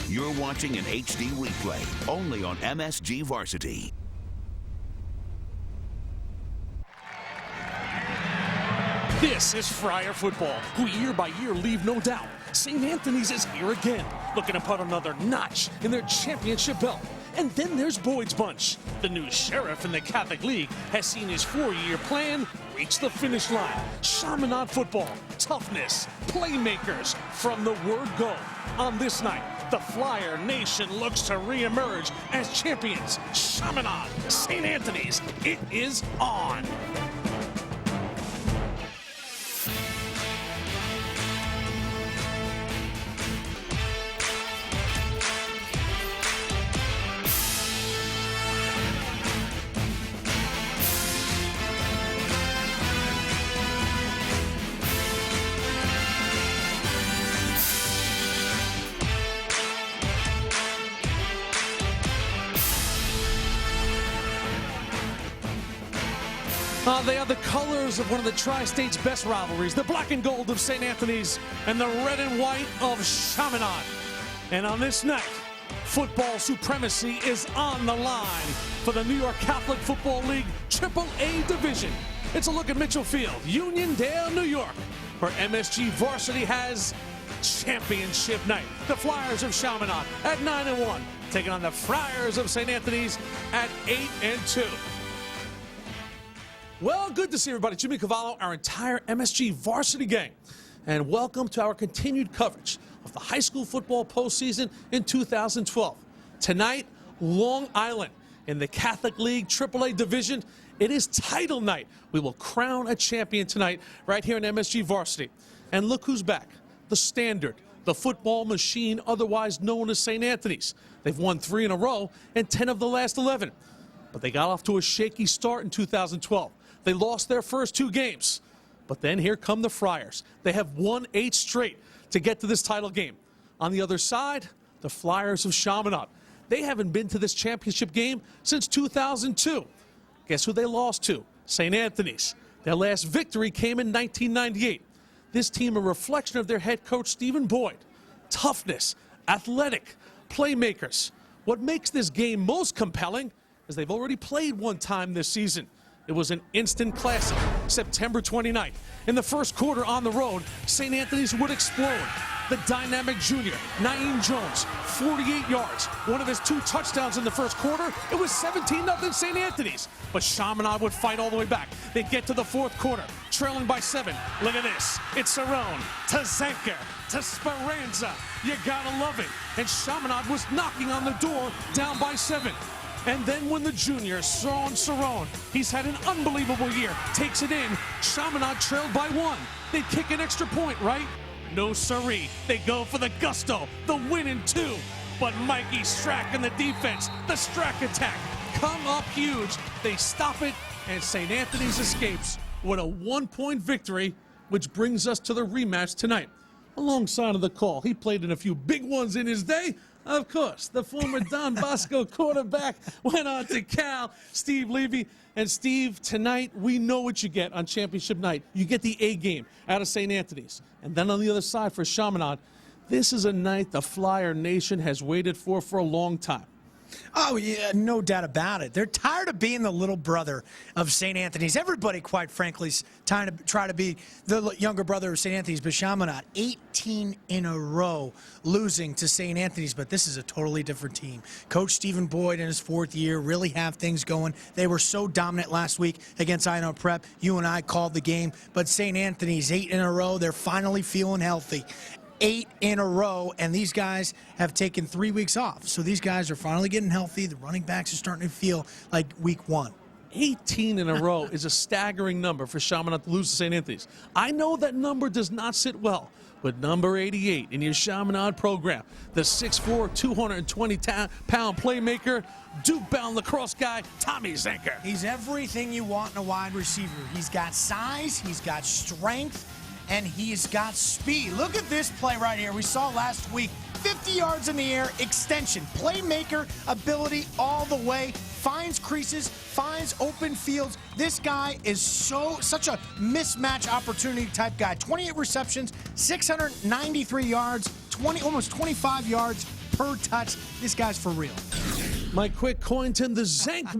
You're watching an HD replay only on MSG Varsity. This is Friar football, who year by year leave no doubt. St. Anthony's is here again, looking to put another notch in their championship belt. And then there's Boyd's Bunch. The new sheriff in the Catholic League has seen his 4-year plan reach the finish line. Chaminade football, toughness, playmakers from the word go. On this night, the Flyer Nation looks to reemerge as champions. Chaminade, St. Anthony's, it is on. They are the colors of one of the Tri-State's best rivalries, the black and gold of St. Anthony's and the red and white of Chaminade. And on this night, football supremacy is on the line for the New York Catholic Football League AAA division. It's a look at Mitchell Field, Uniondale, New York, where MSG Varsity has championship night. The Flyers of Chaminade at 9-1, taking on the Friars of St. Anthony's at 8-2. Well, good to see everybody. Jimmy Cavallo, our entire MSG Varsity gang, and welcome to our continued coverage of the high school football postseason in 2012. Tonight, Long Island in the Catholic League AAA division. It is title night. We will crown a champion tonight right here in MSG Varsity. And look who's back. The Standard, the football machine otherwise known as St. Anthony's. They've won 3 in a row and 10 of the last 11. But they got off to a shaky start in 2012. They lost their first 2 games. But then here come the Friars. They have won 8 straight to get to this title game. On the other side, the Flyers of Chaminade. They haven't been to this championship game since 2002. Guess who they lost to? St. Anthony's. Their last victory came in 1998. This team a reflection of their head coach, Stephen Boyd. Toughness, athletic, playmakers. What makes this game most compelling is they've already played one time this season. It was an instant classic, September 29th. In the first quarter on the road, St. Anthony's would explode. The dynamic junior, Naeem Jones, 48 yards. One of his 2 touchdowns in the first quarter. It was 17-0 St. Anthony's. But Chaminade would fight all the way back. They get to the fourth quarter, trailing by 7. Look at this. It's Cerrone to Zenker to Speranza. You gotta love it. And Chaminade was knocking on the door, down by 7. And then when the junior, Cerrone, he's had an unbelievable year, takes it in, Chaminade trailed by 1. They kick an extra point, right? No siree. They go for the gusto, the win in 2. But Mikey Strack and the defense, the Strack attack, come up huge. They stop it, and St. Anthony's escapes with a 1-point victory, which brings us to the rematch tonight. Alongside of the call, he played in a few big ones in his day. Of course, the former Don Bosco quarterback went on to Cal, Steve Levy. And Steve, tonight, we know what you get on championship night. You get the A game out of St. Anthony's. And then on the other side for Chaminade, this is a night the Flyer Nation has waited for a long time. Oh, yeah, no doubt about it. They're tired of being the little brother of St. Anthony's. Everybody, quite frankly, is trying to be the younger brother of St. Anthony's, but Chaminade, 18 in a row losing to St. Anthony's, but this is a totally different team. Coach Stephen Boyd in his 4th year really have things going. They were so dominant last week against I Know Prep. You and I called the game, but St. Anthony's, 8 in a row. They're finally feeling healthy. 8 in a row, and these guys have taken 3 weeks off. So these guys are finally getting healthy. The running backs are starting to feel like week 1. 18 in a row is a staggering number for Chaminade to lose to St. Anthony's. I know that number does not sit well with number 88 in your Chaminade program. The 6'4", 220-pound playmaker, Duke-bound lacrosse guy, Tommy Zenker. He's everything you want in a wide receiver. He's got size, he's got strength, and he's got speed. Look at this play right here. We saw last week, 50 yards in the air, extension, playmaker ability all the way, finds creases, finds open fields. This guy is such a mismatch opportunity type guy. 28 receptions, 693 yards, almost 25 yards per touch. This guy's for real. Mike Quick Cointon, the Zank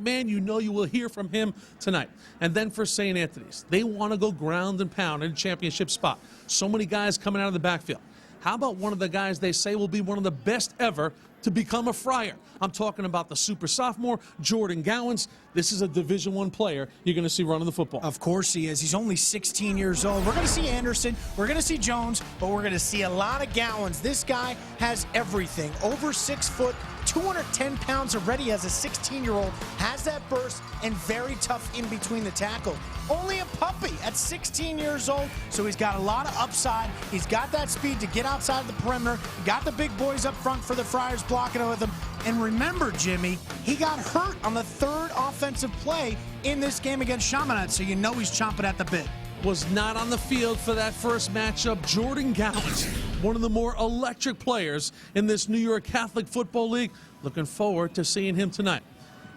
Man, you know you will hear from him tonight. And then for St. Anthony's, they want to go ground and pound in a championship spot. So many guys coming out of the backfield. How about one of the guys they say will be one of the best ever to become a Friar? I'm talking about the super sophomore, Jordan Gowans. This is a Division I player you're going to see running the football. Of course he is. He's only 16 years old. We're going to see Anderson. We're going to see Jones, but we're going to see a lot of Gowans. This guy has everything. Over 6 foot, 210 pounds already as a 16-year-old, has that burst and very tough in between the tackles. Only a puppy at 16 years old, so he's got a lot of upside. He's got that speed to get outside the perimeter. Got the big boys up front for the Friars blocking it with him. And remember, Jimmy, he got hurt on the 3rd offensive play in this game against Chaminade, so you know he's chomping at the bit. Was not on the field for that first matchup. Jordan Gowans, one of the more electric players in this New York Catholic Football League. Looking forward to seeing him tonight.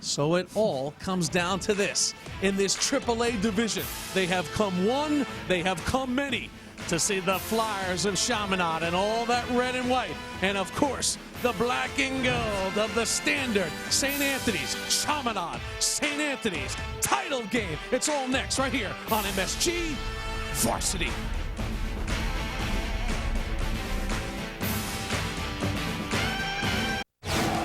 So it all comes down to this. In this AAA division, they have come one, they have come many to see the Flyers of Chaminade and all that red and white. And of course, the black and gold of the standard. St. Anthony's, Chaminade, St. Anthony's title game. It's all next right here on MSG Varsity.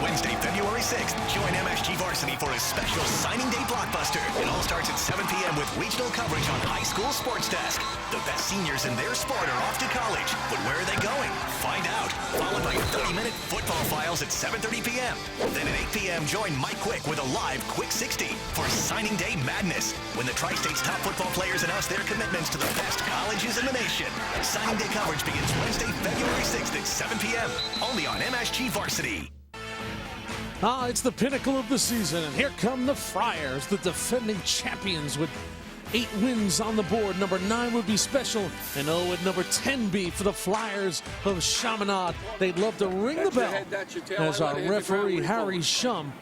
Wednesday, February 6th, join MSG Varsity for a special signing day blockbuster. It all starts at 7 p.m. with regional coverage on High School Sports Desk. The best seniors in their sport are off to college, but where are they going? Find out. Followed by your 30-minute football files at 7:30 p.m. Then at 8 p.m., join Mike Quick with a live Quick 60 for signing day madness, when the Tri-State's top football players announce their commitments to the best colleges in the nation. Signing day coverage begins Wednesday, February 6th at 7 p.m. only on MSG Varsity. It's the pinnacle of the season, and here come the Friars, the defending champions with 8 wins on the board. Number 9 would be special, and would number 10 be for the Flyers of Chaminade. They'd love to ring the bell as our referee, Harry Shum,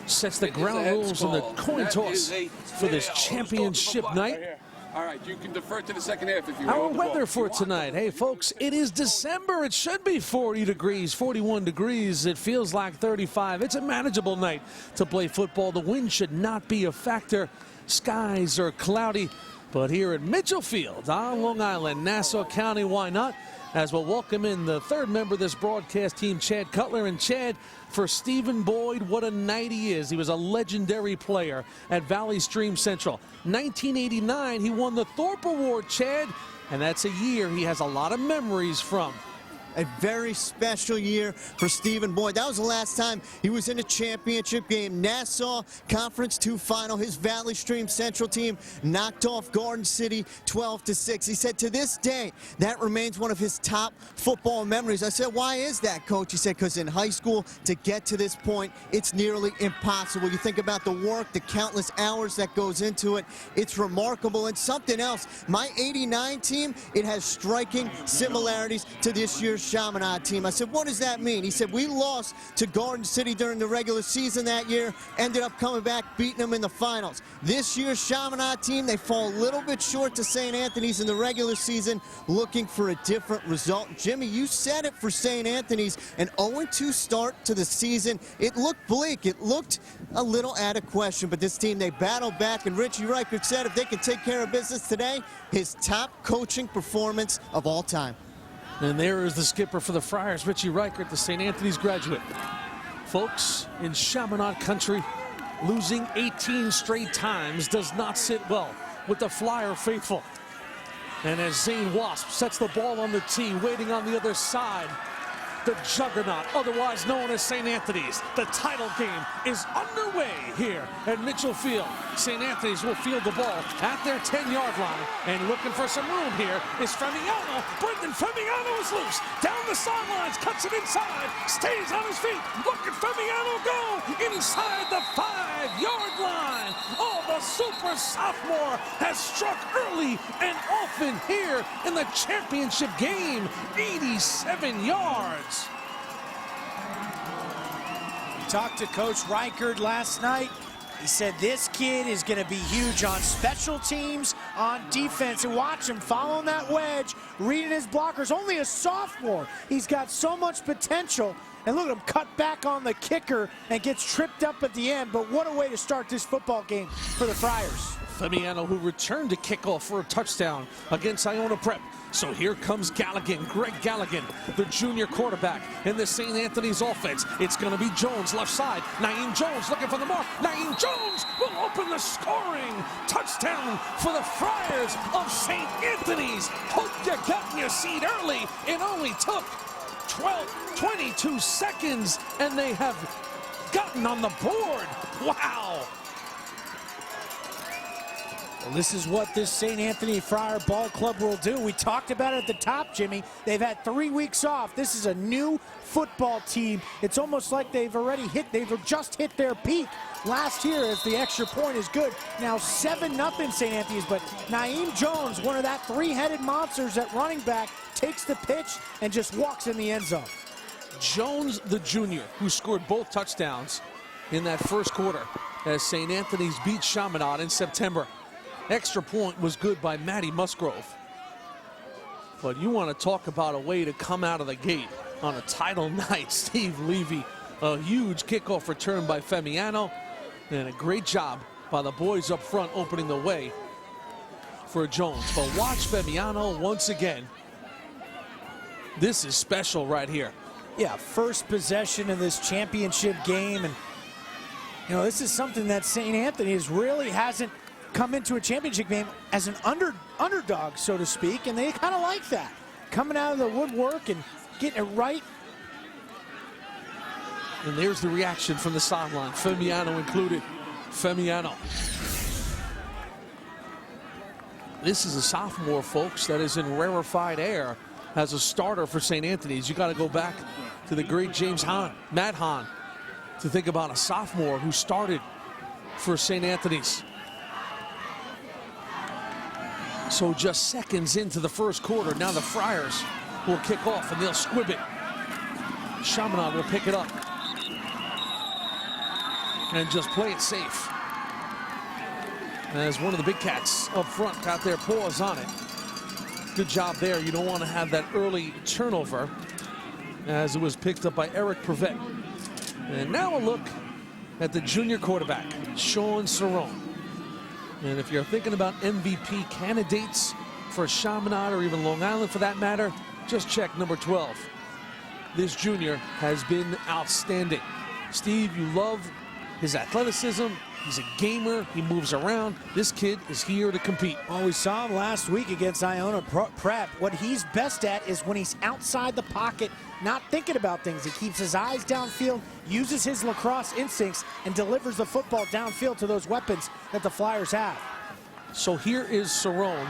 sets the ground rules in the coin toss for this championship night. All right, you can defer to the second half if you want. Our weather for tonight. Hey, folks, it is December. It should be 40 degrees, 41 degrees. It feels like 35. It's a manageable night to play football. The wind should not be a factor. Skies are cloudy. But here at Mitchell Field on Long Island, Nassau County, why not? As we'll welcome in the 3rd member of this broadcast team, Chad Cutler. And Chad, for Stephen Boyd, what a night he is. He was a legendary player at Valley Stream Central. 1989, he won the Thorpe Award, Chad, and that's a year he has a lot of memories from. A very special year for Stephen Boyd. That was the last time he was in a championship game. Nassau Conference 2 final. His Valley Stream Central team knocked off Garden City 12-6. He said to this day, that remains one of his top football memories. I said, why is that, Coach? He said, because in high school, to get to this point, it's nearly impossible. You think about the work, the countless hours that goes into it. It's remarkable. And something else, my 89 team, it has striking similarities to this year's Chaminade team. I said, what does that mean? He said, we lost to Garden City during the regular season that year, ended up coming back, beating them in the finals. This year's Chaminade team, they fall a little bit short to St. Anthony's in the regular season, looking for a different result. Jimmy, you said it for St. Anthony's, an 0-2 start to the season. It looked bleak. It looked a little out of question, but this team, they battled back, and Richie Reichert said if they can take care of business today, his top coaching performance of all time. And there is the skipper for the Friars, Richie Reichert, the St. Anthony's graduate. Folks, in Chaminade country, losing 18 straight times does not sit well with the Flyer faithful. And as Zane Wasp sets the ball on the tee, waiting on the other side, the juggernaut, otherwise known as St. Anthony's. The title game is underway here at Mitchell Field. St. Anthony's will field the ball at their 10-yard line, and looking for some room here is Femiano. Brendan Femiano is loose. Down the sidelines, cuts it inside, stays on his feet. Look at Femiano go inside the 5-yard line. Oh, the super sophomore has struck early and often here in the championship game. 87 yards. Talked to Coach Reichert last night. He said this kid is going to be huge on special teams, on defense. And watch him following that wedge, reading his blockers. Only a sophomore. He's got so much potential. And look at him cut back on the kicker and gets tripped up at the end. But what a way to start this football game for the Friars. Femiano, who returned to kickoff for a touchdown against Iona Prep. So here comes Galligan, Greg Galligan, the junior quarterback in the St. Anthony's offense. It's going to be Jones, left side. Naeem Jones looking for the mark. Naeem Jones will open the scoring. Touchdown for the Friars of St. Anthony's. Hope you got in your seat early. It only took 22 seconds, and they have gotten on the board. Wow. Well, this is what this St. Anthony Friar Ball Club will do. We talked about it at the top, Jimmy. They've had 3 weeks off. This is a new football team. It's almost like they've just hit their peak last year as the extra point is good. Now 7-0 St. Anthony's, but Naeem Jones, one of that three-headed monsters at running back, takes the pitch and just walks in the end zone. Jones, the junior, who scored both touchdowns in that first quarter as St. Anthony's beat Chaminade in September. Extra point was good by Matty Musgrove. But you want to talk about a way to come out of the gate on a title night. Steve Levy, a huge kickoff return by Femiano, and a great job by the boys up front opening the way for Jones. But watch Femiano once again. This is special right here. Yeah, first possession of this championship game. And, you know, this is something that St. Anthony's really hasn't come into a championship game as an underdog, so to speak, and they kind of like that. Coming out of the woodwork and getting it right. And there's the reaction from the sideline, Femiano included. Femiano. This is a sophomore, folks, that is in rarefied air as a starter for St. Anthony's. You got to go back to the great James Hahn, Matt Hahn, to think about a sophomore who started for St. Anthony's. So just seconds into the first quarter, now the Friars will kick off and they'll squib it. Chaminade will pick it up and just play it safe. As one of the big cats up front got their paws on it. Good job there. You don't want to have that early turnover as it was picked up by Eric Prevet. And now a look at the junior quarterback, Sean Cerrone. And if you're thinking about MVP candidates for Chaminade or even Long Island for that matter, just check number 12. This junior has been outstanding. Steve, you love his athleticism. He's a gamer. He moves around. This kid is here to compete. Well, we saw him last week against Iona Prep. What he's best at is when he's outside the pocket, not thinking about things. He keeps his eyes downfield, uses his lacrosse instincts, and delivers the football downfield to those weapons that the Flyers have. So here is Cerrone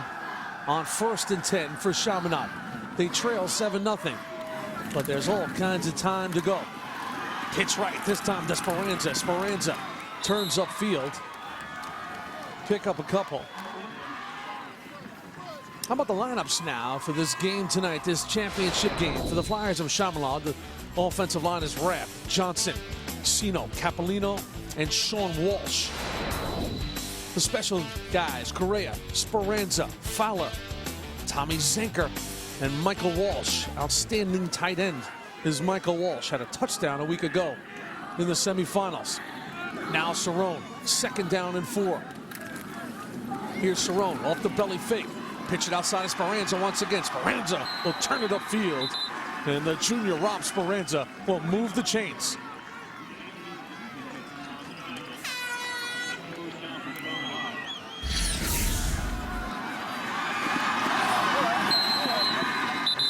on 1st and 10 for Chaminade. They trail 7-0, but there's all kinds of time to go. Pitch right this time to Speranza. Speranza turns upfield. Pick up a couple. How about the lineups now for this game tonight, this championship game for the Flyers of Chaminade? The offensive line is Rapp, Johnson, Sino, Capolino, and Sean Walsh. The special guys, Correa, Speranza, Fowler, Tommy Zenker, and Michael Walsh. Outstanding tight end is Michael Walsh. Had a touchdown a week ago in the semifinals. Now Cerrone, 2nd down and 4. Here's Cerrone off the belly fake. Pitch it outside of Speranza once again. Speranza will turn it upfield. And the junior Rob Speranza will move the chains.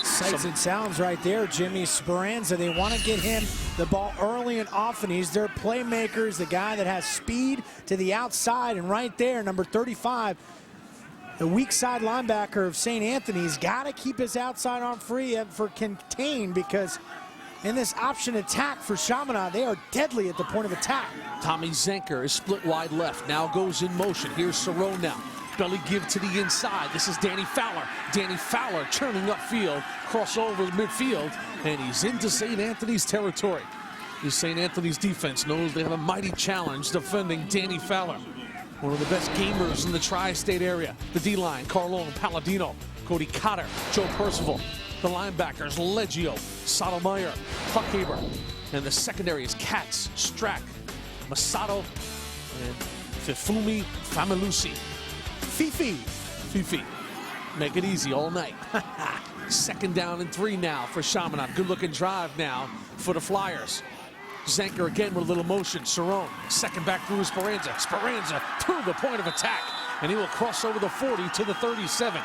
Sights and sounds right there, Jimmy. Speranza, they want to get him the ball early and often. He's their playmakers, the guy that has speed to the outside. And right there, number 35, the weak side linebacker of St. Anthony's, got to keep his outside arm free for contain, because in this option attack for Chaminade, they are deadly at the point of attack. Tommy Zenker is split wide left, now goes in motion. Here's Cerrone now. Belly give to the inside. This is Danny Fowler. Danny Fowler turning upfield, crossover midfield, and he's into St. Anthony's territory. The St. Anthony's defense knows they have a mighty challenge defending Danny Fowler. One of the best gamers in the tri-state area. The D-line, Carlone, Palladino, Cody Cotter, Joe Percival. The linebackers, Leggio, Sotomayor, Puckhaber. And the secondary is Katz, Strack, Masato, and Fifumi Familusi. Fifi. Make it easy all night. 2nd down and 3 now for Chaminade. Good looking drive now for the Flyers. Zanker again with a little motion. Cerrone, 2nd back through Speranza. Speranza through the point of attack. And he will cross over the 40 to the 37.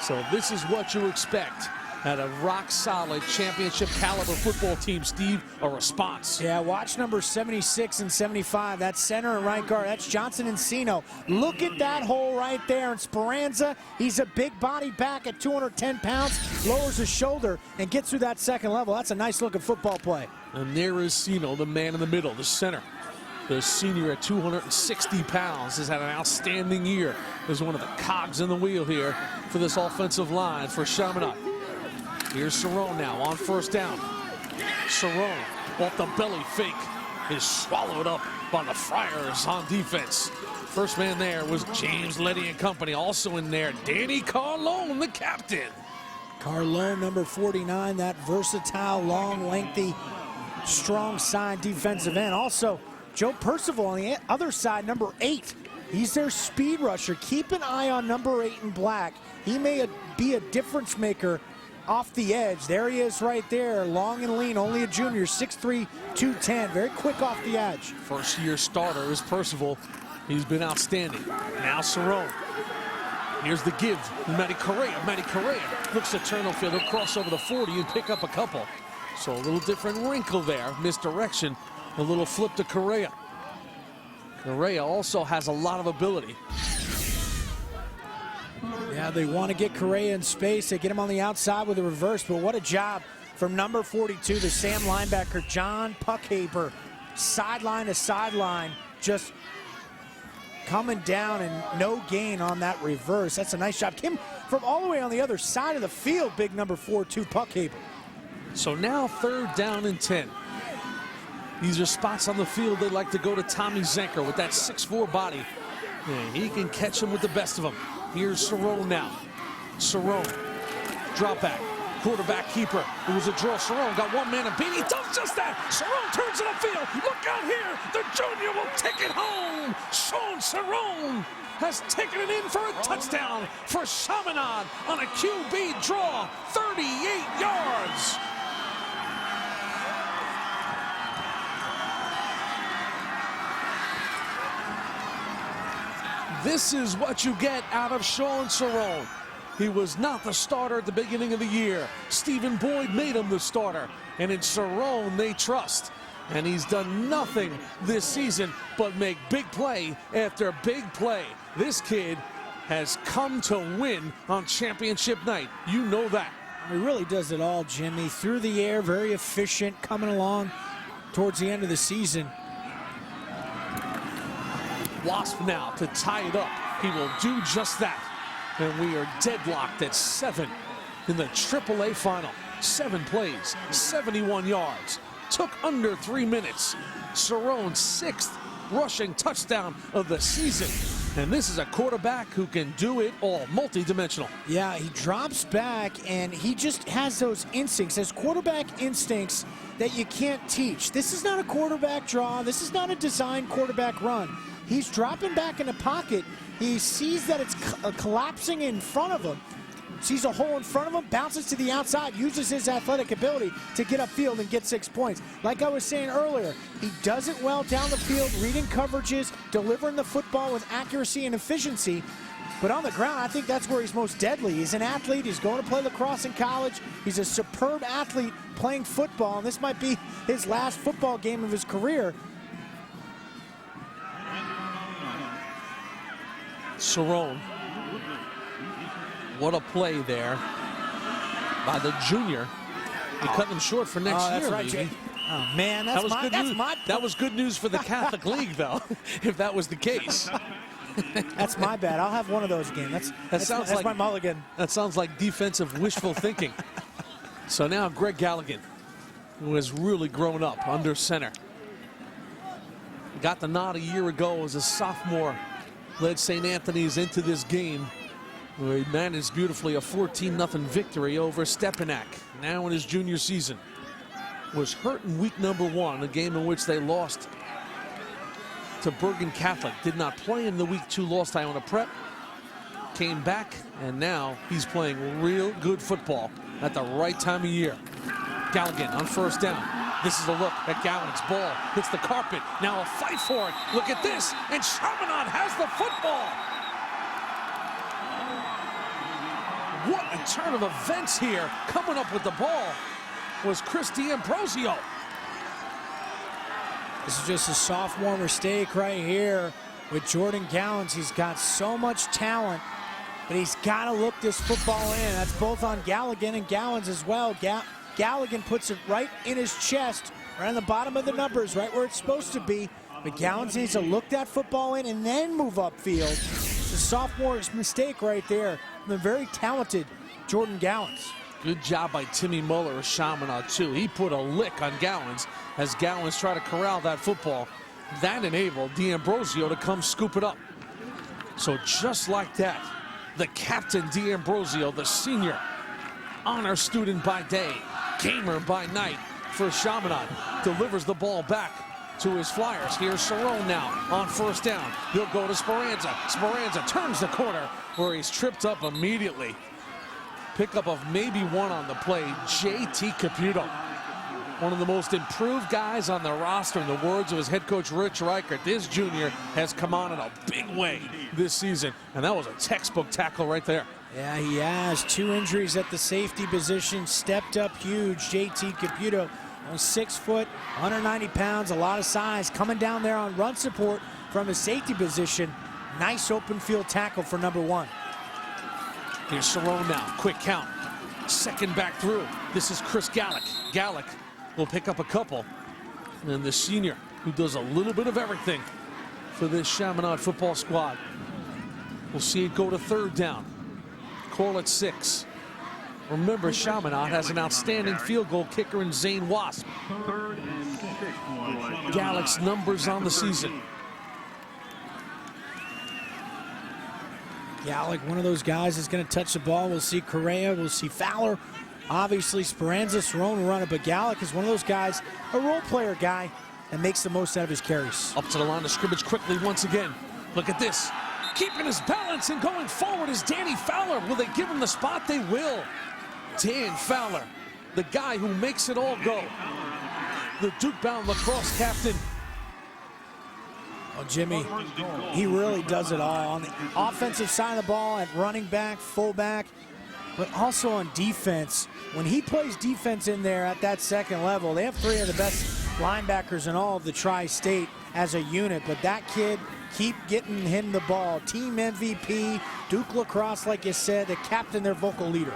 So this is what you expect at a rock-solid championship caliber football team, Steve, a response. Yeah, watch number 76 and 75. That's center and right guard. That's Johnson Encino. Look at that hole right there. And Speranza, he's a big body back at 210 pounds, lowers his shoulder and gets through that second level. That's a nice-looking football play. And there is Encino, the man in the middle, the center. The senior at 260 pounds has had an outstanding year. Is one of the cogs in the wheel here for this offensive line for Chaminade. Here's Cerrone now on 1st down. Cerrone off the belly fake is swallowed up by the Friars on defense. First man there was James Letty and company. Also in there, Danny Carlone, the captain. Carlone, number 49, that versatile, long, lengthy, strong side defensive end. Also, Joe Percival on the other side, number 8. He's their speed rusher. Keep an eye on number 8 in black. He may be a difference maker off the edge. There he is right there, long and lean, only a junior, 6'3", 210, very quick off the edge. First-year starter is Percival. He's been outstanding. Now Cerrone. Here's the give. Matty Correa looks to turn the field. He'll cross over the 40 and pick up a couple. So a little different wrinkle there. Misdirection. A little flip to Correa. Correa also has a lot of ability. Yeah, they want to get Correa in space. They get him on the outside with a reverse, but what a job from number 42, the Sam linebacker, John Puckhaber. Sideline to sideline, just coming down and no gain on that reverse. That's a nice job. Kim from all the way on the other side of the field, big number 42, Puckhaber. So now 3rd down and 10. These are spots on the field they like to go to Tommy Zanker with that 6'4" body. And he can catch him with the best of them. Here's Cerrone now. Cerrone, drop back, quarterback keeper. It was a draw. Cerrone got one man and beat. He does just that. Cerrone turns to the field. Look out here. The junior will take it home. Sean Cerrone has taken it in for a touchdown for Chaminade on a QB draw. 38 yards. This is what you get out of Sean Cerrone. He was not the starter at the beginning of the year. Stephen Boyd made him the starter. And in Cerrone, they trust. And he's done nothing this season but make big play after big play. This kid has come to win on championship night. You know that. He really does it all, Jimmy. Through the air, very efficient, coming along towards the end of the season. Wasp now to tie it up. He will do just that. And we are deadlocked at 7 in the AAA final. 7 plays, 71 yards. Took under 3 minutes. Cerrone's 6th rushing touchdown of the season. And this is a quarterback who can do it all, multi-dimensional. Yeah, he drops back and he just has those instincts, those quarterback instincts that you can't teach. This is not a quarterback draw. This is not a designed quarterback run. He's dropping back in the pocket. He sees that it's collapsing in front of him. Sees a hole in front of him, bounces to the outside, uses his athletic ability to get upfield and get 6 points. Like I was saying earlier, he does it well down the field, reading coverages, delivering the football with accuracy and efficiency. But on the ground, I think that's where he's most deadly. He's an athlete. He's going to play lacrosse in college. He's a superb athlete playing football, and this might be his last football game of his career. Cerrone. What a play there by the junior. He cut him short for next year. That's right, maybe. Oh, man, that's That was good news for the Catholic League, though, if that was the case. That's my bad. I'll have one of those again. That's my mulligan. That sounds like defensive wishful thinking. So now Greg Galligan, who has really grown up under center. Got the nod a year ago as a sophomore led St. Anthony's into this game, where he managed beautifully a 14-0 victory over Stepanak, now in his junior season. Was hurt in week number 1, a game in which they lost to Bergen Catholic. Did not play in the week 2 loss to Iona Prep. Came back, and now he's playing real good football at the right time of year. Galligan on first down. This is a look at Gallen's ball. Hits the carpet. Now a fight for it. Look at this. And Chaminade has the football. What a turn of events here. Coming up with the ball was Chris D'Ambrosio. This is just a sophomore mistake right here with Jordan Gallens. He's got so much talent, but he's got to look this football in. That's both on Galligan and Gallens as well. Galligan puts it right in his chest, right on the bottom of the numbers, right where it's supposed to be. But Gallens needs to look that football in and then move upfield. It's a sophomore's mistake right there. The very talented Jordan Gallens. Good job by Timmy Muller of Chaminade, too. He put a lick on Gallens as Gallens tried to corral that football. That enabled D'Ambrosio to come scoop it up. So just like that, the captain D'Ambrosio, the senior, honor student by day, gamer by night for Chaminade, delivers the ball back to his Flyers. Here's Cerrone now on first down. He'll go to Speranza. Speranza turns the corner where he's tripped up immediately. Pickup of maybe 1 on the play, J.T. Caputo. One of the most improved guys on the roster, in the words of his head coach Rich Reichert. This junior has come on in a big way this season, and that was a textbook tackle right there. Yeah, he has 2 injuries at the safety position, stepped up huge. J.T. Caputo, 6 foot, 190 pounds, a lot of size, coming down there on run support from his safety position. Nice open field tackle for number 1. Here's Cerrone now, quick count. Second back through. This is Chris Gallick. Gallick will pick up a couple. And the senior, who does a little bit of everything for this Chaminade football squad. We'll see it go to third down. Call it 6. Remember, Chaminade has an outstanding field goal kicker in Zane Wasp. Gallick's numbers on the season. Gallick, one of those guys is going to touch the ball. We'll see Correa, we'll see Fowler. Obviously, Speranza, Cerrone will run it, but Gallick is one of those guys, a role player guy, that makes the most out of his carries. Up to the line of scrimmage quickly once again. Look at this. Keeping his balance and going forward is Danny Fowler. Will they give him the spot? They will. Dan Fowler, the guy who makes it all go. The Duke-bound lacrosse captain. Oh, Jimmy, he really does it all. On the offensive side of the ball, at running back, fullback, but also on defense. When he plays defense in there at that second level, they have 3 of the best linebackers in all of the Tri-State as a unit, but that kid, keep getting him the ball. Team MVP, Duke lacrosse, like you said, the captain, their vocal leader.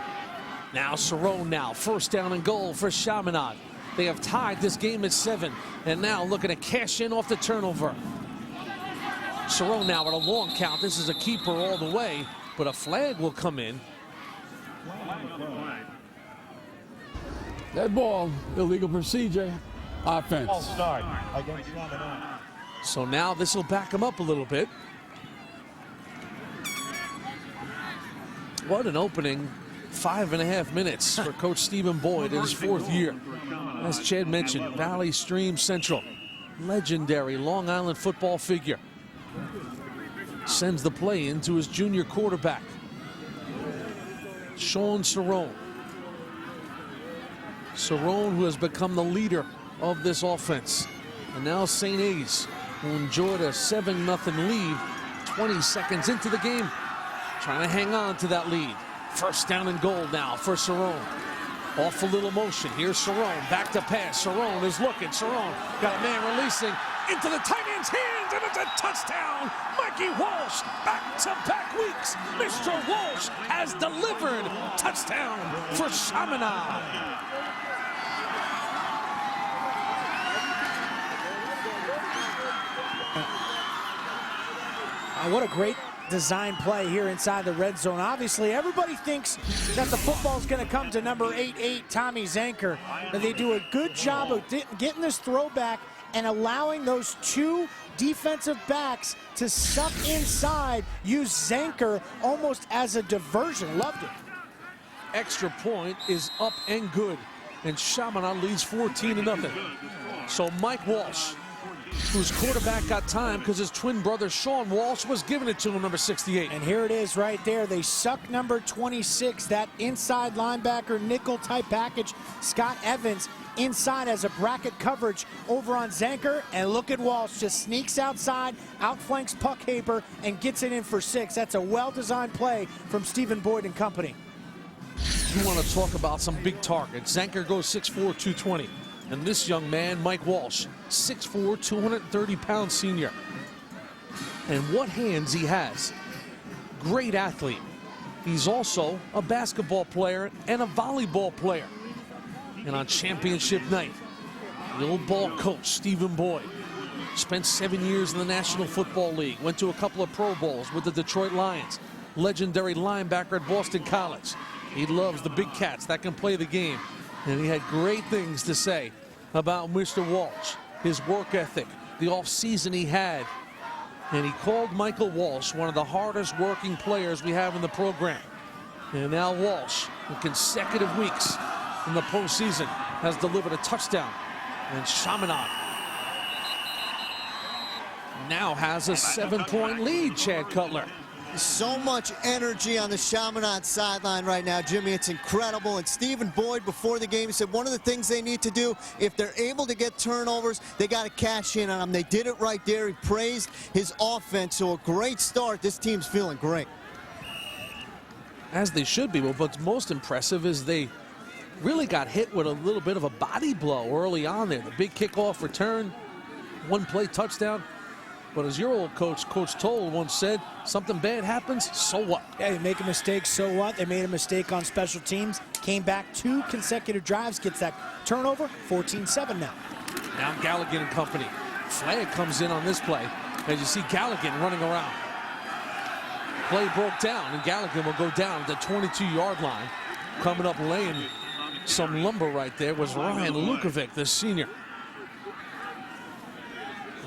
Now Cerrone now, first down and goal for Chaminade. They have tied this game at 7, and now looking to cash in off the turnover. Cerrone now at a long count. This is a keeper all the way, but a flag will come in. That ball, illegal procedure, offense. Start against Chaminade. So now this will back him up a little bit. What an opening 5.5 minutes for Coach Stephen Boyd in his 4th year. As Chad mentioned, Valley Stream Central, legendary Long Island football figure. Sends the play into his junior quarterback, Sean Cerrone. Cerrone, who has become the leader of this offense. And now St. A's, who enjoyed a 7-0 lead 20 seconds into the game, trying to hang on to that lead. First down and goal now for Cerrone. Off a little motion. Here's Cerrone, back to pass. Cerrone is looking. Cerrone got a man releasing into the tight end's hands, and it's a touchdown. Mikey Walsh, back-to-back weeks. Mr. Walsh has delivered. Touchdown for Chaminade. What a great design play here inside the red zone. Obviously, everybody thinks that the football is going to come to number 8-8, Tommy Zanker. But they do a good job of getting this throwback and allowing those 2 defensive backs to suck inside, use Zanker almost as a diversion. Loved it. Extra point is up and good, and Chaminade leads 14-0. So Mike Walsh, whose quarterback got time because his twin brother Sean Walsh was giving it to him, number 68. And here it is right there. They suck number 26, that inside linebacker nickel type package. Scott Evans inside as a bracket coverage over on Zanker, and look at Walsh, just sneaks outside, outflanks Puck Haber, and gets it in for 6. That's a well-designed play from Stephen Boyd and company. You want to talk about some big targets. Zanker goes 6'4", 220. And this young man, Mike Walsh, 6'4", 230-pound senior. And what hands he has. Great athlete. He's also a basketball player and a volleyball player. And on championship night, the old ball coach, Stephen Boyd, spent 7 years in the National Football League, went to a couple of Pro Bowls with the Detroit Lions, legendary linebacker at Boston College. He loves the big cats that can play the game. And he had great things to say about Mr. Walsh, his work ethic, the offseason he had. And he called Michael Walsh one of the hardest working players we have in the program. And now Walsh, in consecutive weeks in the postseason, has delivered a touchdown. And Chaminade now has a 7-point lead, Chad Cutler. So much energy on the Chaminade sideline right now, Jimmy. It's incredible. And Stephen Boyd, before the game, he said one of the things they need to do, if they're able to get turnovers, they got to cash in on them. They did it right there. He praised his offense. So a great start. This team's feeling great. As they should be. Well, what's most impressive is they really got hit with a little bit of a body blow early on there. The big kickoff return, one-play touchdown. But as your old coach, Coach Toll, once said, something bad happens, so what? Yeah, you make a mistake, so what? They made a mistake on special teams, came back 2 consecutive drives, gets that turnover, 14-7 now. Now Galligan and company. Flag comes in on this play, as you see Galligan running around. Play broke down, and Galligan will go down at the 22-yard line. Coming up laying some lumber right there was Ryan Lukovic, the senior.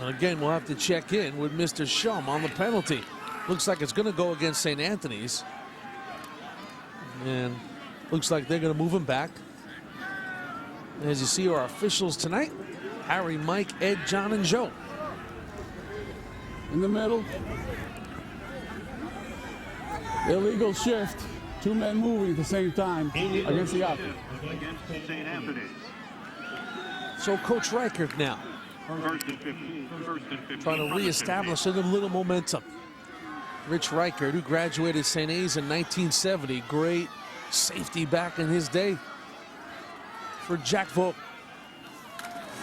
And again, we'll have to check in with Mr. Shum on the penalty. Looks like it's going to go against St. Anthony's. And looks like they're going to move him back. And as you see, our officials tonight, Harry, Mike, Ed, John, and Joe. In the middle. Illegal shift. 2 men moving at the same time against the offense. Against St. Anthony's. So Coach Reichert now trying to reestablish a little momentum. Rich Reichert, who graduated St. A's in 1970, great safety back in his day for Jack Vogt.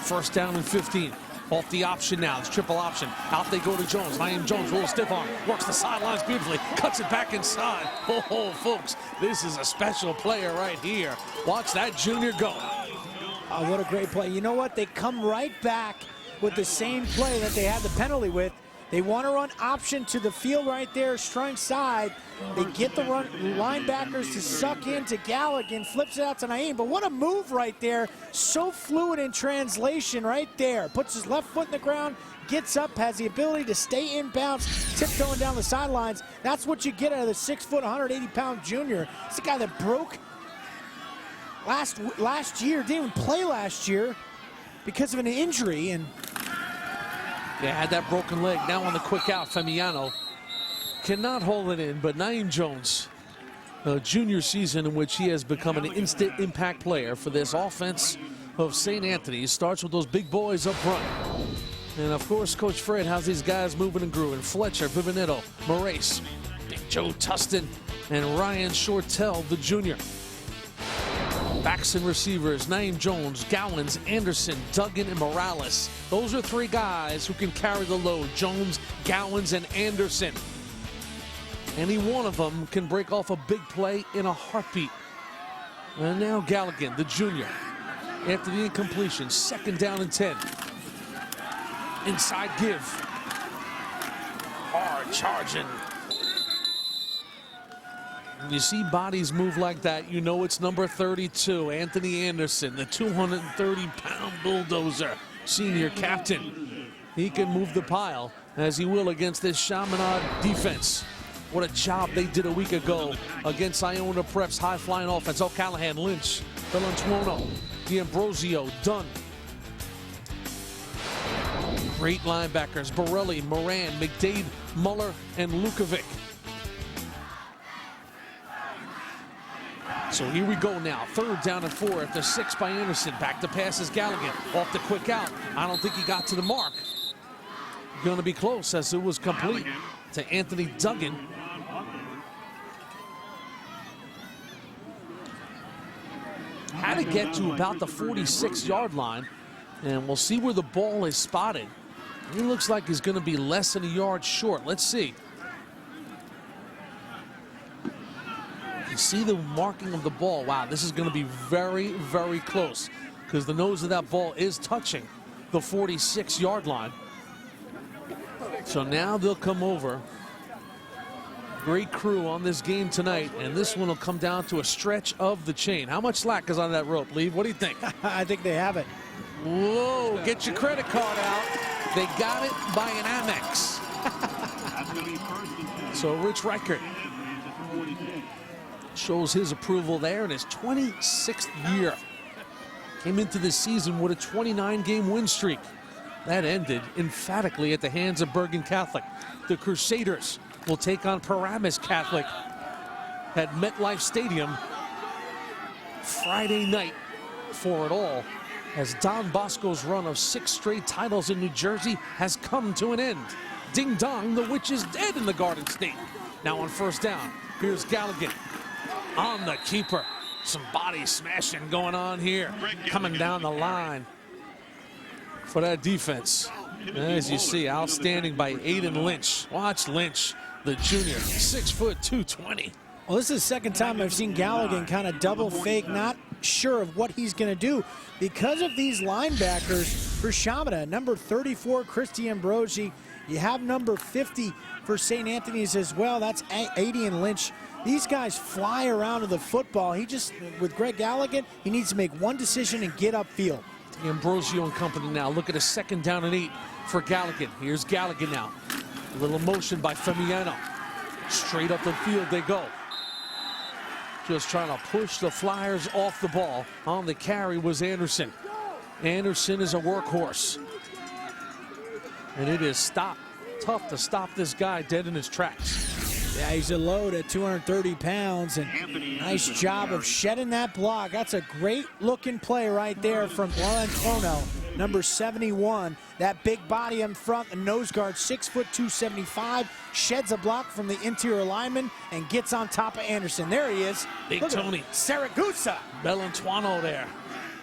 First down and 15. Off the option now. It's triple option. Out they go to Jones. Liam Jones, a little stiff arm. Works the sidelines beautifully. Cuts it back inside. Oh, folks, this is a special player right here. Watch that junior go. Oh, what a great play. You know what? They come right back with the same play that they had the penalty with. They want to run option to the field right there, strong side. They get the run linebackers to suck into Galligan, flips it out to Naeem. But what a move right there. So fluid in translation right there. Puts his left foot in the ground, gets up, has the ability to stay in bounds, tiptoeing down the sidelines. That's what you get out of the 6', 180-pound junior. It's the guy that broke last year, didn't even play last year because of an injury. And yeah, had that broken leg. Now on the quick out, Femiano cannot hold it in, but Naeem Jones, a junior season in which he has become an instant impact player for this offense of St. Anthony's, starts with those big boys up front. And of course, Coach Fred has these guys moving and grooving. Fletcher, Vivinetto, Morace, Big Joe Tustin, and Ryan Shortell, the junior. Backs and receivers, Naeem Jones, Gowans, Anderson, Duggan, and Morales. Those are 3 guys who can carry the load. Jones, Gowans, and Anderson. Any one of them can break off a big play in a heartbeat. And now Galligan, the junior. After the incompletion, 2nd down and 10. Inside give. Hard charging. When you see bodies move like that, you know it's number 32, Anthony Anderson, the 230-pound bulldozer, senior captain. he can move the pile as he will against this Chaminade defense. What a job they did a week ago against Iona Prep's high-flying offense. O'Callahan, Lynch, Belantuono, D'Ambrosio, Dunn. Great linebackers, Borelli, Moran, McDade, Muller, and Lukovic. So here we go now. 3rd down and 4 after 6 by Anderson. Back to passes Galligan. Off the quick out. I don't think he got to the mark. Going to be close as it was complete to Anthony Duggan. Had to get to about the 46-yard line. And we'll see where the ball is spotted. He looks like he's going to be less than a yard short. Let's see. You see the marking of the ball. Wow, this is going to be very, very close because the nose of that ball is touching the 46-yard line. So now they'll come over. Great crew on this game tonight, and this one will come down to a stretch of the chain. How much slack is on that rope, Lee? What do you think? I think they have it. Whoa, get your credit card out. They got it by an Amex. So Rich Reichert shows his approval there in his 26th year. Came into this season with a 29-game win streak. That ended emphatically at the hands of Bergen Catholic. The Crusaders will take on Paramus Catholic at MetLife Stadium Friday night for it all, as Don Bosco's run of 6 straight titles in New Jersey has come to an end. Ding dong, the witch is dead in the Garden State. Now on 1st down, here's Galligan on the keeper. Some body smashing going on here, coming down the line for that defense. As you see, outstanding by Aiden Lynch. Watch Lynch, the junior, 6 foot 220. Well, this is the 2nd time I've seen Galligan kind of double fake, not sure of what he's going to do because of these linebackers for Chaminade. Number 34, Christy Ambrosi. You have number 50 for St. Anthony's as well. That's Aiden Lynch. These guys fly around to the football. He just, with Greg Galligan, he needs to make one decision and get upfield. Ambrosio and company now. Look at a 2nd down and 8 for Galligan. Here's Galligan now. A little motion by Femiano. Straight up the field they go. Just trying to push the Flyers off the ball. On the carry was Anderson. Anderson is a workhorse. And it is tough to stop this guy dead in his tracks. Yeah, he's a load at 230 pounds, and nice job of shedding that block. That's a great-looking play right there from Belantuono, number 71. That big body in front, the nose guard, 6 foot 275, sheds a block from the interior lineman and gets on top of Anderson. There he is. Big Look Tony. Saragusa. Belantuono there.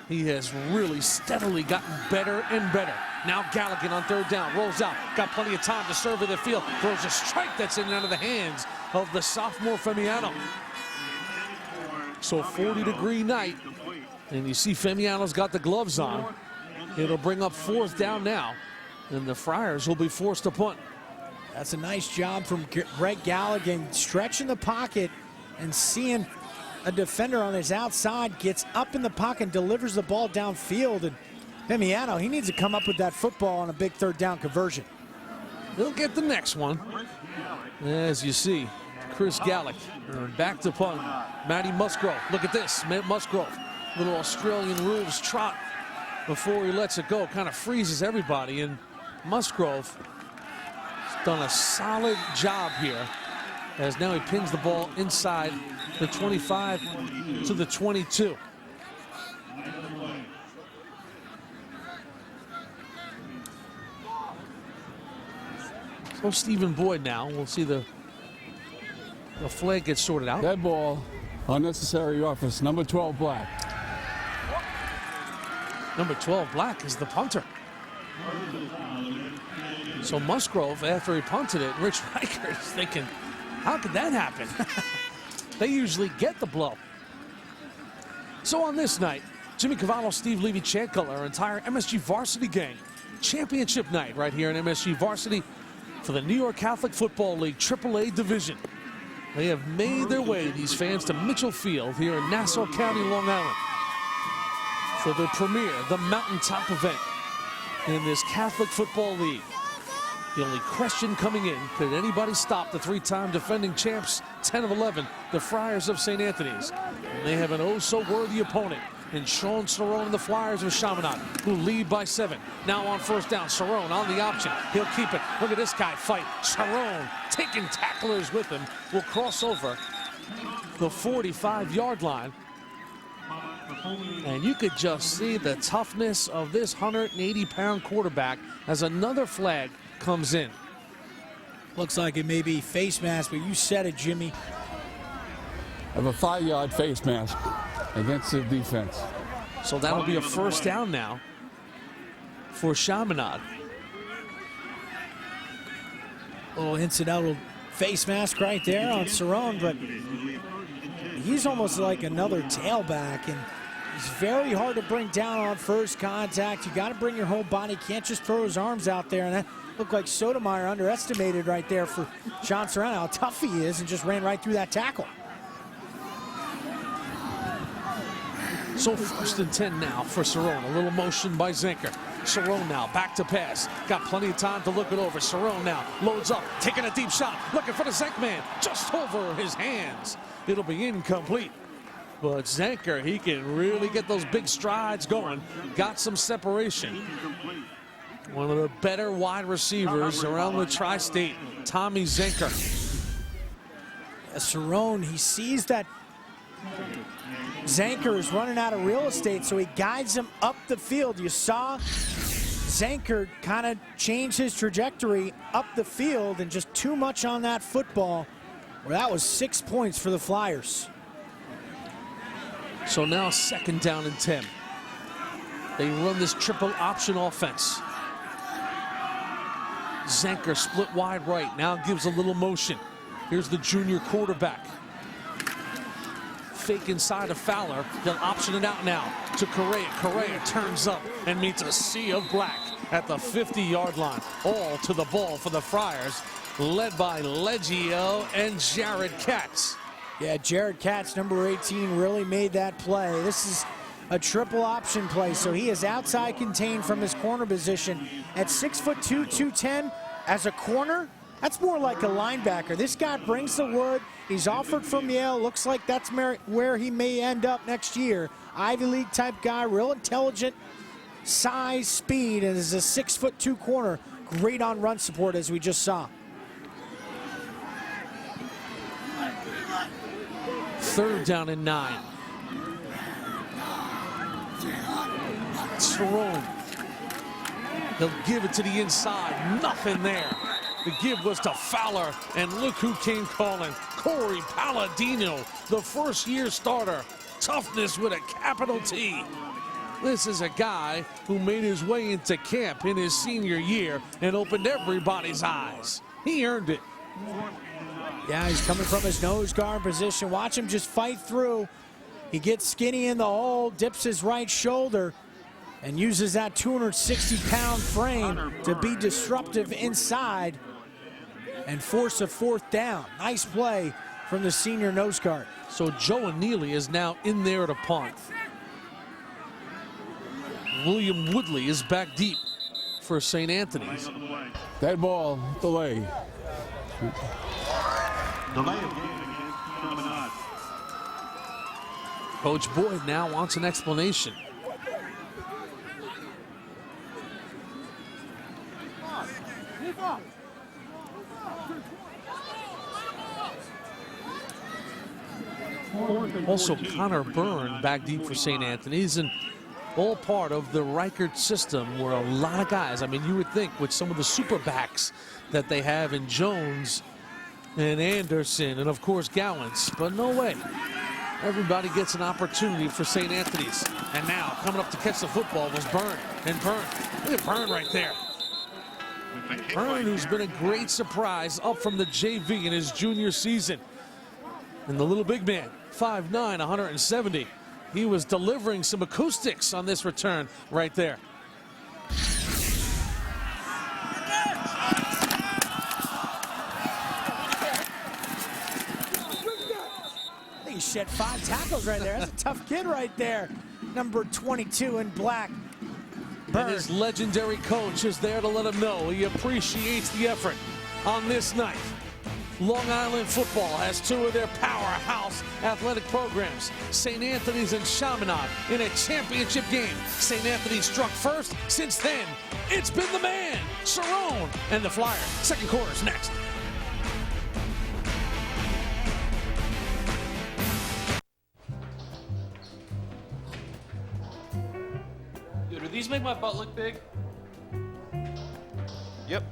He has really steadily gotten better and better. Now Galligan on 3rd down, rolls out, got plenty of time to survey the field, throws a strike that's in and out of the hands of the sophomore Femiano. So 40-degree night, and you see Femiano's got the gloves on. It'll bring up 4th down now, and the Friars will be forced to punt. That's a nice job from Greg Galligan, stretching the pocket and seeing a defender on his outside, gets up in the pocket and delivers the ball downfield. And Femiano, he needs to come up with that football on a big 3rd down conversion. He'll get the next one. As you see, Chris Gallick back to punt. Matty Musgrove, look at this. Musgrove, little Australian rules trot before he lets it go. Kind of freezes everybody. And Musgrove has done a solid job here, as now he pins the ball inside the 25 to the 22. So Stephen Boyd now. We'll see the flag get sorted out. Dead ball, unnecessary offense, number 12 Black. Number 12 Black is the punter. So Musgrove, after he punted it, Rich Reichert is thinking, how could that happen? They usually get the blow. So on this night, Jimmy Cavallo, Steve Levy, Chad Cutler, our entire MSG Varsity gang, championship night right here in MSG Varsity for the New York Catholic Football League AAA Division. They have made their way, these fans, to Mitchell Field here in Nassau County, Long Island, for the premiere, the mountaintop event. in this Catholic Football League. The only question coming in, could anybody stop the three-time defending champs, 10 of 11, the Friars of St. Anthony's? And they have an oh-so-worthy opponent in Sean Cerrone and the Flyers of Chaminade, who lead by 7. Now on first down, Cerrone on the option. He'll keep it. Look at this guy fight. Cerrone, taking tacklers with him, will cross over the 45-yard line. And you could just see the toughness of this 180-pound quarterback as another flag comes in. Looks like it may be face mask, but you said it, Jimmy. Have a 5-yard face mask against the defense. So that'll be a first down now for Chaminade. Little incidental face mask right there on Cerrone, but he's almost like another tailback, and he's very hard to bring down on first contact. You got to bring your whole body. Can't just throw his arms out there, and that looked like Sotomayor underestimated right there for Sean Cerrone, how tough he is, and just ran right through that tackle. So first and 10 now for Cerrone. A little motion by Zenker. Cerrone now back to pass. Got plenty of time to look it over. Cerrone now loads up, taking a deep shot, looking for the Zenk man, just over his hands. It'll be incomplete. But Zenker, he can really get those big strides going. Got some separation. One of the better wide receivers around the tri-state, Tommy Zenker. Cerrone, he sees that Zenker is running out of real estate, so he guides him up the field. You saw Zenker kind of change his trajectory up the field, and just too much on that football. Well, that was 6 points for the Flyers. So now second down and 10. They run this triple option offense. Zenker split wide right, now gives a little motion. Here's the junior quarterback. Fake inside of Fowler. They'll option it out now to Correa. Correa turns up and meets a sea of black at the 50-yard line. All to the ball for the Friars, led by Leggio and Jared Katz. Yeah, Jared Katz, number 18, really made that play. This is a triple option play, so he is outside contained from his corner position. At 6'2", 210, as a corner, that's more like a linebacker. This guy brings the wood. He's offered from Yale. Looks like that's where he may end up next year. Ivy League type guy, real intelligent, size, speed, and is a 6'2" corner. Great on run support, as we just saw. Third down and 9. Cerrone. He'll give it to the inside. Nothing there. The give was to Fowler, and look who came calling. Corey Palladino, the first-year starter. Toughness with a capital T. This is a guy who made his way into camp in his senior year and opened everybody's eyes. He earned it. Yeah, he's coming from his nose guard position. Watch him just fight through. He gets skinny in the hole, dips his right shoulder, and uses that 260-pound frame to be disruptive inside and force a fourth down. Nice play from the senior nose guard. So Joe Neely is now in there at a punt. William Woodley is back deep for St. Anthony's. That ball, delay. Delay of game against Chaminade. Coach Boyd now wants an explanation. Also, Connor Byrne back deep for St. Anthony's, and all part of the Reichert system where a lot of guys, I mean, you would think with some of the super backs that they have in Jones and Anderson and, of course, Gallants, but no way. Everybody gets an opportunity for St. Anthony's. And now, coming up to catch the football was Byrne. And Byrne, look at Byrne right there. Byrne, who's been a great surprise up from the JV in his junior season. And the little big man, 5'9", 170. He was delivering some acoustics on this return right there. I think he shed 5 tackles right there. That's a tough kid right there. Number 22 in black. And his legendary coach is there to let him know he appreciates the effort on this night. Long Island football has two of their powerhouse athletic programs, St. Anthony's and Chaminade, in a championship game. St. Anthony struck first. Since then, it's been the man, Cerrone, and the Flyers. Second quarter's next. Dude, do these make my butt look big? Yep.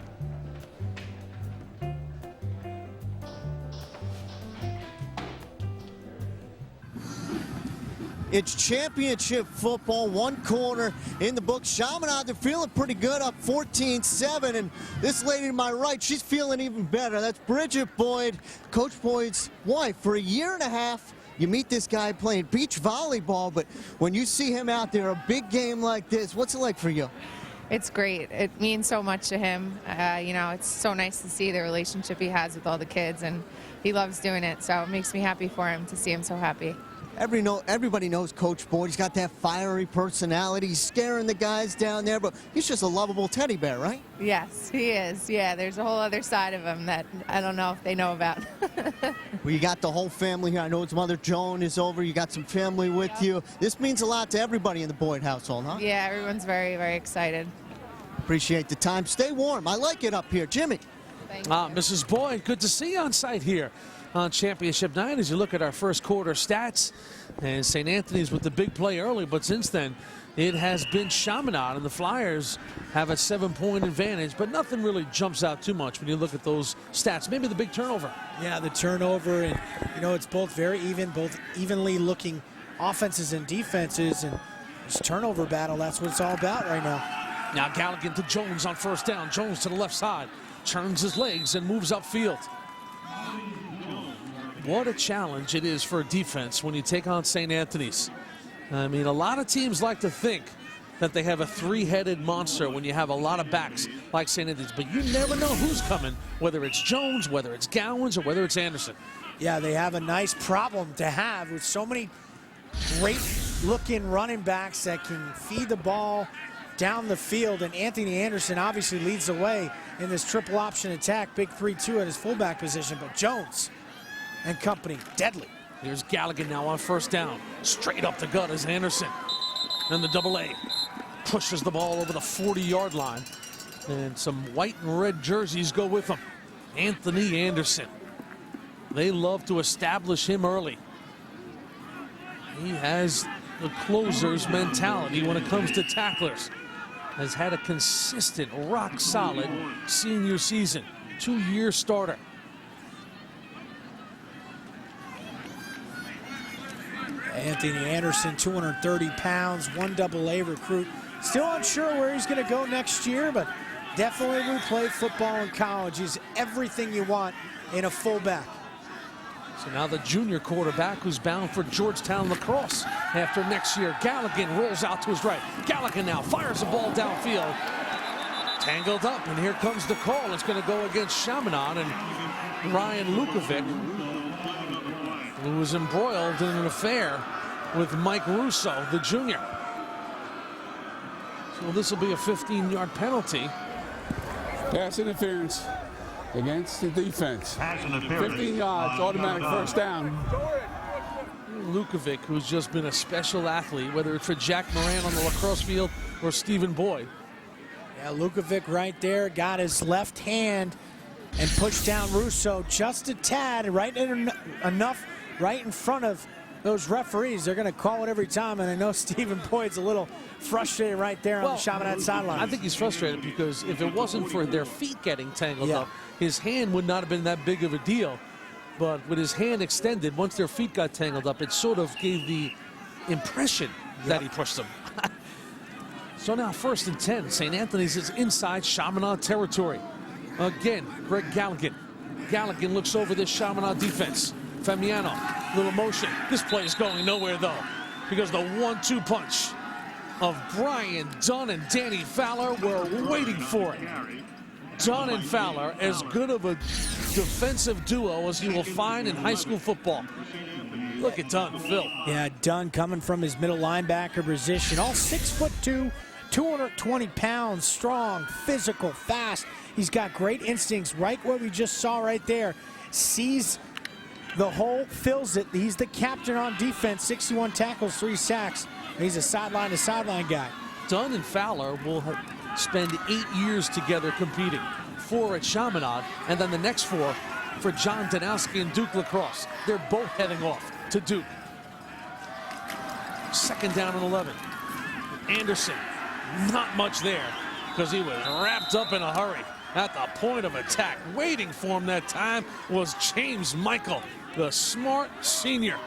It's championship football, one quarter in the books. Chaminade, they're feeling pretty good, up 14-7. And this lady to my right, she's feeling even better. That's Bridget Boyd, Coach Boyd's wife. For a year and a half, you meet this guy playing beach volleyball, but when you see him out there, a big game like this, what's it like for you? It's great. It means so much to him. You know, it's so nice to see the relationship he has with all the kids, and he loves doing it, so it makes me happy for him to see him so happy. Everybody knows Coach Boyd. He's got that fiery personality. He's scaring the guys down there, but he's just a lovable teddy bear, right? Yes, he is. Yeah, there's a whole other side of him that I don't know if they know about. Well, you got the whole family here. I know his mother, Joan, is over. You got some family with you. This means a lot to everybody in the Boyd household, huh? Yeah, everyone's very, very excited. Appreciate the time. Stay warm. I like it up here. Jimmy. Thank you. Mrs. Boyd, good to see you on site here on championship night as you look at our first quarter stats. And St. Anthony's with the big play early, but since then it has been Chaminade, and the Flyers have a 7-point advantage, but nothing really jumps out too much when you look at those stats. Maybe the big turnover. Yeah, the turnover, and you know, it's both very even, both evenly looking offenses and defenses, and this turnover battle, that's what it's all about right now. Now Galligan to Jones on first down. Jones to the left side, turns his legs and moves upfield. What a challenge it is for a defense when you take on St. Anthony's. I mean, a lot of teams like to think that they have a three-headed monster when you have a lot of backs like St. Anthony's, but you never know who's coming, whether it's Jones, whether it's Gowans, or whether it's Anderson. Yeah, they have a nice problem to have with so many great-looking running backs that can feed the ball down the field, and Anthony Anderson obviously leads the way in this triple option attack, big 3-2 at his fullback position, but Jones and company, deadly. Here's Galligan now on first down. Straight up the gut is Anderson. And the AA pushes the ball over the 40-yard line. And some white and red jerseys go with him. Anthony Anderson. They love to establish him early. He has the closer's mentality when it comes to tacklers. Has had a consistent, rock-solid senior season. 2-year starter. Anthony Anderson, 230 pounds, one AA recruit. Still unsure where he's going to go next year, but definitely when he played football in college, he's everything you want in a fullback. So now the junior quarterback who's bound for Georgetown lacrosse after next year. Galligan rolls out to his right. Galligan now fires the ball downfield. Tangled up, and here comes the call. It's going to go against Chaminade and Ryan Lukovic, who was embroiled in an affair with Mike Russo, the junior. So this will be a 15-yard penalty. Pass interference against the defense. Pass interference. 15 yards, automatic first down. Lukovic, who's just been a special athlete, whether it's for Jack Moran on the lacrosse field or Stephen Boyd. Yeah, Lukovic right there got his left hand and pushed down Russo just a tad, right in enough right in front of those referees. They're going to call it every time, and I know Stephen Boyd's a little frustrated right there on the Chaminade sideline. I think he's frustrated because if it wasn't for their feet getting tangled up, his hand would not have been that big of a deal. But with his hand extended, once their feet got tangled up, it sort of gave the impression that he pushed them. So now 1st and 10. St. Anthony's is inside Chaminade territory. Again, Greg Galligan. Galligan looks over this Chaminade defense. Femiano, little motion. This play is going nowhere, though, because the 1-2 punch of Brian Dunn and Danny Fowler were waiting for it. Dunn and Fowler, as good of a defensive duo as you will find in high school football. Look at Dunn, Phil. Yeah, Dunn coming from his middle linebacker position. All 6'2", 220 pounds, strong, physical, fast. He's got great instincts, right what we just saw right there. Sees the hole, fills it. He's the captain on defense, 61 tackles, 3 sacks. He's a sideline-to-sideline guy. Dunn and Fowler will spend 8 years together competing. 4 at Chaminade, and then the next 4 for John Danowski and Duke Lacrosse. They're both heading off to Duke. 2nd down and 11. Anderson, not much there because he was wrapped up in a hurry at the point of attack. Waiting for him that time was James Michael, the smart senior.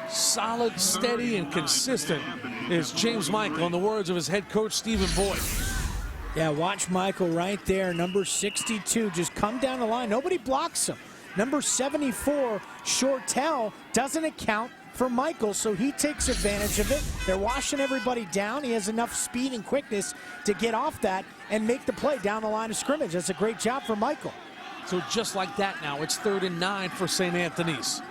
Solid, steady, and consistent is James Michael, in the words of his head coach, Stephen Boyd. Yeah, watch Michael right there, number 62, just come down the line. Nobody blocks him. Number 74, Shortell, doesn't account for Michael, so he takes advantage of it. They're washing everybody down. He has enough speed and quickness to get off that and make the play down the line of scrimmage. That's a great job for Michael. So just like that now, it's 3rd and 9 for St. Anthony's.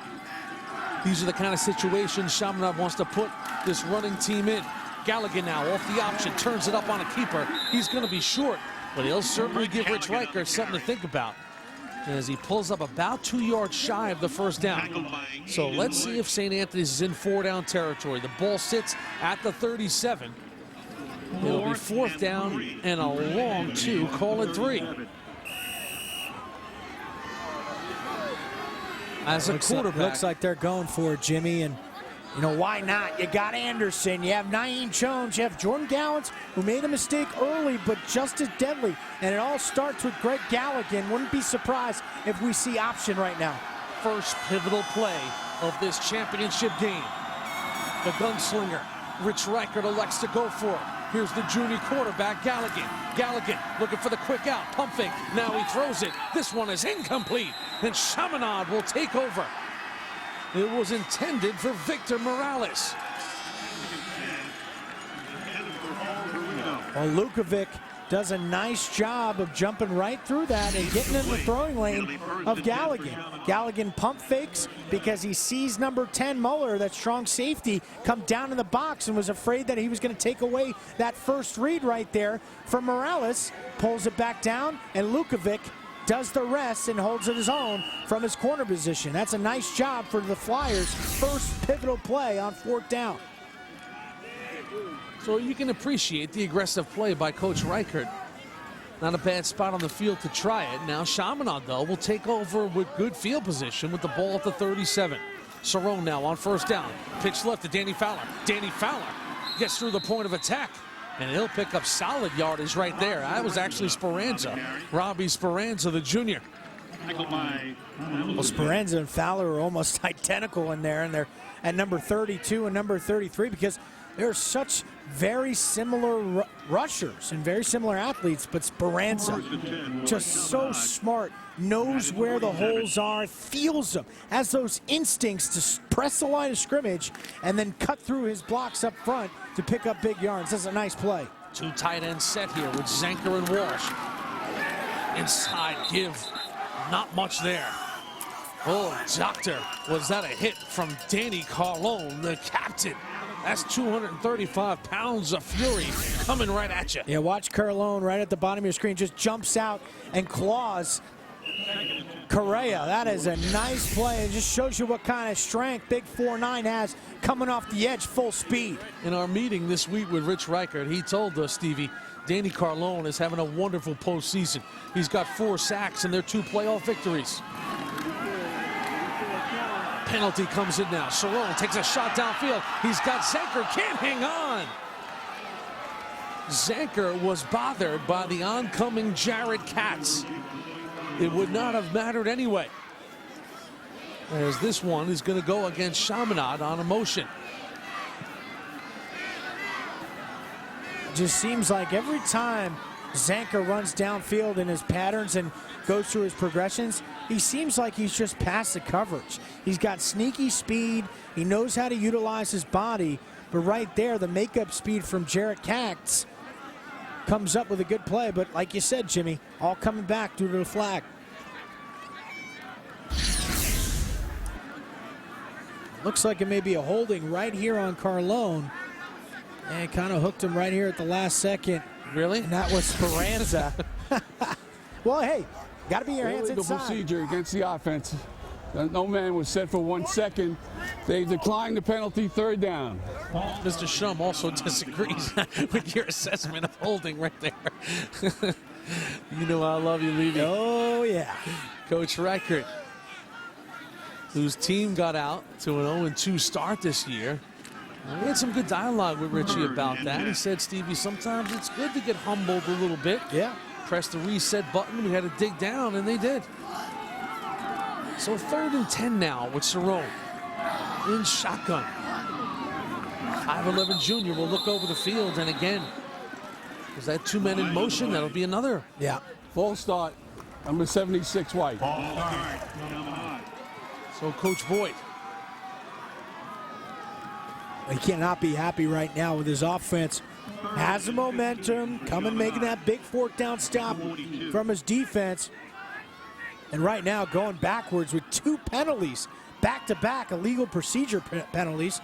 These are the kind of situations Chaminade wants to put this running team in. Galligan now off the option, turns it up on a keeper. He's going to be short, but he'll certainly give Rich Riker something to think about as he pulls up about 2 yards shy of the 1st down. So let's see if St. Anthony's is in 4-down territory. The ball sits at the 37. It'll be 4th down and a long 2, call it 3. As a quarterback. Looks like they're going for it, Jimmy, and you know, why not? You got Anderson, you have Naeem Jones, you have Jordan Gallants, who made a mistake early, but just as deadly. And it all starts with Greg Galligan. Wouldn't be surprised if we see option right now. First pivotal play of this championship game. The gunslinger, Rich Reichert, elects to go for it. Here's the junior quarterback, Galligan. Galligan looking for the quick out, pump fake. Now he throws it. This one is incomplete, and Chaminade will take over. It was intended for Victor Morales. Well, Lukovic does a nice job of jumping right through that and getting in the throwing lane of Galligan. Galligan pump fakes because he sees number 10, Muller, that strong safety, come down in the box and was afraid that he was going to take away that first read right there from Morales. Pulls it back down, and Lukovic does the rest and holds it his own from his corner position. That's a nice job for the Flyers' first pivotal play on 4th down. So you can appreciate the aggressive play by Coach Reichert. Not a bad spot on the field to try it. Now Chaminade, though, will take over with good field position with the ball at the 37. Cerrone now on 1st down. Pitch left to Danny Fowler. Danny Fowler gets through the point of attack, and he'll pick up solid yardage right there. That was actually Speranza, Robbie Speranza, the junior. Well, Speranza and Fowler are almost identical in there, and they're at number 32 and number 33 because they're such very similar rushers and very similar athletes, but Speranza, just so smart, knows where the holes are, feels them, has those instincts to press the line of scrimmage and then cut through his blocks up front to pick up big yards. That's a nice play. 2 tight ends set here with Zanker and Walsh. Inside give, not much there. Oh, doctor, was that a hit from Danny Carlone, the captain? That's 235 pounds of fury coming right at you. Yeah, watch Carlone right at the bottom of your screen. Just jumps out and claws Correa. That is a nice play. It just shows you what kind of strength Big 4'9" has coming off the edge full speed. In our meeting this week with Rich Reichert, he told us, Stevie, Danny Carlone is having a wonderful postseason. He's got 4 sacks in their 2 playoff victories. Penalty comes in now. Cerrone takes a shot downfield. He's got Zanker, can't hang on. Zanker was bothered by the oncoming Jared Katz. It would not have mattered anyway, as this one is going to go against Chaminade on a motion. Just seems like every time Zanker runs downfield in his patterns and goes through his progressions, he seems like he's just past the coverage. He's got sneaky speed. He knows how to utilize his body. But right there, the makeup speed from Jarrett Katz comes up with a good play. But like you said, Jimmy, all coming back due to the flag. Looks like it may be a holding right here on Carlone. And kind of hooked him right here at the last second. Really? And that was Speranza. Well, hey, got to be your hands Illegal inside. procedure against the offense. No man was set for 1 second. They declined the penalty, third down. Mr. Shum also disagrees with your assessment of holding right there. You know I love you, Levy. Oh, yeah. Coach Reichert, whose team got out to an 0-2 start this year. We had some good dialogue with Richie about that. He said, Stevie, sometimes it's good to get humbled a little bit. Yeah. Press the reset button. We had to dig down, and they did. So 3rd and 10 now with Cerrone in shotgun. 5'11" junior will look over the field, and again, is that 2 men in motion? That'll be another. Yeah. False start, number 76, White. So Coach Boyd. He cannot be happy right now with his offense. Has the momentum, coming making that big 4th down stop from his defense. And right now going backwards with 2 penalties, back-to-back illegal procedure penalties.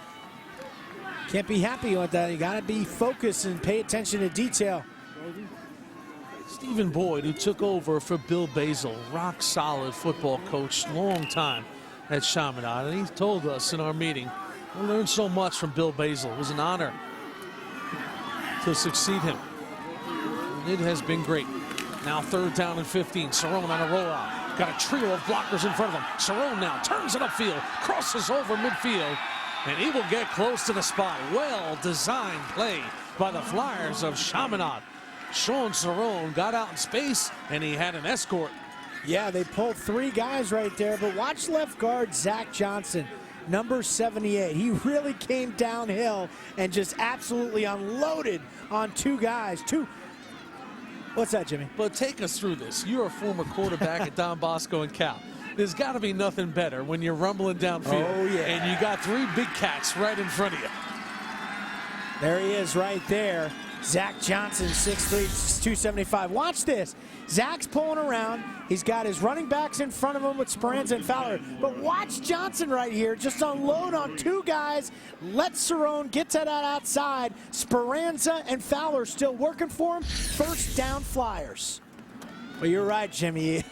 Can't be happy with that. You got to be focused and pay attention to detail. Stephen Boyd, who took over for Bill Basil, rock solid football coach, long time at Chaminade, and he told us in our meeting, I learned so much from Bill Basil. It was an honor to succeed him. And it has been great. Now 3rd down and 15. Cerrone on a rollout. Got a trio of blockers in front of him. Cerrone now turns it upfield, crosses over midfield, and he will get close to the spot. Well-designed play by the Flyers of Chaminade. Sean Cerrone got out in space, and he had an escort. Yeah, they pulled 3 guys right there, but watch left guard Zach Johnson, number 78. He really came downhill and just absolutely unloaded on 2 guys. What's that, Jimmy? But take us through this. You're a former quarterback at Don Bosco and Cal. There's got to be nothing better when you're rumbling downfield. Oh, yeah. And you got 3 big cats right in front of you. There he is right there. Zach Johnson, 6'3", 275. Watch this. Zach's pulling around. He's got his running backs in front of him with Speranza and Fowler. But watch Johnson right here just unload on 2 guys. Let Cerrone get to that outside. Speranza and Fowler still working for him. 1st down Flyers. Well, you're right, Jimmy.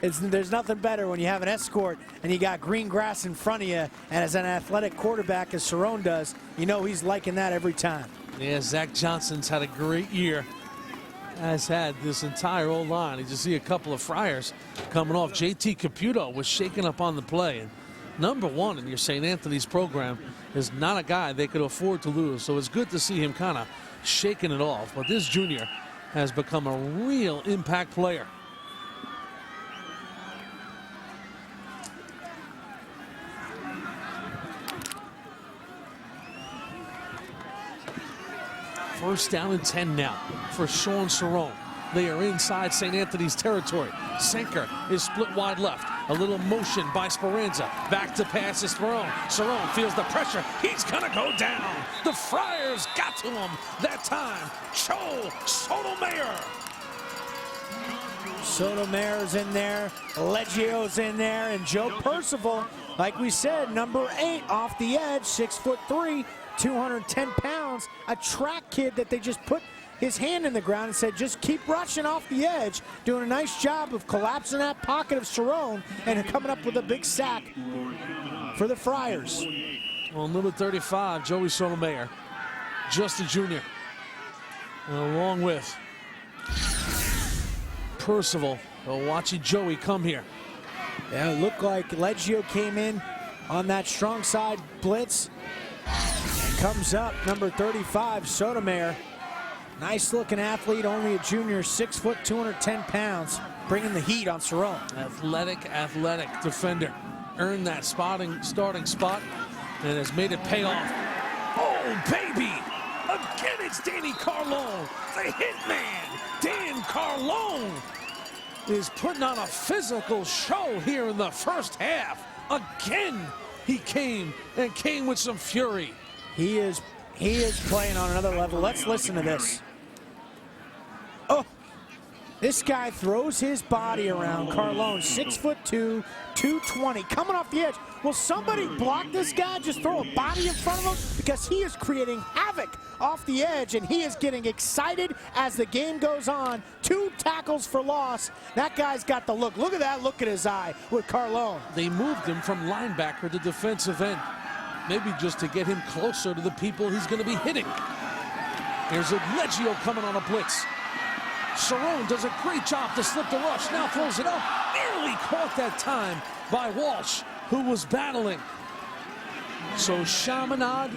There's nothing better when you have an escort and you got green grass in front of you, and as an athletic quarterback as Cerrone does, you know he's liking that every time. Yeah, Zach Johnson's had a great year. Has had this entire O-line. You just see a couple of Friars coming off. JT Caputo was shaken up on the play. And number 1 in your St. Anthony's program is not a guy they could afford to lose. So it's good to see him kind of shaking it off. But this junior has become a real impact player. First down and 10 now for Sean Cerrone. They are inside St. Anthony's territory. Senker is split wide left. A little motion by Speranza. Back to pass is Cerrone. Cerrone feels the pressure. He's gonna go down. The Friars got to him that time. Joe Sotomayor. Sotomayor's in there. Leggio's in there. And Joe Percival, like we said, number 8 off the edge, 6'3", 210 pounds, a track kid that they just put his hand in the ground and said, just keep rushing off the edge, doing a nice job of collapsing that pocket of Cerrone and coming up with a big sack for the Friars. Well, number 35, Joey Sotomayor, just a junior, along with Percival. Well, watching Joey come here. Yeah, it looked like Leggio came in on that strong side blitz. Comes up, number 35, Sotomayor. Nice looking athlete, only a junior, 6 foot, 210 pounds, bringing the heat on Cerrone. Athletic defender. Earned that starting spot and has made it pay off. Oh, baby! Again, it's Danny Carlone, the hitman. Dan Carlone is putting on a physical show here in the first half. Again, he came with some fury. He is playing on another level. Let's listen to this. Oh, This guy throws his body around. Carlone, 6'2", 220, coming off the edge. Will somebody block this guy? Just throw a body in front of him? Because he is creating havoc off the edge, and he is getting excited as the game goes on. 2 tackles for loss. That guy's got the look. Look at that look in his eye with Carlone. They moved him from linebacker to defensive end, maybe just to get him closer to the people he's going to be hitting. Here's Leggio coming on a blitz. Cerrone does a great job to slip the rush. Now throws it up. Nearly caught that time by Walsh, who was battling. So Chaminade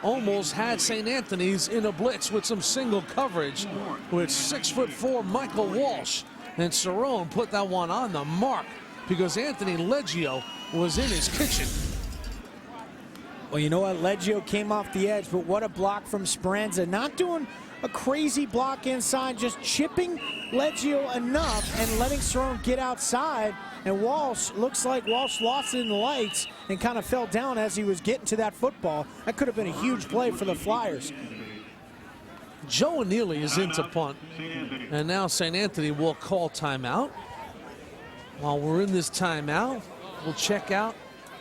almost had St. Anthony's in a blitz with some single coverage with 6'4" Michael Walsh. And Cerrone put that one on the mark because Anthony Leggio was in his kitchen. Well, you know what? Leggio came off the edge, but what a block from Speranza. Not doing a crazy block inside, just chipping Leggio enough and letting Cerrone get outside. And Walsh, looks like Walsh lost it in the lights and kind of fell down as he was getting to that football. That could have been a huge play for the Flyers. Joe Neely is into punt, and now St. Anthony will call timeout. While we're in this timeout, we'll check out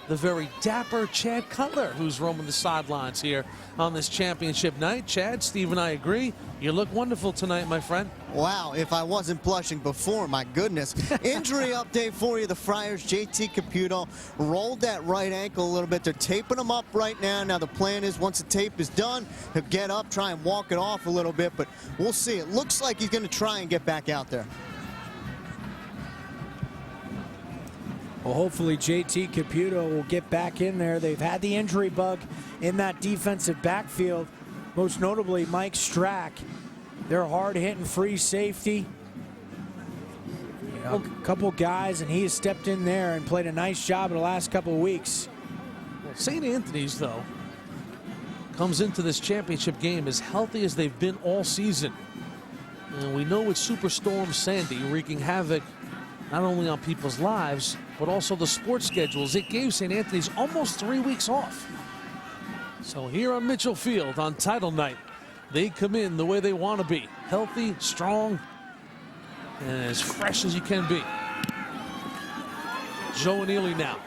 the very dapper Chad Cutler, who's roaming the sidelines here on this championship night. Chad, Steve and I agree. You look wonderful tonight, my friend. Wow, if I wasn't blushing before, my goodness. Injury update for you. The Friars, JT Caputo, rolled that right ankle a little bit. They're taping him up right now. Now the plan is once the tape is done, he'll get up, try and walk it off a little bit, but we'll see. It looks like he's going to try and get back out there. Well, hopefully JT Caputo will get back in there. They've had the injury bug in that defensive backfield, most notably Mike Strack. They're hard-hitting free safety. A couple guys, and he has stepped in there and played a nice job in the last couple of weeks. St. Anthony's, though, comes into this championship game as healthy as they've been all season. And we know with Superstorm Sandy wreaking havoc not only on people's lives, but also the sports schedules. It gave St. Anthony's almost 3 weeks off. So here on Mitchell Field on title night, they come in the way they want to be. Healthy, strong, and as fresh as you can be. Joe Neely now.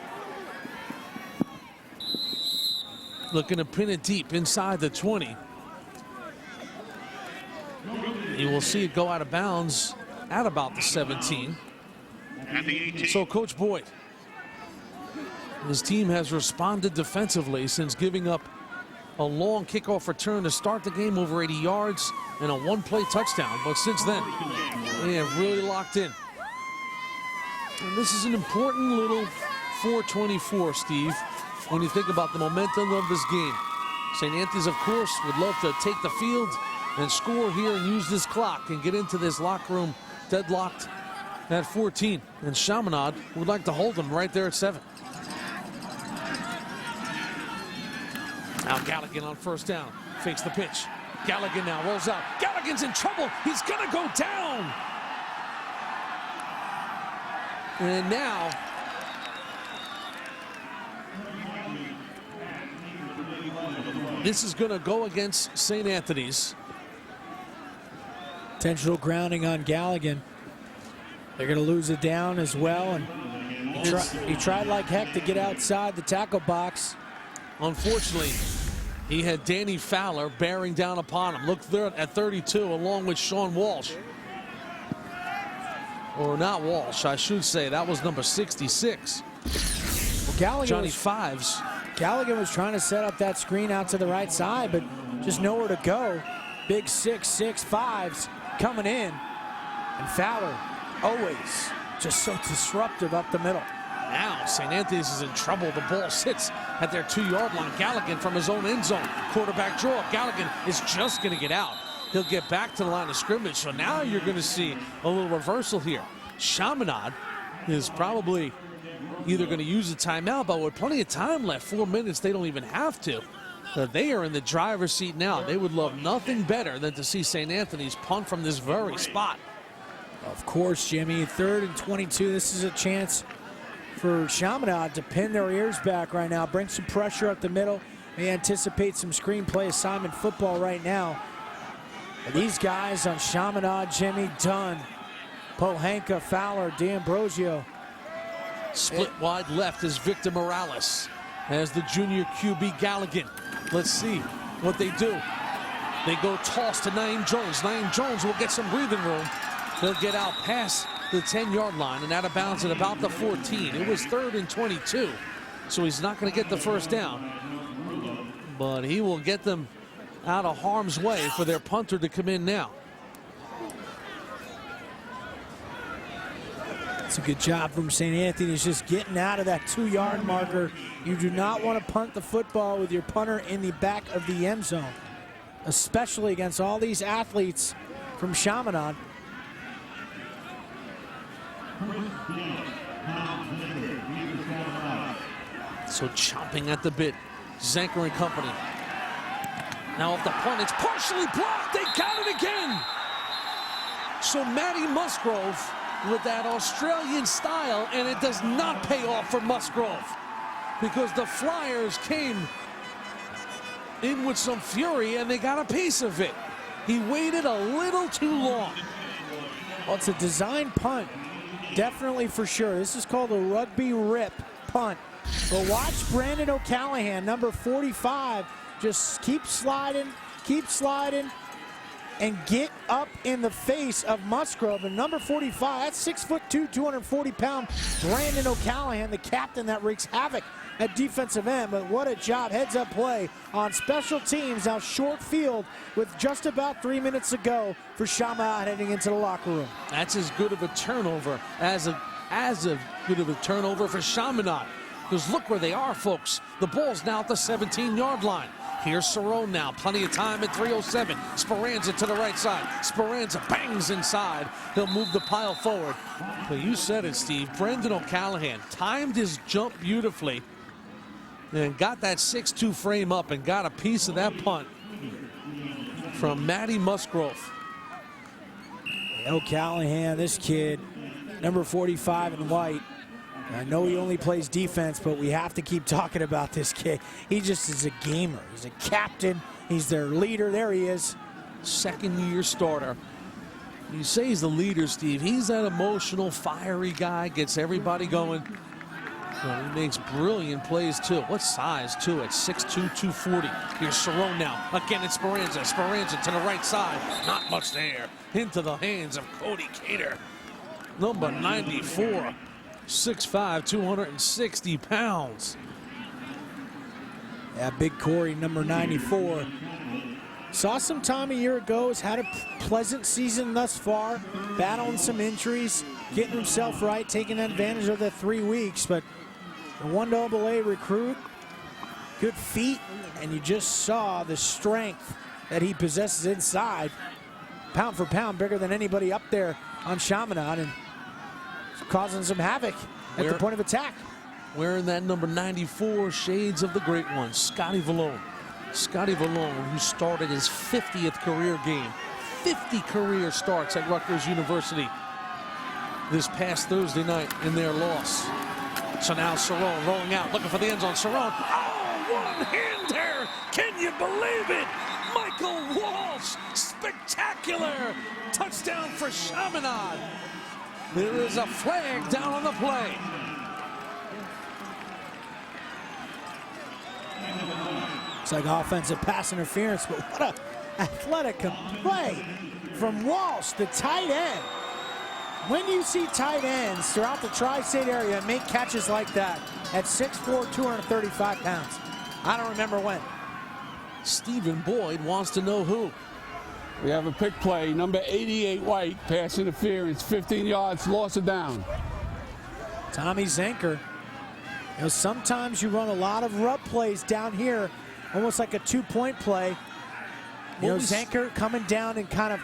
Looking to pin it deep inside the 20. You will see it go out of bounds at about the 17. So Coach Boyd, his team has responded defensively since giving up a long kickoff return to start the game over 80 yards and a one-play touchdown. But since then, they have really locked in. And this is an important little 4:24, Steve, when you think about the momentum of this game. St. Anthony's, of course, would love to take the field and score here and use this clock and get into this locker room deadlocked at 14. And Chaminade would like to hold them right there at 7. Now Galligan on first down, fakes the pitch. Galligan now rolls out. Galligan's in trouble. He's gonna go down. And now this is gonna go against St. Anthony's. Intentional grounding on Galligan. They're going to lose it down as well. And he tried like heck to get outside the tackle box. Unfortunately, he had Danny Fowler bearing down upon him. Look there at 32 along with Sean Walsh. Or not Walsh, I should say. That was number 66. Well, Johnny Fives. Galligan was trying to set up that screen out to the right side, but just nowhere to go. Big 6'6" Fives coming in. And Fowler, always just so disruptive up the middle. Now St. Anthony's is in trouble. The ball sits at their 2-yard line. Galligan from his own end zone. Quarterback draw. Galligan is just going to get out. He'll get back to the line of scrimmage. So now you're going to see a little reversal here. Chaminade is probably either going to use a timeout, but with plenty of time left, 4 minutes, they don't even have to. They are in the driver's seat now. They would love nothing better than to see St. Anthony's punt from this very spot. Of course, Jimmy, 3rd and 22. This is a chance for Chaminade to pin their ears back right now, bring some pressure up the middle. They anticipate some screenplay assignment football right now. And these guys on Chaminade, Jimmy, done Pohanka, Fowler, D'Ambrosio. Split wide left is Victor Morales as the junior QB Galligan. Let's see what they do. They go toss to Naeem Jones. Naeem Jones will get some breathing room. They'll get out past the 10-yard line and out of bounds at about the 14. It was 3rd and 22, so he's not going to get the first down. But he will get them out of harm's way for their punter to come in now. It's a good job from St. Anthony's just getting out of that 2-yard marker. You do not want to punt the football with your punter in the back of the end zone, especially against all these athletes from Chaminade. So chomping at the bit, Zanker and company. Now off the punt, it's partially blocked. They got it again. So Matty Musgrove with that Australian style, and it does not pay off for Musgrove because the Flyers came in with some fury and they got a piece of it. He waited a little too long. Well, it's a design punt, definitely for sure. This is called a rugby rip punt. But watch Brandon O'Callahan, number 45, just keep sliding, and get up in the face of Musgrove. And number 45, that's 6'2", 240-pound Brandon O'Callahan, the captain that wreaks havoc at defensive end. But what a job, heads-up play on special teams. Now short field with just about 3 minutes to go for Chaminade heading into the locker room. That's as good of a turnover as good of a turnover for Chaminade. Because look where they are, folks. The ball's now at the 17-yard line. Here's Cerrone now. Plenty of time at 3:07. Speranza to the right side. Speranza bangs inside. He'll move the pile forward. But you said it, Steve. Brendan O'Callahan timed his jump beautifully and got that 6'2" frame up and got a piece of that punt from Matty Musgrove. O'Callahan, this kid, number 45 in white. I know he only plays defense, but we have to keep talking about this kid. He just is a gamer. He's a captain. He's their leader. There he is. Second-year starter. You say he's the leader, Steve. He's that emotional, fiery guy, gets everybody going. Well, he makes brilliant plays, too. What size, too, at 6'2", 240. Here's Cerrone now. Again, it's Speranza. Speranza to the right side. Not much there. Into the hands of Cody Cater. Number 94. 6'5", 260 pounds. Yeah, big Corey, number 94. Saw some time a year ago, has had a pleasant season thus far, battling some injuries, getting himself right, taking advantage of the 3 weeks, but a 1AA recruit, good feet, and you just saw the strength that he possesses inside. Pound for pound, bigger than anybody up there on Chaminade, and causing some havoc at the point of attack. Wearing that number 94, shades of the great one, Scotty Vallone. Scotty Vallone, who started his 50th career game. 50 career starts at Rutgers University this past Thursday night in their loss. So now Cerrone rolling out, looking for the end zone. Cerrone, oh, one-hander! Can you believe it? Michael Walsh, spectacular! Touchdown for Chaminade. There is a flag down on the play. It's like offensive pass interference, but what a athletic play from Walsh, the tight end. When you see tight ends throughout the tri-state area make catches like that at 6'4", 235 pounds, I don't remember when. Stephen Boyd wants to know who. We have a pick play, number 88 White, pass interference, 15 yards, loss of down. Tommy Zanker. You know, sometimes you run a lot of rub plays down here, almost like a two-point play. You know, Zanker coming down and kind of,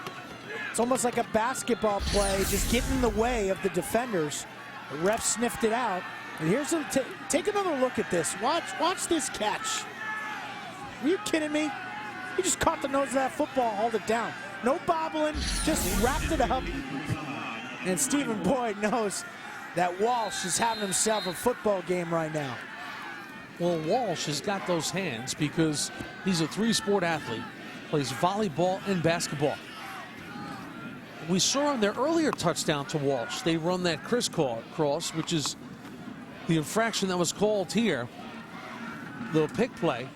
it's almost like a basketball play, just getting in the way of the defenders. The ref sniffed it out. And here's a, take another look at this. Watch this catch. Are you kidding me? He just caught the nose of that football, hauled it down. No bobbling, just wrapped it up. And Stephen Boyd knows that Walsh is having himself a football game right now. Well, Walsh has got those hands because he's a three-sport athlete, plays volleyball and basketball. We saw on their earlier touchdown to Walsh, they run that crisscross, which is the infraction that was called here, the pick play.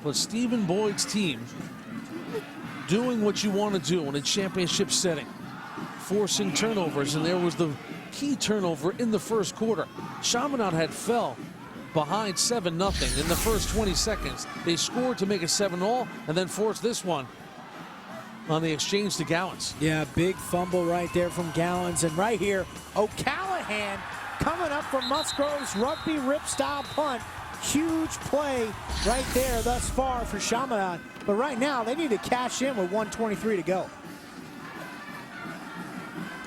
But Stephen Boyd's team doing what you want to do in a championship setting, forcing turnovers, and there was the key turnover in the first quarter. Chaminade had fell behind 7-0 in the first 20 seconds. They scored to make it 7-all and then forced this one on the exchange to Gallons. Yeah, big fumble right there from Gallons. And right here, O'Callahan coming up from Musgrove's rugby rip style punt. Huge play right there thus far for Chaminade. But right now, they need to cash in with 1:23 to go.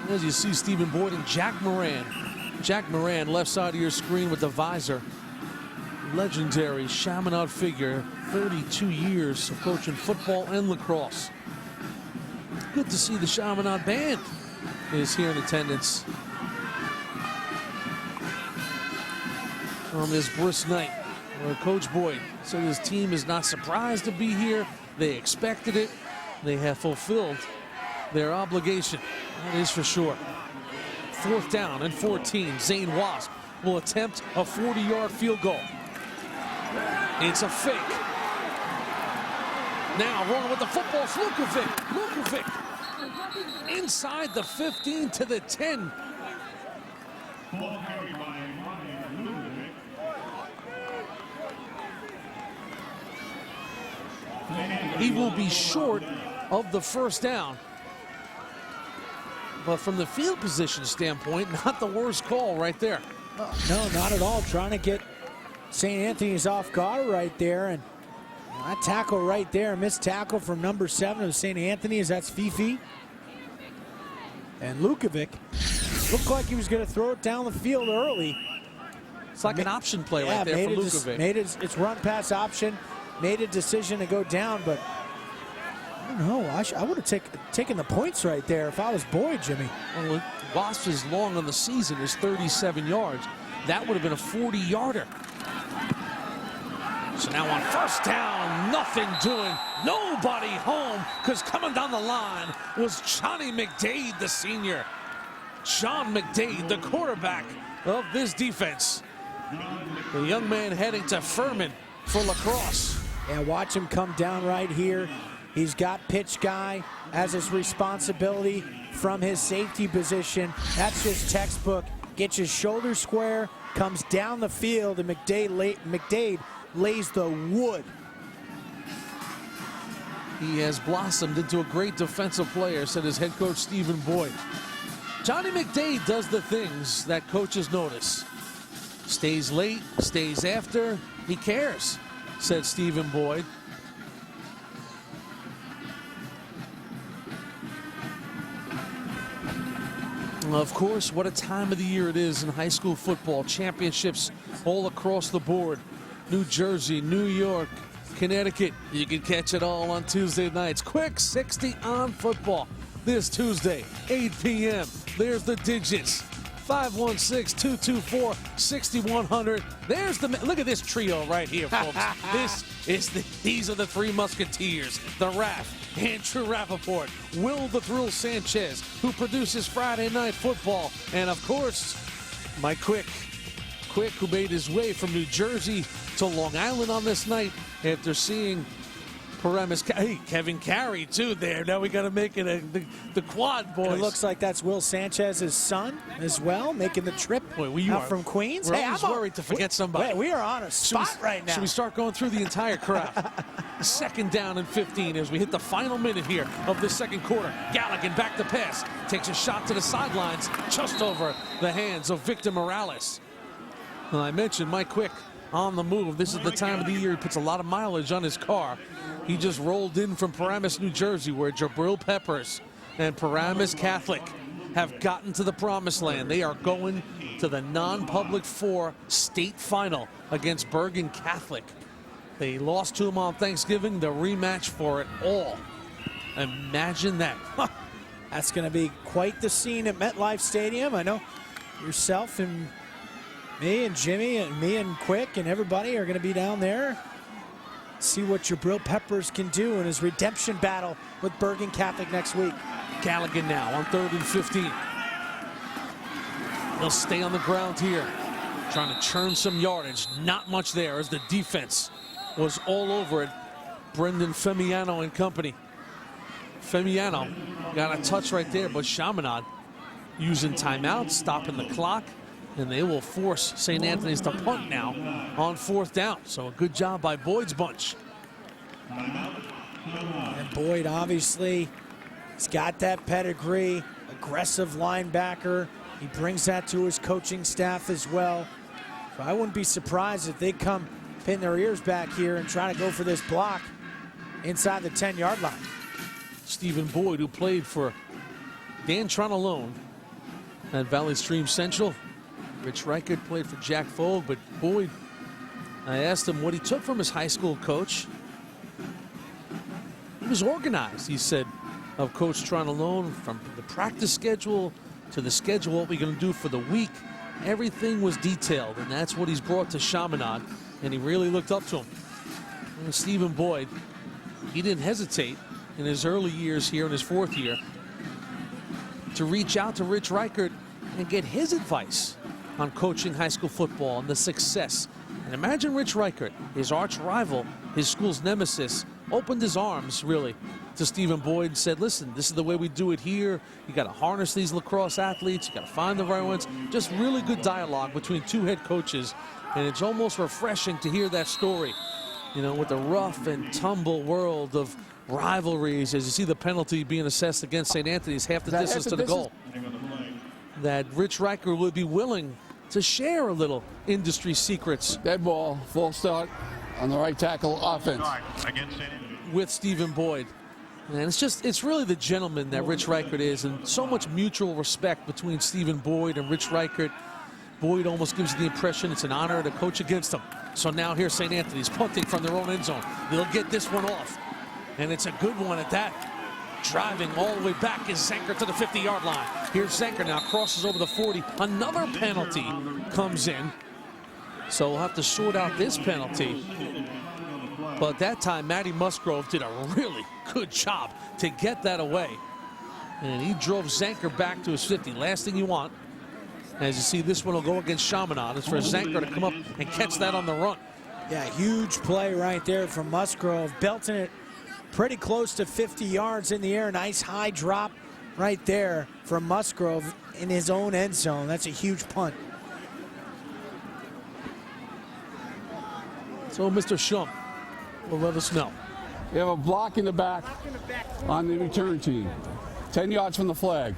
As you see Stephen Boyd and Jack Moran. Jack Moran, left side of your screen with the visor. Legendary Chaminade figure, 32 years of coaching football and lacrosse. Good to see the Chaminade band is here in attendance on this brisk night, where Coach Boyd said his team is not surprised to be here. They expected it. They have fulfilled their obligation. That is for sure. 4th down and 14. Zane Wasp will attempt a 40-yard field goal. It's a fake. Now rolling with the football, Lukovic inside the 15 to the 10. He will be short of the first down. But from the field position standpoint, not the worst call right there. No, not at all. Trying to get St. Anthony's off guard right there. And that tackle right there, missed tackle from number 7 of St. Anthony's. That's Fifi. And Lukovic looked like he was going to throw it down the fild early. It's like an option play right there for Lukovic. Made its run pass option. Made a decision to go down, but I don't know. I would have taken the points right there if I was Boyd, Jimmy. Well, Wasp's long on the season is 37 yards. That would have been a 40-yarder. So now on first down, nothing doing, nobody home, because coming down the line was Johnny McDade, the senior. Sean McDade, the quarterback of this defense. The young man heading to Furman for lacrosse. Yeah, watch him come down right here. He's got pitch guy as his responsibility from his safety position. That's just textbook. Gets his shoulder square, comes down the field, and McDade lays the wood. He has blossomed into a great defensive player, said his head coach Stephen Boyd. Johnny McDade does the things that coaches notice. Stays late, stays after, he cares, said Stephen Boyd. Of course, what a time of the year it is in high school football. Championships all across the board. New Jersey, New York, Connecticut. You can catch it all on Tuesday nights. Quick 60 on football this Tuesday, 8 p.m. There's the digits. 516-224-6100. There's the, look at this trio right here, folks. These are the three Musketeers. The Raff, Andrew Rappaport, Will the Thrill Sanchez, who produces Friday Night Football, and of course, my Quick, who made his way from New Jersey to Long Island on this night after seeing Paramus. Hey, Kevin Carey too there. Now we got to make it the quad, boys. It looks like that's Will Sanchez's son as well, making the trip out from Queens. We're always worried to forget somebody. We are on a spot right now. Should we start going through the entire crowd? Second down and 15 as we hit the final minute here of the second quarter. Galligan back to pass. Takes a shot to the sidelines, just over the hands of Victor Morales. And I mentioned Mike Quick on the move. This is the time of the year he puts a lot of mileage on his car. He just rolled in from Paramus, New Jersey, where Jabril Peppers and Paramus Catholic have gotten to the promised land. They are going to the non-public 4 state final against Bergen Catholic. They lost to them on Thanksgiving. The rematch for it all. Imagine that. That's going to be quite the scene at MetLife Stadium. I know yourself and me and Jimmy and me and Quick and everybody are going to be down there. See what Jabril Peppers can do in his redemption battle with Bergen Catholic next week. Galligan now on 3rd and 15. He'll stay on the ground here, trying to churn some yardage. Not much there as the defense was all over it. Brendan Femiano and company. Femiano got a touch right there, but Chaminade using timeout, stopping the clock, and they will force St. Anthony's to punt now on 4th down. So a good job by Boyd's bunch. And Boyd, obviously, he's got that pedigree, aggressive linebacker. He brings that to his coaching staff as well. So I wouldn't be surprised if they come pin their ears back here and try to go for this block inside the 10-yard line. Stephen Boyd, who played for Dan Tronalone at Valley Stream Central. Rich Reichert played for Jack Fogue, but Boyd, I asked him what he took from his high school coach. He was organized, he said, of Coach Tronalone, from the practice schedule to the schedule, what we're going to do for the week. Everything was detailed, and that's what he's brought to Chaminade, and he really looked up to him. And Stephen Boyd, he didn't hesitate in his early years here in his 4th year to reach out to Rich Reichert and get his advice on coaching high school football and the success. And imagine Rich Reichert, his arch rival, his school's nemesis, opened his arms really to Stephen Boyd and said, listen, this is the way we do it here. You got to harness these lacrosse athletes. You got to find the right ones. Just really good dialogue between 2 head coaches. And it's almost refreshing to hear that story, you know, with the rough and tumble world of rivalries, as you see the penalty being assessed against St. Anthony's, half the distance to the goal. That Rich Reichert would be willing to share a little industry secrets. Dead ball, false start on the right tackle offense. With Stephen Boyd. And it's really the gentleman that Rich Reichert is, and so much mutual respect between Stephen Boyd and Rich Reichert. Boyd almost gives you the impression it's an honor to coach against him. So now here's St. Anthony's punting from their own end zone. They'll get this one off. And it's a good one at that. Driving all the way back is Zanker to the 50-yard line. Here's Zanker now, crosses over the 40. Another penalty comes in. So we'll have to sort out this penalty. But that time, Matty Musgrove did a really good job to get that away. And he drove Zanker back to his 50. Last thing you want, as you see, this one will go against Chaminade, is for Zanker to come up and catch that on the run. Yeah, huge play right there from Musgrove, belting it pretty close to 50 yards in the air. Nice high drop right there from Musgrove in his own end zone. That's a huge punt. So Mr. Schum will let us know. We have a block in the back on the return team. 10 yards from the flag.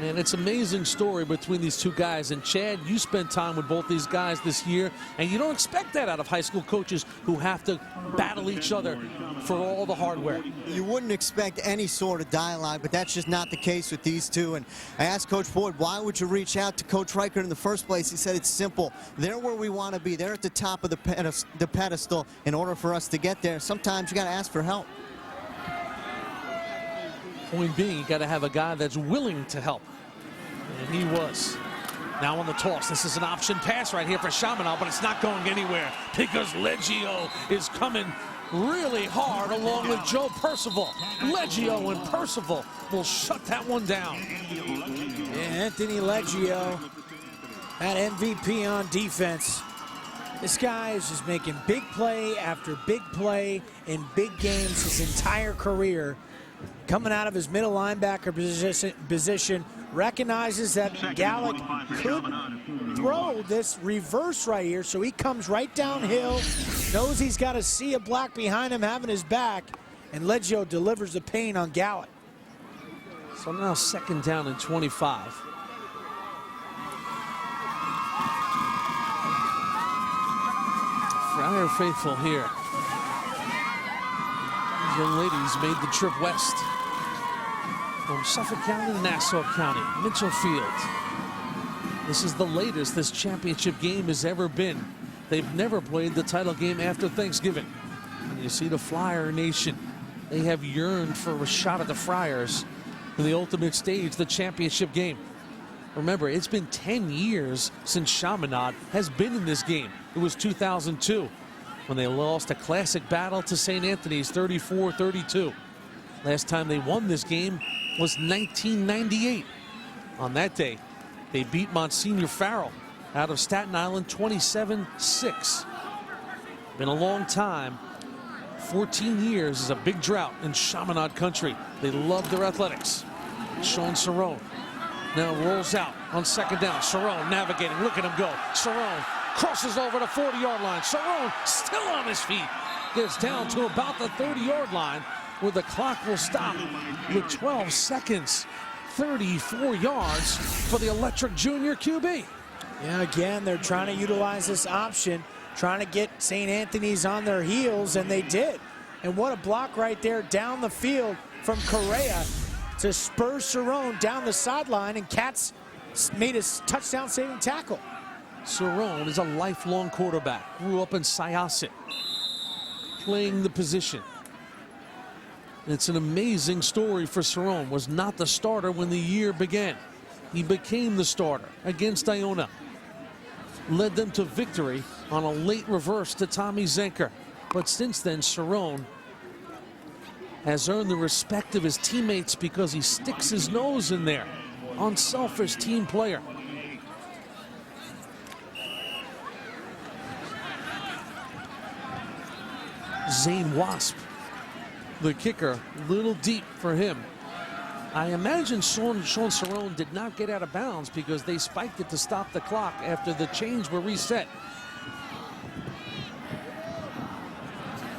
And it's an amazing story between these 2 guys. And Chad, you spent time with both these guys this year, and you don't expect that out of high school coaches who have to battle each other for all the hardware. You wouldn't expect any sort of dialogue, but that's just not the case with these 2. And I asked Coach Boyd, why would you reach out to Coach Reichert in the first place? He said it's simple. They're where we want to be. They're at the top of the pedestal. In order for us to get there, sometimes you got to ask for help. Point being, you got to have a guy that's willing to help. And he was. Now on the toss. This is an option pass right here for Chaminade, but it's not going anywhere because Leggio is coming really hard along with Joe Percival. Leggio and Percival will shut that one down. Yeah, Anthony Leggio, that MVP on defense. This guy is just making big play after big play in big games his entire career. Coming out of his middle linebacker position, recognizes that Gallic could throw this reverse right here, so he comes right downhill, knows he's got to see a block behind him having his back, and Leggio delivers the pain on Gallic. So now 2nd down and 25. Friar faithful here. These young ladies made the trip west from Suffolk County to Nassau County, Mitchell Field. This is the latest this championship game has ever been. They've never played the title game after Thanksgiving. And you see the Flyer Nation. They have yearned for a shot at the Friars in the ultimate stage, the championship game. Remember, it's been 10 years since Chaminade has been in this game. It was 2002 when they lost a classic battle to St. Anthony's 34-32. Last time they won this game was 1998. On that day, they beat Monsignor Farrell out of Staten Island 27-6. Been a long time. 14 years is a big drought in Chaminade country. They love their athletics. Sean Cerrone now rolls out on second down. Cerrone navigating. Look at him go. Cerrone crosses over the 40-yard line. Cerrone still on his feet. Gets down to about the 30-yard line where the clock will stop with 12 seconds. 34 yards for the electric junior QB. Yeah, again, they're trying to utilize this option, trying to get St. Anthony's on their heels, and they did. And what a block right there down the field from Correa to spur Cerrone down the sideline, and Katz made his touchdown-saving tackle. Cerrone is a lifelong quarterback. Grew up in Syosset, playing the position. It's an amazing story for Cerrone. Was not the starter when the year began. He became the starter against Iona. Led them to victory on a late reverse to Tommy Zenker. But since then, Cerrone has earned the respect of his teammates because he sticks his nose in there. Unselfish team player. Zane Wasp, the kicker, little deep for him. I imagine Sean Cerrone did not get out of bounds because they spiked it to stop the clock after the chains were reset.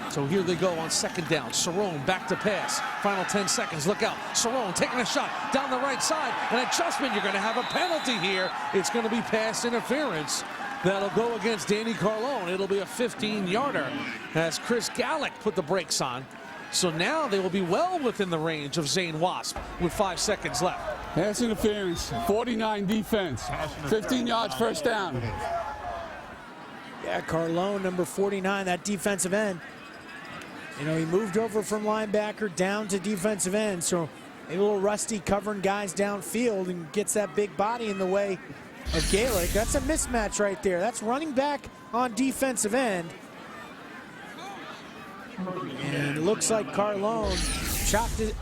So here they go on second down. Cerrone back to pass. Final 10 seconds. Look out. Cerrone taking a shot down the right side. An adjustment. You're going to have a penalty here. It's going to be pass interference. That'll go against Danny Carlone. It'll be a 15-yarder as Chris Gallick put the brakes on. So now they will be well within the range of Zane Wasp with 5 seconds left. Pass interference, 49 defense, 15 yards first down. Yeah, Carlone, number 49, that defensive end. You know, he moved over from linebacker down to defensive end, so a little rusty covering guys downfield and gets that big body in the way of Gallick. That's a mismatch right there. That's running back on defensive end. And it looks like Carlone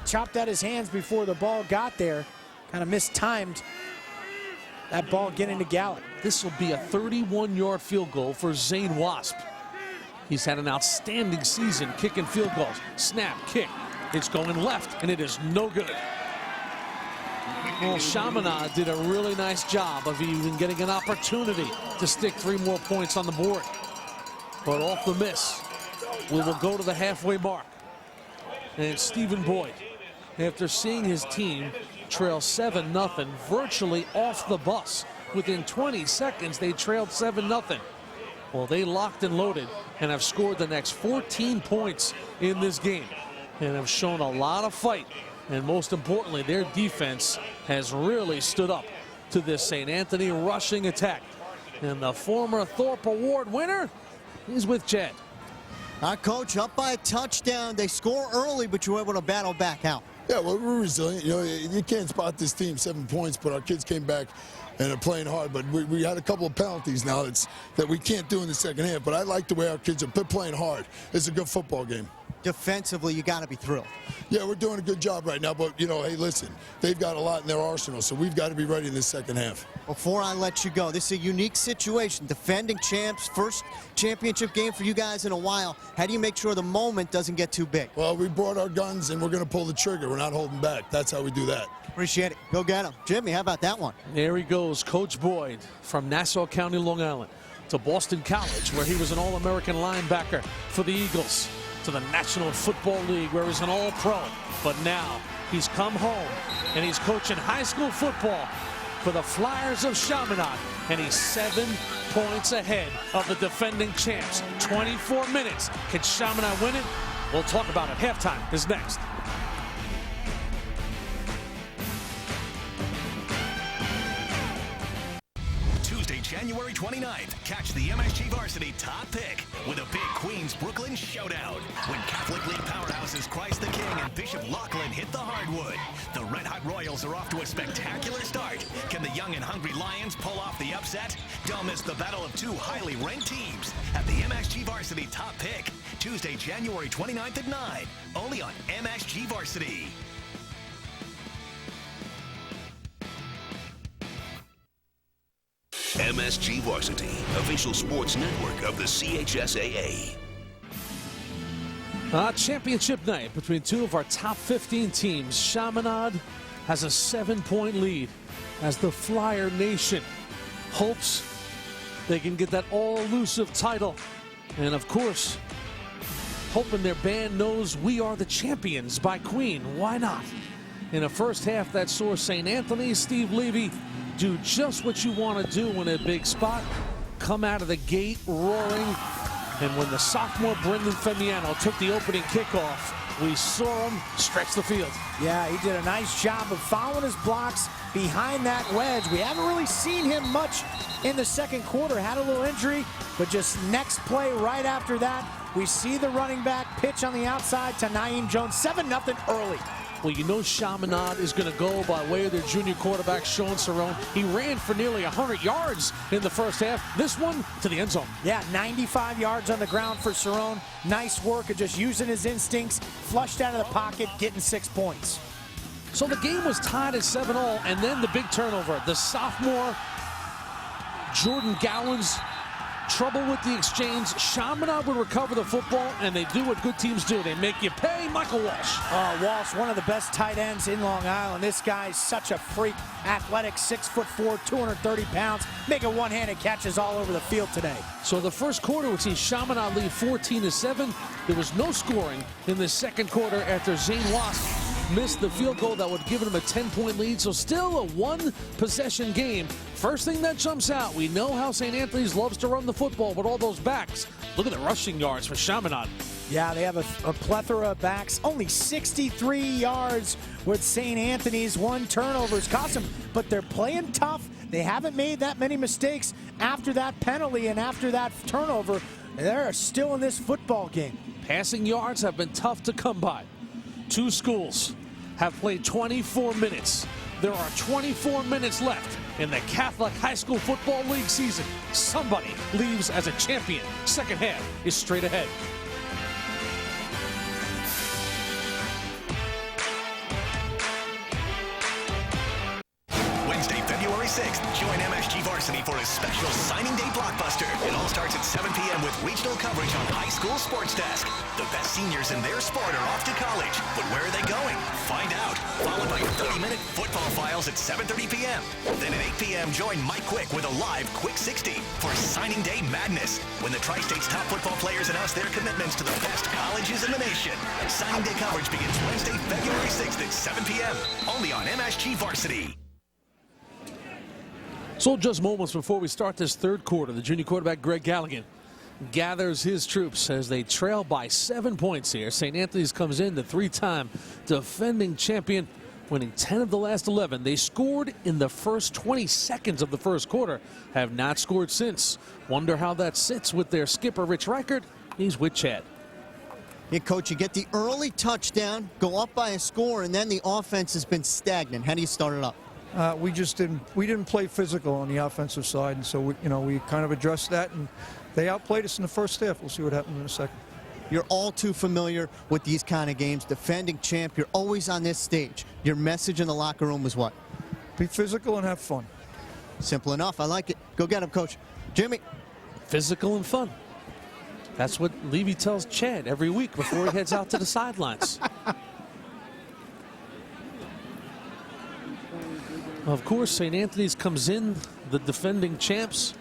chopped at his hands before the ball got there. Kind of mistimed that ball getting to Gallick. This will be a 31-yard field goal for Zane Wasp. He's had an outstanding season kicking field goals. Snap, kick. It's going left, and it is no good. Well, Chaminade did a really nice job of even getting an opportunity to stick 3 more points on the board. But off the miss. We will go to the halfway mark. And Stephen Boyd, after seeing his team trail 7-0, virtually off the bus. Within 20 seconds, they trailed 7-0. Well, they locked and loaded and have scored the next 14 points in this game and have shown a lot of fight. And most importantly, their defense has really stood up to this St. Anthony rushing attack. And the former Thorpe Award winner is with Chad. Our coach up by a touchdown. They score early, but you were able to battle back out. Yeah, well, we're resilient. You know, you can't spot this team 7 points, but our kids came back and are playing hard. But we had a couple of penalties now that we can't do in the second half. But I like the way our kids are playing hard. It's a good football game. Defensively, you got to be thrilled. Yeah, we're doing a good job right now. But, you know, hey, listen, they've got a lot in their arsenal, so we've got to be ready in the second half. Before I let you go, this is a unique situation. Defending champs, first championship game for you guys in a while. How do you make sure the moment doesn't get too big? Well, we brought our guns, and we're going to pull the trigger. We're not holding back. That's how we do that. Appreciate it. Go get him. Jimmy, how about that one? There he goes, Coach Boyd from Nassau County, Long Island, to Boston College, where he was an All-American linebacker for the Eagles, to the National Football League, where he's an All-Pro. But now he's come home, and he's coaching high school football for the Flyers of Chaminade, and he's 7 points ahead of the defending champs. 24 minutes. Can Chaminade win it? We'll talk about it. Halftime is next. Tuesday, January 29th, catch the MSG Varsity Top Pick with a big Queens-Brooklyn showdown when Catholic League powerhouses Christ the King and Bishop Laughlin hit the hardwood. The red-hot Royals are off to a spectacular start. Can the young and hungry Lions pull off the upset? Don't miss the battle of two highly ranked teams at the MSG Varsity Top Pick, Tuesday, January 29th at 9, only on MSG Varsity. MSG Varsity, official sports network of the CHSAA. Championship night between two of our top 15 teams. Chaminade has a 7-point lead as the Flyer Nation hopes they can get that all-elusive title. And of course, hoping their band knows we are the champions by Queen. Why not? In the first half that saw St. Anthony's Steve Levy do just what you want to do in a big spot. Come out of the gate roaring. And when the sophomore Brendan Femiano took the opening kickoff, we saw him stretch the field. Yeah, he did a nice job of following his blocks behind that wedge. We haven't really seen him much in the second quarter. Had a little injury, but just next play right after that, we see the running back pitch on the outside to Naeem Jones. 7-0 early. Well, you know Chaminade is going to go by way of their junior quarterback, Sean Cerrone. He ran for nearly 100 yards in the first half. This one to the end zone. Yeah, 95 yards on the ground for Cerrone. Nice work of just using his instincts, flushed out of the pocket, getting 6 points. So the game was tied at 7-all, and then the big turnover. The sophomore Jordan Gallons, trouble with the exchange. Chaminade would recover the football, and they do what good teams do. They make you pay. Michael Walsh. Walsh, one of the best tight ends in Long Island. This guy's such a freak, athletic, 6'4", 230 pounds, making one-handed catches all over the field today. So the first quarter would see Chaminade lead 14-7. There was no scoring in the second quarter after Zane Wasp missed the field goal that would have given him a 10-point lead. So still a one-possession game. First thing that jumps out, we know how St. Anthony's loves to run the football with all those backs. Look at the rushing yards for Chaminade. Yeah, they have a plethora of backs. Only 63 yards with St. Anthony's. 1 turnover's cost them, but they're playing tough. They haven't made that many mistakes after that penalty and after that turnover. They're still in this football game. Passing yards have been tough to come by. Two schools have played 24 minutes. There are 24 minutes left in the Catholic High School Football League season. Somebody leaves as a champion. Second half is straight ahead. Wednesday, February 6th, join MSG Varsity for a special signing day blockbuster. It all starts at 7 p.m. with regional coverage on High School Sports Desk. The best seniors in their sport are off to college, but where are they going? Find out. Followed by 30-minute football files at 7:30 p.m. Then at 8 p.m., join Mike Quick with a live Quick 60 for signing day madness, when the Tri-State's top football players announce their commitments to the best colleges in the nation. Signing day coverage begins Wednesday, February 6th at 7 p.m. only on MSG Varsity. So just moments before we start this third quarter, the junior quarterback Greg Galligan gathers his troops as they trail by 7 points here. St. Anthony's comes in, the 3-time defending champion, winning 10 of the last 11. They scored in the first 20 seconds of the first quarter, have not scored since. Wonder how that sits with their skipper, Rich Reichert. He's with Chad. Yeah, Coach, you get the early touchdown, go up by a score, and then the offense has been stagnant. How do you start it up? We didn't play physical on the offensive side, and so we kind of addressed that, and they outplayed us in the first half. We'll see what happens in a second. You're all too familiar with these kind of games. Defending champ, you're always on this stage. Your message in the locker room is what? Be physical and have fun. Simple enough. I like it. Go get him, Coach. Jimmy. Physical and fun. That's what Levy tells Chad every week before he heads out to the sidelines. Of course, St. Anthony's comes in, the defending champs.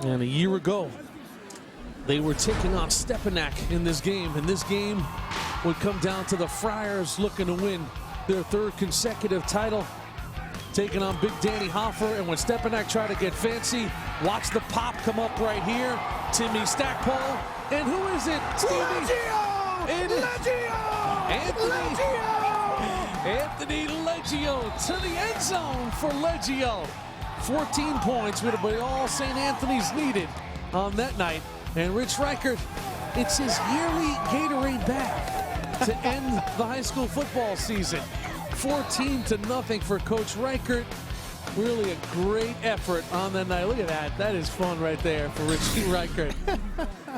And a year ago, they were taking on Stepanak in this game. And this game would come down to the Friars looking to win their third consecutive title, taking on Big Danny Hoffer. And when Stepanak tried to get fancy, watch the pop come up right here. Timmy Stackpole. And who is it? Leggio! Anthony Leggio to the end zone for Leggio. 14 points would have been all St. Anthony's needed on that night. And Rich Reichert, it's his yearly Gatorade bag. to end the high school football season. 14-0 for Coach Reichert. Really a great effort on the night. Look at that. That is fun right there for Richie Reichert.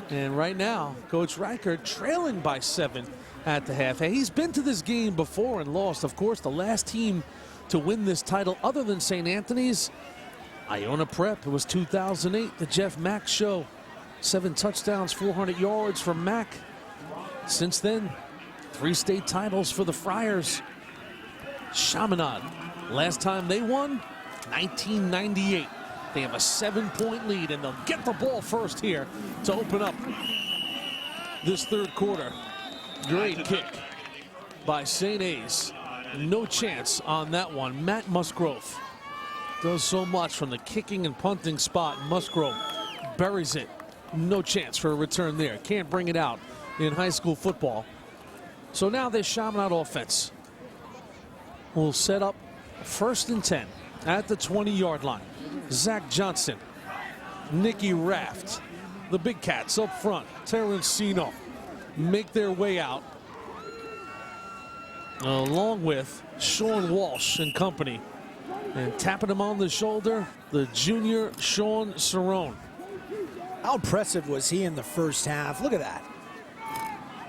And right now, Coach Reichert trailing by 7 at the half. Hey, he's been to this game before and lost. Of course, the last team to win this title other than St. Anthony's, Iona Prep. It was 2008, the Jeff Mack show. 7 touchdowns, 400 yards from Mack. Since then, 3 state titles for the Friars. Chaminade, last time they won, 1998. They have a 7-point lead, and they'll get the ball first here to open up this third quarter. Great kick by St. A's. No chance on that one. Matt Musgrove does so much from the kicking and punting spot. Musgrove buries it. No chance for a return there. Can't bring it out in high school football. So now this Chaminade offense will set up 1st and 10 at the 20-yard line. Zach Johnson, Nicky Raft, the Big Cats up front. Terrancino make their way out, along with Sean Walsh and company. And tapping him on the shoulder, the junior Sean Cerrone. How impressive was he in the first half? Look at that.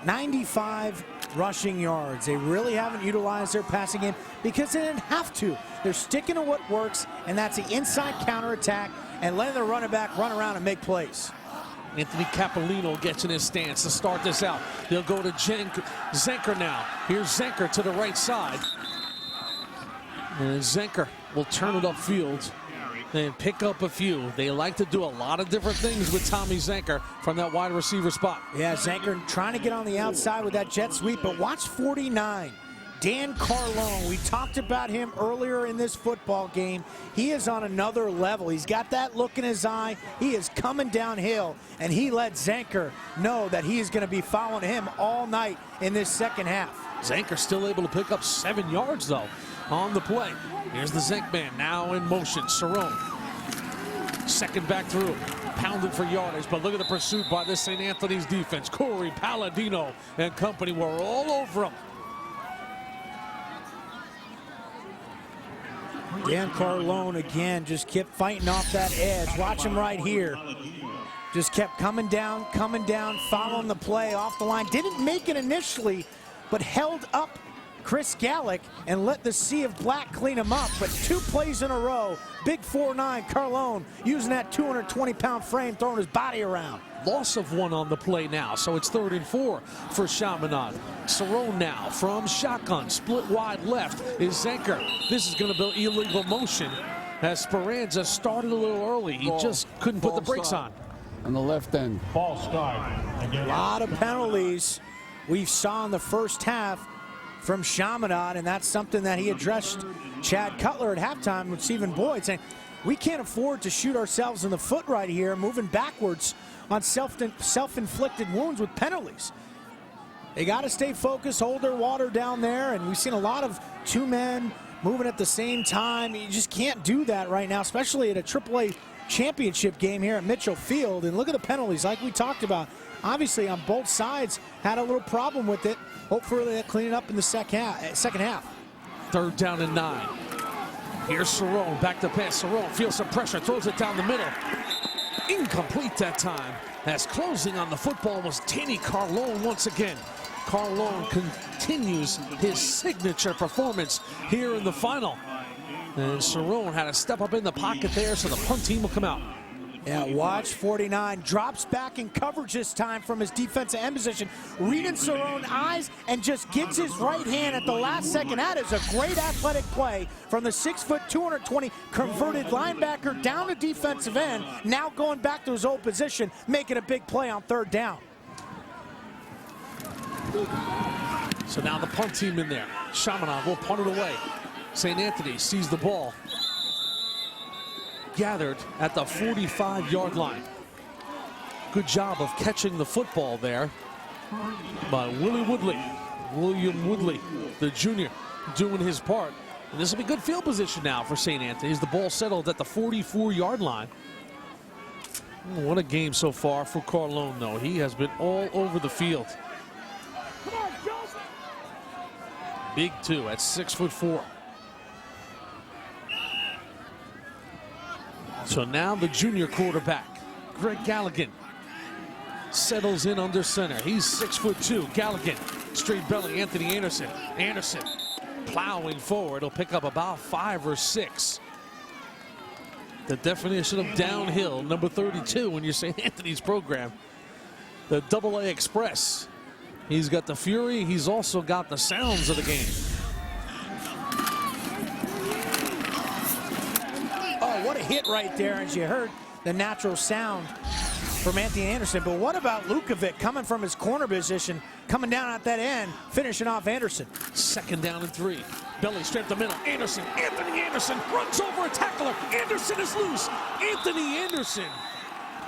95 rushing yards. They really haven't utilized their passing game because they didn't have to. They're sticking to what works, and that's the inside counterattack and letting the running back run around and make plays. Anthony Capolino gets in his stance to start this out. They'll go to Zenker now. Here's Zenker to the right side. And Zenker will turn it upfield and pick up a few. They like to do a lot of different things with Tommy Zenker from that wide receiver spot. Yeah, Zenker trying to get on the outside with that jet sweep, but watch 49. Dan Carlone, we talked about him earlier in this football game. He is on another level. He's got that look in his eye. He is coming downhill, and he let Zenker know that he is going to be following him all night in this second half. Zenker still able to pick up 7 yards, though, on the play. Here's the Zenk man now in motion. Cerrone, second back through, pounded for yardage, but look at the pursuit by this St. Anthony's defense. Corey Palladino and company were all over him. Dan Carlone again just kept fighting off that edge. Watch him right here. Just kept coming down, following the play off the line. Didn't make it initially, but held up Chris Gallick and let the sea of black clean him up. But 2 plays in a row, big 4'9", Carlone using that 220-pound frame, throwing his body around. Loss of 1 on the play now, so it's 3rd and 4 for Chaminade. Cerrone now from shotgun, split wide left is Zenker. This is going to be illegal motion as Speranza started a little early. He just couldn't put the brakes on the left end. False start. A lot of penalties we saw in the first half from Chaminade, and that's something that he addressed Chad Cutler at halftime with Stephen Boyd, saying we can't afford to shoot ourselves in the foot right here, moving backwards on self-inflicted wounds with penalties. They got to stay focused, hold their water down there, and we've seen a lot of 2 men moving at the same time. You just can't do that right now, especially at a AAA championship game here at Mitchell Field. And look at the penalties, like we talked about. Obviously, on both sides, had a little problem with it. Hopefully, they'll clean it up in the second half. 3rd down and 9. Here's Cerrone, back to pass. Cerrone feels some pressure, throws it down the middle. Incomplete that time, as closing on the football was Danny Carlone once again. Carlone continues his signature performance here in the final. And Cerrone had to step up in the pocket there, so the punt team will come out. Yeah, watch 49, drops back in coverage this time from his defensive end position, reading Cerrone's eyes and just gets his right hand at the last second. That is a great athletic play from the 6', 220 converted linebacker down to defensive end, now going back to his old position, making a big play on 3rd down. So now the punt team in there. Chaminade will punt it away. St. Anthony sees the ball. Gathered at the 45-yard line. Good job of catching the football there by William Woodley, the junior, doing his part. And this will be good field position now for St. Anthony's. The ball settled at the 44-yard line. What a game so far for Carlone, though. He has been all over the field. big too at 6'4". So now the junior quarterback, Greg Galligan, settles in under center. He's 6'2". Galligan, straight belly, Anthony Anderson. Anderson plowing forward. He'll pick up about 5 or 6. The definition of downhill, number 32 when you're St. Anthony's program. The AA Express. He's got the fury. He's also got the sounds of the game. Oh, what a hit right there, as you heard the natural sound from Anthony Anderson. But what about Lukovic coming from his corner position, coming down at that end, finishing off Anderson? 2nd down and 3. Belly straight up the middle. Anderson, Anthony Anderson runs over a tackler. Anderson is loose. Anthony Anderson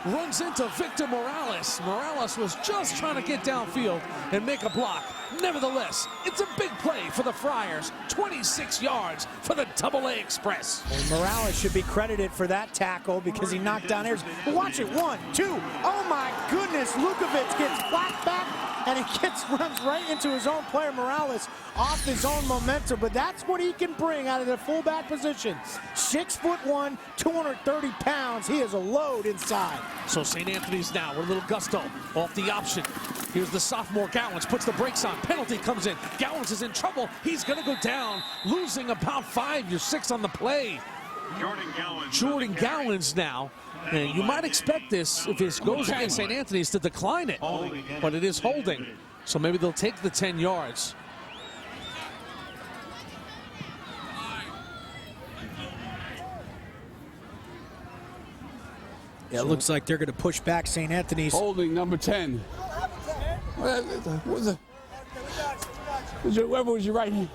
runs into Victor Morales. Morales was just trying to get downfield and make a block. Nevertheless, it's a big play for the Friars. 26 yards for the AA Express. Well, Morales should be credited for that tackle because he knocked down Anderson. Watch it, 1, 2. Oh my goodness, Lukovic gets flat back and he runs right into his own player, Morales, off his own momentum. But that's what he can bring out of the fullback position. 6'1", 230 pounds. He is a load inside. So St. Anthony's now with a little gusto off the option. Here's the sophomore Gowans, puts the brakes on. Penalty comes in. Gowans is in trouble. He's going to go down, losing about 5 or 6 on the play. Jordan Gowans now. And you might expect this, if it goes against St. Anthony's, to decline it. But it is holding. So maybe they'll take the 10 yards. Yeah, it looks like they're going to push back St. Anthony's. Holding number 10. Whoever was your right hand?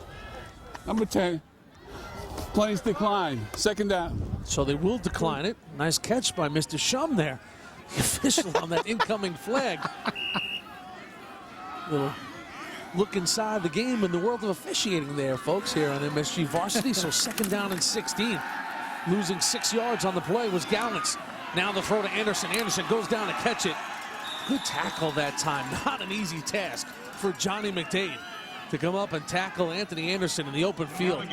Number 10. Plays decline. 2nd down. So they will decline it. Nice catch by Mr. Shum there. The official on that incoming flag. Little look inside the game in the world of officiating there, folks, here on MSG Varsity. So 2nd down and 16. Losing 6 yards on the play was Gowans. Now the throw to Anderson. Anderson goes down to catch it. Good tackle that time. Not an easy task for Johnny McDade to come up and tackle Anthony Anderson in the open field.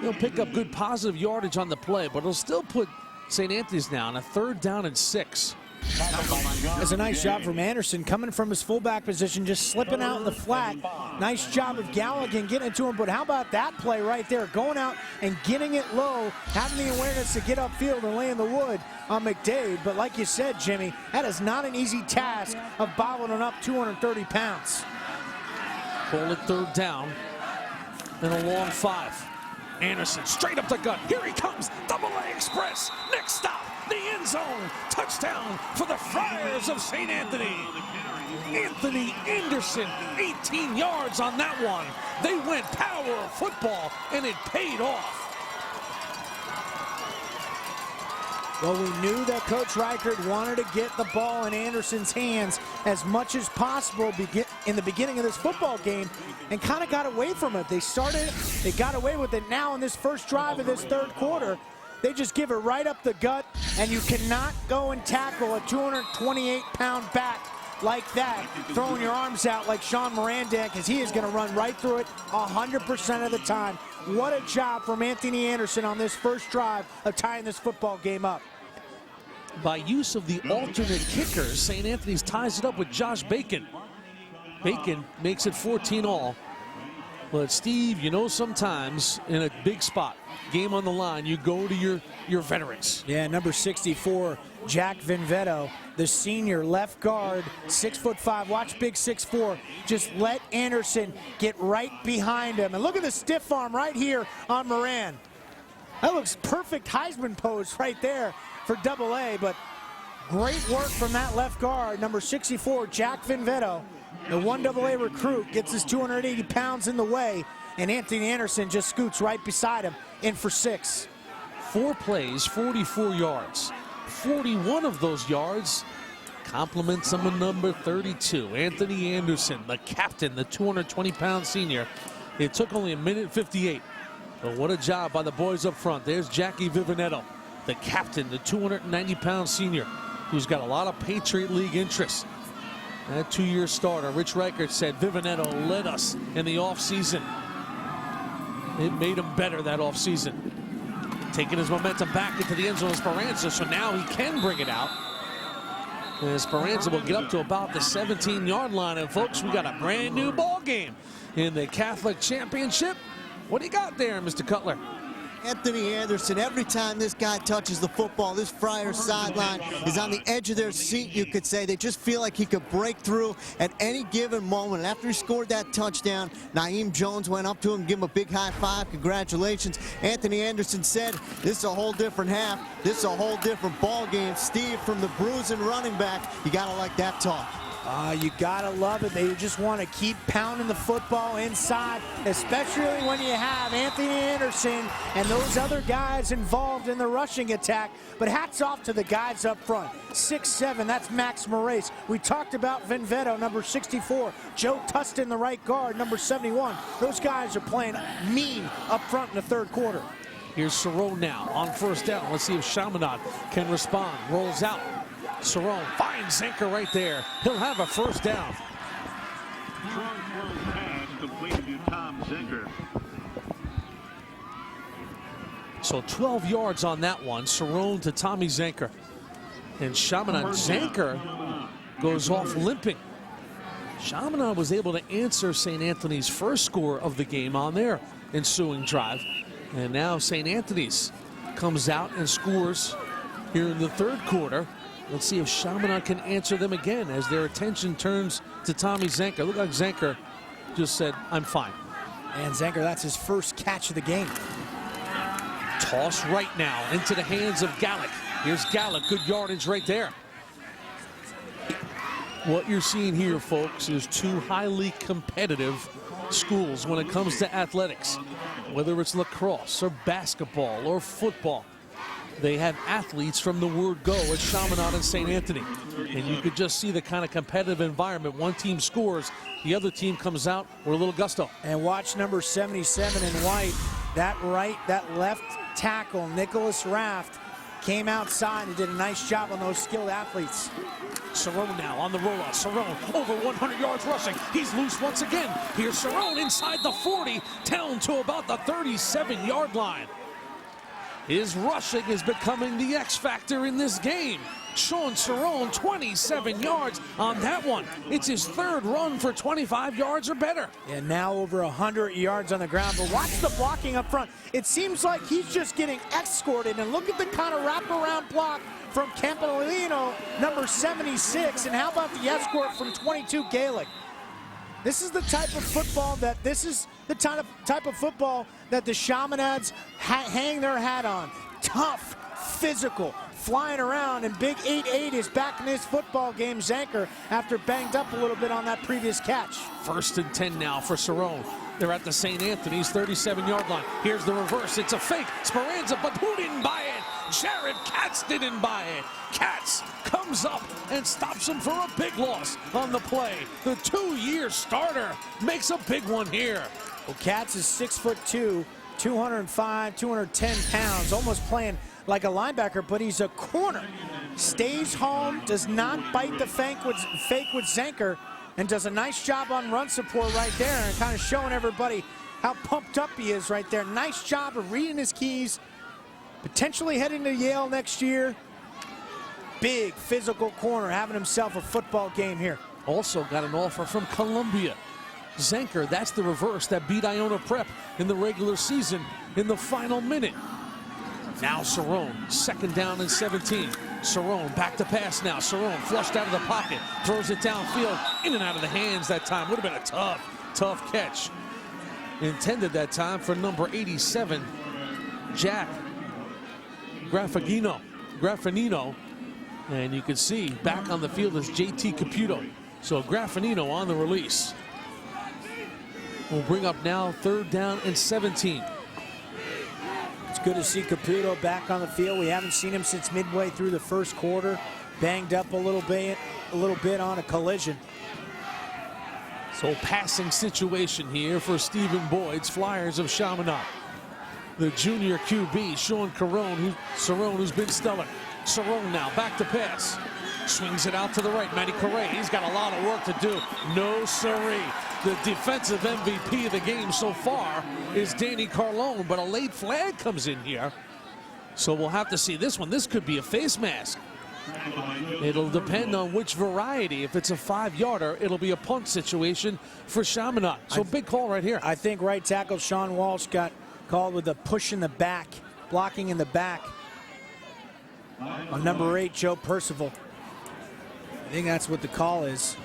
He'll pick up good positive yardage on the play, but he'll still put St. Anthony's now on a 3rd down and 6. That's a nice job from Anderson coming from his fullback position, just slipping out in the flat. Nice job of Galligan getting it to him, but how about that play right there? Going out and getting it low, having the awareness to get upfield and lay in the wood on McDade. But like you said, Jimmy, that is not an easy task of bottling up 230 pounds. Call it 3rd down, then a long 5. Anderson straight up the gut. Here he comes. AA Express. Next stop, the end zone. Touchdown for the Friars of St. Anthony. Anthony Anderson, 18 yards on that one. They went power of football, and it paid off. Well, we knew that Coach Reichert wanted to get the ball in Anderson's hands as much as possible in the beginning of this football game, and kind of got away from it. They got away with it. Now in this first drive of this 3rd quarter, they just give it right up the gut, and you cannot go and tackle a 228-pound back like that, throwing your arms out like Sean Miranda, because he is going to run right through it 100% of the time. What a job from Anthony Anderson on this first drive of tying this football game up. By use of the alternate kickers, St. Anthony's ties it up with Josh Bacon. Bacon makes it 14-all. But Steve, you know, sometimes in a big spot, game on the line, you go to your veterans. Yeah, number 64, Jack Vinvetto, the senior left guard, 6'5". Watch big 6'4". Just let Anderson get right behind him. And look at the stiff arm right here on Moran. That looks perfect Heisman pose right there for AA, but great work from that left guard, number 64, Jack Vinvetto. The 1AA recruit gets his 280 pounds in the way, and Anthony Anderson just scoots right beside him, in for 6. 4 plays, 44 yards. 41 of those yards compliments some of number 32, Anthony Anderson, the captain, the 220-pound senior. It took only 1:58. But what a job by the boys up front. There's Jackie Vivinetto, the captain, the 290-pound senior, who's got a lot of Patriot League interest. That 2-year starter, Rich Reichert said Vivinetto led us in the offseason It made him better that offseason. Taking his momentum back into the end zone, Esperanza, so now he can bring it out. And Esperanza will get up to about the 17-yard line. And folks, we got a brand new ball game in the Catholic Championship. What do you got there, Mr. Cutler? Anthony Anderson, every time this guy touches the football, this Friars sideline is on the edge of their seat, you could say. They just feel like he could break through at any given moment. After he scored that touchdown, Naeem Jones went up to him, give him a big high five. Congratulations. Anthony Anderson said, this is a whole different half. This is a whole different ball game. Steve, from the bruising running back, you got to like that talk. You gotta love it. They just want to keep pounding the football inside, especially when you have Anthony Anderson and those other guys involved in the rushing attack. But hats off to the guys up front. 6'7", that's Max Moraes. We talked about Venveto, number 64. Joe Tustin, the right guard, number 71. Those guys are playing mean up front in the third quarter. Here's Cerrone now on first down. Let's see if Chaminade can respond. Rolls out. Cerrone finds Zenker right there. He'll have a first down. Strong throw pass completed to Tom Zenker. So 12 yards on that one. Cerrone to Tommy Zenker. And Chaminade, Zenker goes off limping. Chaminade was able to answer St. Anthony's first score of the game on their ensuing drive. And now St. Anthony's comes out and scores here in the third quarter. Let's see if Chaminade can answer them again as their attention turns to Tommy Zenker. Look like Zenker just said, I'm fine. And Zenker, that's his first catch of the game. Toss right now into the hands of Gallick. Here's Gallick, good yardage right there. What you're seeing here, folks, is two highly competitive schools when it comes to athletics. Whether it's lacrosse or basketball or football, they have athletes from the word go at Chaminade and St. Anthony. And you could just see the kind of competitive environment. One team scores, the other team comes out with a little gusto. And watch number 77 in white. That left tackle, Nicholas Raft, came outside and did a nice job on those skilled athletes. Cerrone now on the rollout. Cerrone over 100 yards rushing. He's loose once again. Here's Cerrone inside the 40, down to about the 37-yard line. His rushing is becoming the X factor in this game. Sean Cerrone, 27 yards on that one. It's his third run for 25 yards or better. And now over 100 yards on the ground. But watch the blocking up front. It seems like he's just getting escorted. And look at the kind of wraparound block from Campanolino, number 76. And how about the escort from 22, Gaelic? This is the type of football that the Chaminades hang their hat on. Tough, physical, flying around, and big 8'8" is back in this football game. Zenker, after banged up a little bit on that previous catch. 1st and 10 now for Cerrone. They're at the St. Anthony's 37-yard line. Here's the reverse. It's a fake. Speranza, but who didn't buy it? Jared Katz didn't buy it. Katz comes up and stops him for a big loss on the play. The 2-year starter makes a big one here. Well, Katz is 6'2", 205, 210 pounds, almost playing like a linebacker, but he's a corner. Stays home, does not bite the fake with Zenker, and does a nice job on run support right there and kind of showing everybody how pumped up he is right there. Nice job of reading his keys, potentially heading to Yale next year. Big physical corner, having himself a football game here. Also got an offer from Columbia. Zenker, that's the reverse that beat Iona Prep in the regular season in the final minute. Now Cerrone, 2nd down and 17. Cerrone back to pass now. Cerrone flushed out of the pocket, throws it downfield, in and out of the hands that time. Would have been a tough catch. Intended that time for number 87, Jack Graffagnino. And you can see back on the field is JT Caputo. So Graffagnino on the release. We'll bring up now 3rd down and 17. It's good to see Caputo back on the field. We haven't seen him since midway through the first quarter. Banged up a little bit on a collision. So passing situation here for Stephen Boyd's Flyers of Chaminade. The junior QB, Sean Cerrone, who's been stellar. Cerrone now back to pass. Swings it out to the right. Matty Correa, he's got a lot of work to do. No siree. The defensive MVP of the game so far is Danny Carlone, but a late flag comes in here. So we'll have to see this one. This could be a face mask. It'll depend on which variety. If it's a 5-yarder, it'll be a punt situation for Chaminade. So big call right here. I think right tackle Sean Walsh got called with a push in the back, blocking in the back on number 8, Joe Percival. I think that's what the call is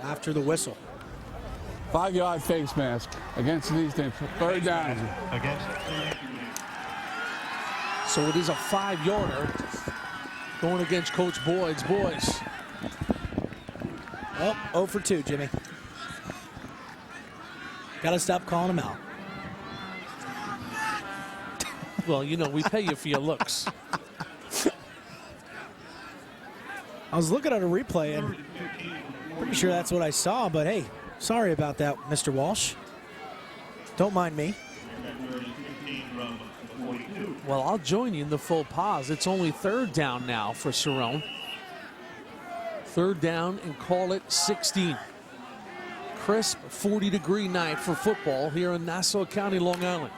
after the whistle. 5-yard face mask against these teams. 3rd down. So it is a 5-yarder going against Coach Boyd's boys. Oh, 0 for 2, Jimmy. Got to stop calling him out. Well, you know, we pay you for your looks. I was looking at a replay and pretty sure that's what I saw, but hey, sorry about that, Mr. Walsh. Don't mind me. Well, I'll join you in the faux pas. It's only 3rd down now for Cerrone. 3rd down and call it 16. Crisp 40-degree night for football here in Nassau County, Long Island.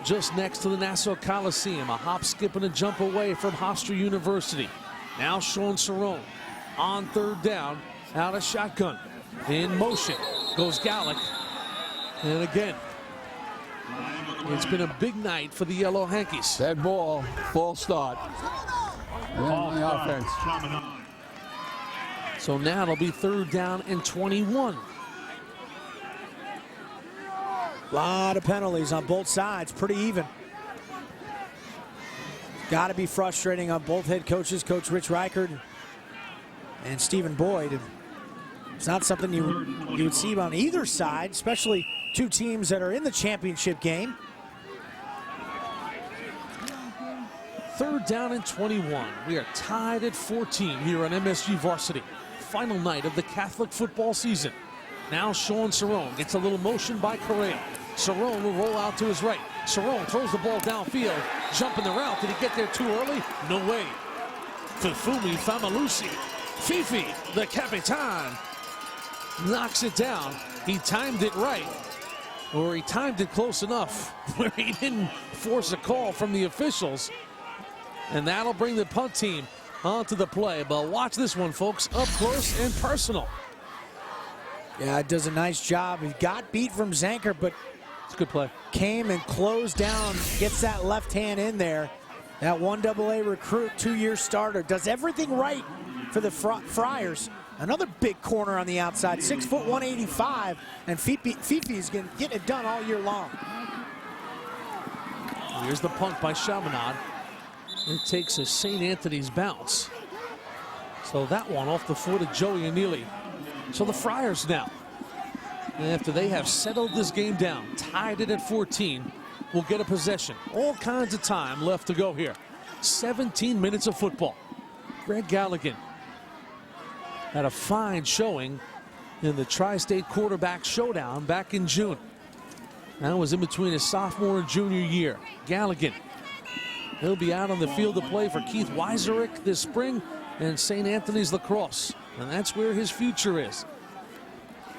Just next to the Nassau Coliseum, a hop, skip, and a jump away from Hofstra University. Now Sean Cerrone on 3rd down, out of shotgun. In motion goes Gallic. And again, it's been a big night for the Yellow Hankies. Dead ball, false start. On the offense. So now it'll be 3rd down and 21. A lot of penalties on both sides, pretty even. Got to be frustrating on both head coaches, Coach Rich Reichert and Stephen Boyd. It's not something you would see on either side, especially two teams that are in the championship game. 3rd down and 21. We are tied at 14 here on MSG Varsity. Final night of the Catholic football season. Now Sean Cerrone gets a little motion by Correa. Cerrone will roll out to his right. Cerrone throws the ball downfield, jumping the route. Did he get there too early? No way. Fifumi Famalusi. Fifi, the Capitan, knocks it down. He timed it right, or he timed it close enough where he didn't force a call from the officials. And that'll bring the punt team onto the play. But watch this one, folks, up close and personal. Yeah, it does a nice job. He got beat from Zanker, but it's a good play. Came and closed down, gets that left hand in there. That 1AA recruit, 2-year starter, does everything right for the Friars. Another big corner on the outside, 6', 185, and Fifi's getting it done all year long. Here's the punt by Chaminade. It takes a St. Anthony's bounce. So that one off the foot of Joey Anili. So the Friars now, after they have settled this game down, tied it at 14, will get a possession. All kinds of time left to go here. 17 minutes of football. Greg Galligan had a fine showing in the Tri-State Quarterback Showdown back in June. That was in between his sophomore and junior year. Galligan, he'll be out on the field to play for Keith Weiserick this spring and St. Anthony's Lacrosse. And that's where his future is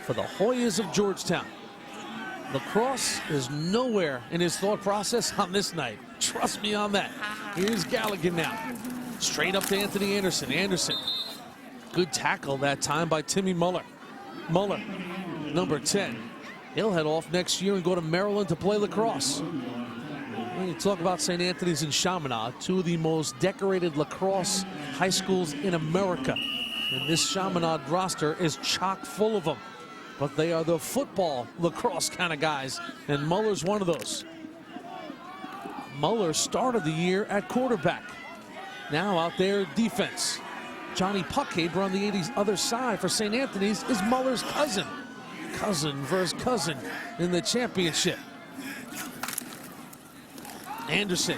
for the Hoyas of Georgetown. Lacrosse is nowhere in his thought process on this night. Trust me on that. Here's Galligan now. Straight up to Anthony Anderson. Anderson. Good tackle that time by Timmy Muller. Muller, number 10. He'll head off next year and go to Maryland to play lacrosse. When you talk about St. Anthony's and Chaminade, two of the most decorated lacrosse high schools in America. And this Chaminade roster is chock full of them. But they are the football lacrosse kind of guys, and Muller's one of those. Muller started the year at quarterback. Now out there defense. Johnny Puckhaber on the other side for St. Anthony's is Muller's cousin. Cousin versus cousin in the championship. Anderson.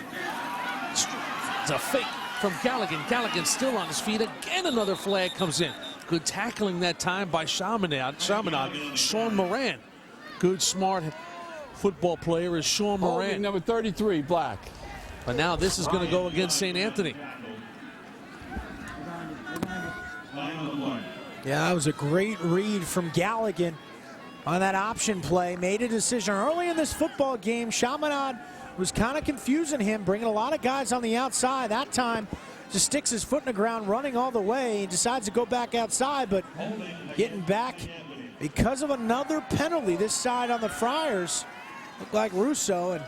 It's a fake from Galligan. Galligan still on his feet. Again, another flag comes in. Good tackling that time by Chaminade. Sean Moran. Good, smart football player is Sean Moran. Holding number 33, Black. But now this is going to go against St. Anthony. Yeah, that was a great read from Galligan. on that option play. Made a decision early in this football game. Chaminade was kind of confusing him, bringing a lot of guys on the outside. That time, just sticks his foot in the ground, running all the way. He decides to go back outside, but getting back because of another penalty. This side on the Friars looked like Russo. And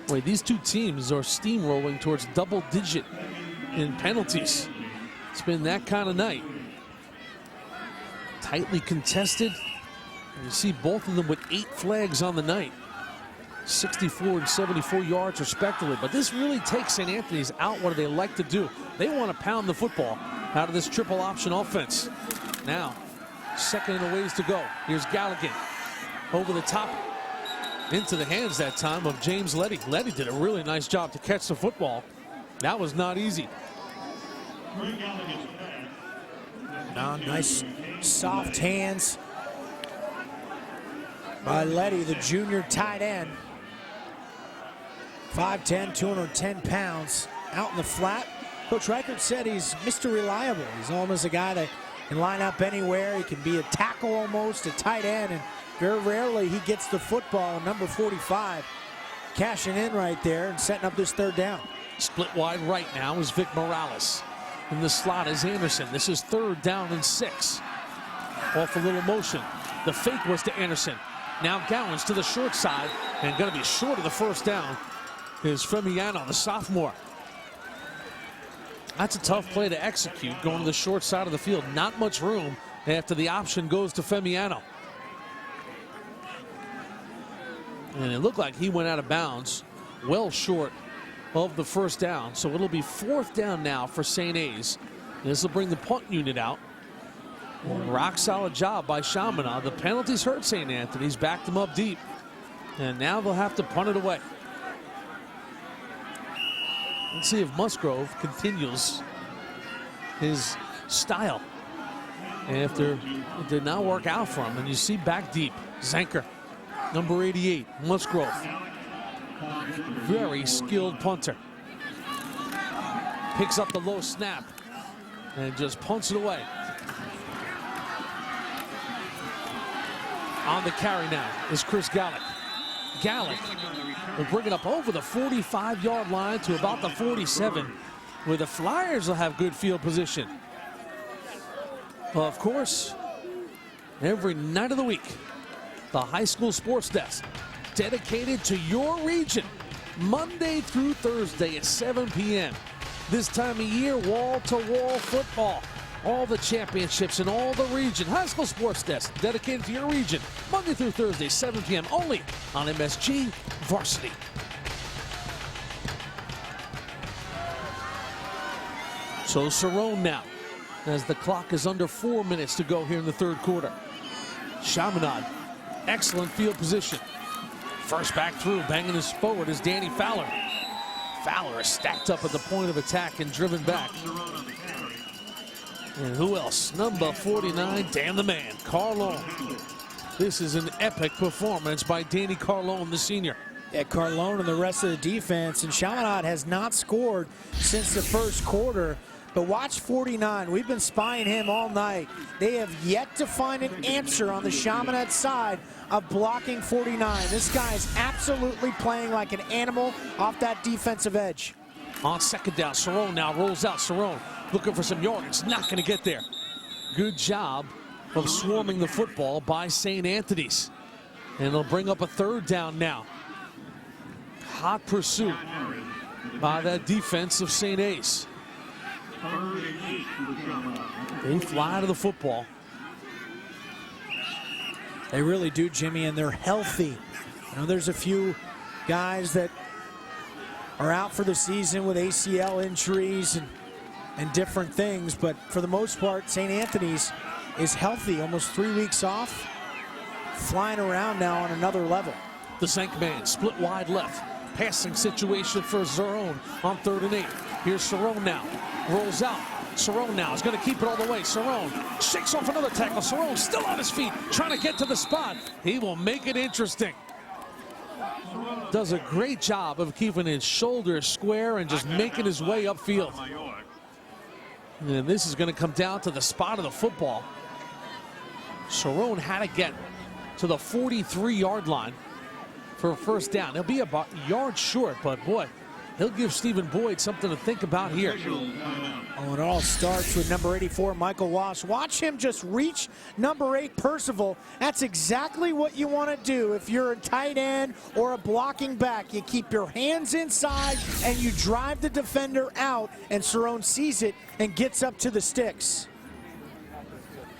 wait, these two teams are steamrolling towards double-digit in penalties. It's been that kind of night. Tightly contested. And you see both of them with 8 flags on the night. 64 and 74 yards respectively. But this really takes St. Anthony's out. What do they like to do? They want to pound the football out of this triple option offense. Now, second and a ways to go. Here's Galligan over the top. Into the hands that time of James Letty. Letty did a really nice job to catch the football. That was not easy. Now, nice soft hands by Letty, the junior tight end. 5'10", 210 pounds, out in the flat. Coach Reichert said he's Mr. Reliable. He's almost a guy that can line up anywhere. He can be a tackle almost, a tight end, and very rarely he gets the football. Number 45 cashing in right there and setting up this third down. Split wide right now is Vic Morales. In the slot is Anderson. This is 3rd down and 6. Off a little motion. The fake was to Anderson. Now Gowans to the short side, and going to be short of the first down is Femiano, the sophomore. That's a tough play to execute, going to the short side of the field. Not much room after the option goes to Femiano. And it looked like he went out of bounds, well short of the first down. So it'll be 4th down now for St. A's. This will bring the punt unit out. Rock solid job by Chaminade. The penalties hurt St. Anthony's, backed them up deep. And now they'll have to punt it away. Let's see if Musgrove continues his style after it did not work out for him. And you see back deep, Zanker, number 88, Musgrove. Very skilled punter. Picks up the low snap and just punts it away. On the carry now is Chris Gallick. Gallick will bring it up over the 45-yard line to about the 47, where the Flyers will have good field position. Of course, every night of the week, the high school sports desk dedicated to your region, Monday through Thursday at 7 p.m. This time of year, wall-to-wall football. All the championships in all the region. High school sports desk dedicated to your region, Monday through Thursday, 7 p.m. only on MSG Varsity. So Cerrone now, as the clock is under 4 minutes to go here in the third quarter. Chaminade, excellent field position. First back through, banging us forward is Danny Fowler. Fowler is stacked up at the point of attack and driven back. And who else? Number 49, Dan the Man, Carlone. This is an epic performance by Danny Carlone, the senior. Yeah, Carlone and the rest of the defense. And Chaminade has not scored since the first quarter. But watch 49. We've been spying him all night. They have yet to find an answer on the Chaminade side of blocking 49. This guy is absolutely playing like an animal off that defensive edge. On second down, Cerrone now rolls out. Cerrone looking for some yards, not going to get there. Good job of swarming the football by St. Anthony's. And they'll bring up a 3rd down now. Hot pursuit by that defense of St. A's. They fly to the football. They really do, Jimmy, and they're healthy. You know, there's a few guys that are out for the season with ACL injuries and different things, but for the most part, St. Anthony's is healthy. Almost 3 weeks off, flying around now on another level. The Zank man split wide left. Passing situation for Cerrone on 3rd and 8. Here's Cerrone now. Rolls out. Cerrone now is going to keep it all the way. Cerrone shakes off another tackle. Cerrone still on his feet, trying to get to the spot. He will make it interesting. Does a great job of keeping his shoulders square and just making his way upfield. And this is going to come down to the spot of the football. Cerrone had to get to the 43-yard line for a first down. He'll be about a yard short, but boy, he'll give Stephen Boyd something to think about here. Oh, it all starts with number 84, Michael Walsh. Watch him just reach number 8, Percival. That's exactly what you want to do if you're a tight end or a blocking back. You keep your hands inside and you drive the defender out, and Cerrone sees it and gets up to the sticks.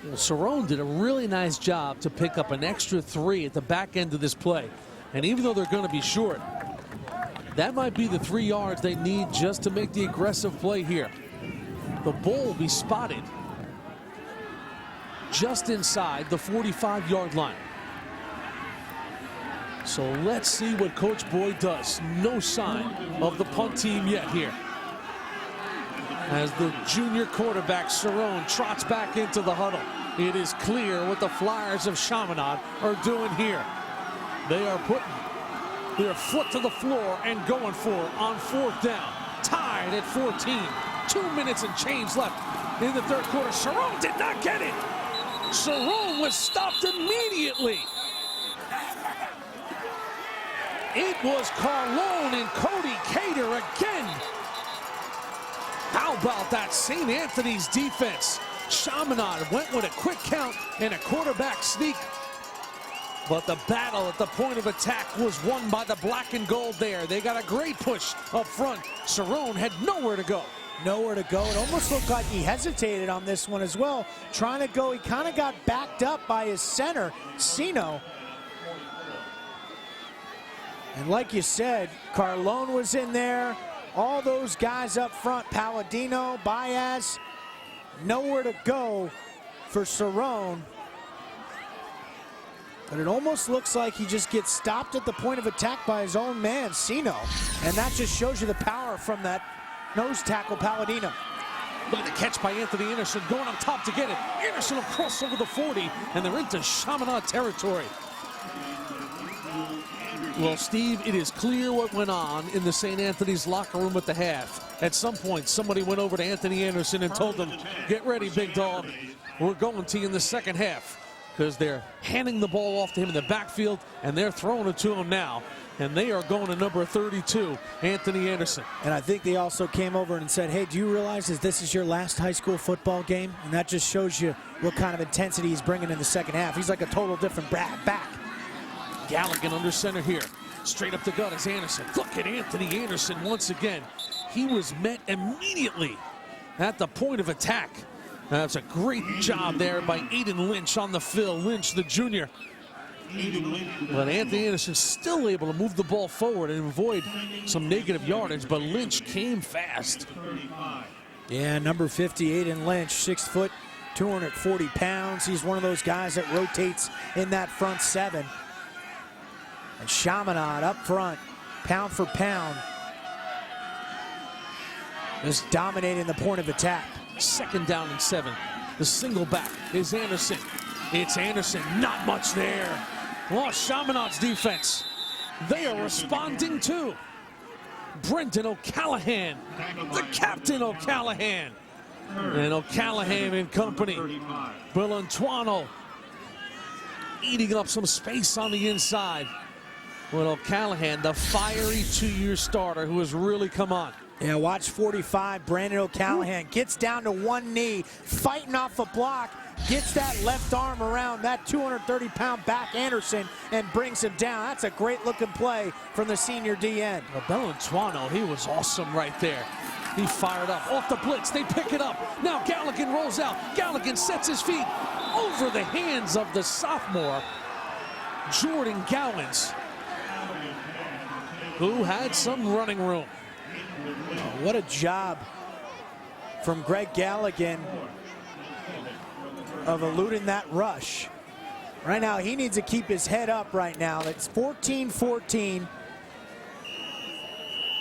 Well, Cerrone did a really nice job to pick up an extra 3 at the back end of this play. And even though they're going to be short, that might be the 3 yards they need just to make the aggressive play here. The ball will be spotted just inside the 45-yard line. So let's see what Coach Boyd does. No sign of the punt team yet here, as the junior quarterback Cerrone trots back into the huddle. It is clear what the Flyers of Chaminade are doing here. They are putting their foot to the floor and going for it on 4th down. Tied at 14. 2 minutes and change left in the third quarter. Cerrone did not get it. Cerrone was stopped immediately. It was Carlone and Cody Cater again. How about that St. Anthony's defense? Chaminade went with a quick count and a quarterback sneak. But the battle at the point of attack was won by the black and gold there. They got a great push up front. Cerrone had nowhere to go. Nowhere to go. It almost looked like he hesitated on this one as well. Trying to go, he kind of got backed up by his center, Sino. And like you said, Carlone was in there. All those guys up front, Palladino, Baez, nowhere to go for Cerrone. But it almost looks like he just gets stopped at the point of attack by his own man, Sino. And that just shows you the power from that nose tackle, Palladino. Look at the catch by Anthony Anderson, going on top to get it. Anderson will cross over the 40, and they're into Chaminade territory. Well, Steve, it is clear what went on in the St. Anthony's locker room at the half. At some point, somebody went over to Anthony Anderson and told him, get ready, big dog. We're going to you in the second half. Because they're handing the ball off to him in the backfield, and they're throwing it to him now. And they are going to number 32, Anthony Anderson. And I think they also came over and said, hey, do you realize that this is your last high school football game? And that just shows you what kind of intensity he's bringing in the second half. He's like a total different back. Galligan under center here. Straight up the gut is Anderson. Look at Anthony Anderson once again. He was met immediately at the point of attack. That's a great job there by Aiden Lynch on the fill. Lynch, the junior. But Anthony Anderson still able to move the ball forward and avoid some negative yardage, but Lynch came fast. Yeah, number 50, Aiden Lynch, 6 foot, 240 pounds. He's one of those guys that rotates in that front 7. And Chaminade up front, pound for pound, is dominating the point of attack. 2nd down and 7. The single back is Anderson. It's Anderson, not much there. Well, Chaminade's defense, they are responding too. Brendan O'Callahan, the captain O'Callahan. And O'Callahan and company. Belantuano eating up some space on the inside. With O'Callahan, the fiery 2-year starter who has really come on. Yeah, watch 45, Brandon O'Callahan gets down to one knee, fighting off a block, gets that left arm around that 230-pound back Anderson and brings him down. That's a great-looking play from the senior DN. Well, Belantuano, he was awesome right there. He fired up off the blitz. They pick it up. Now Galligan rolls out. Galligan sets his feet over the hands of the sophomore, Jordan Gowans, who had some running room. Oh, what a job from Greg Galligan of eluding that rush. Right now, he needs to keep his head up right now. It's 14-14.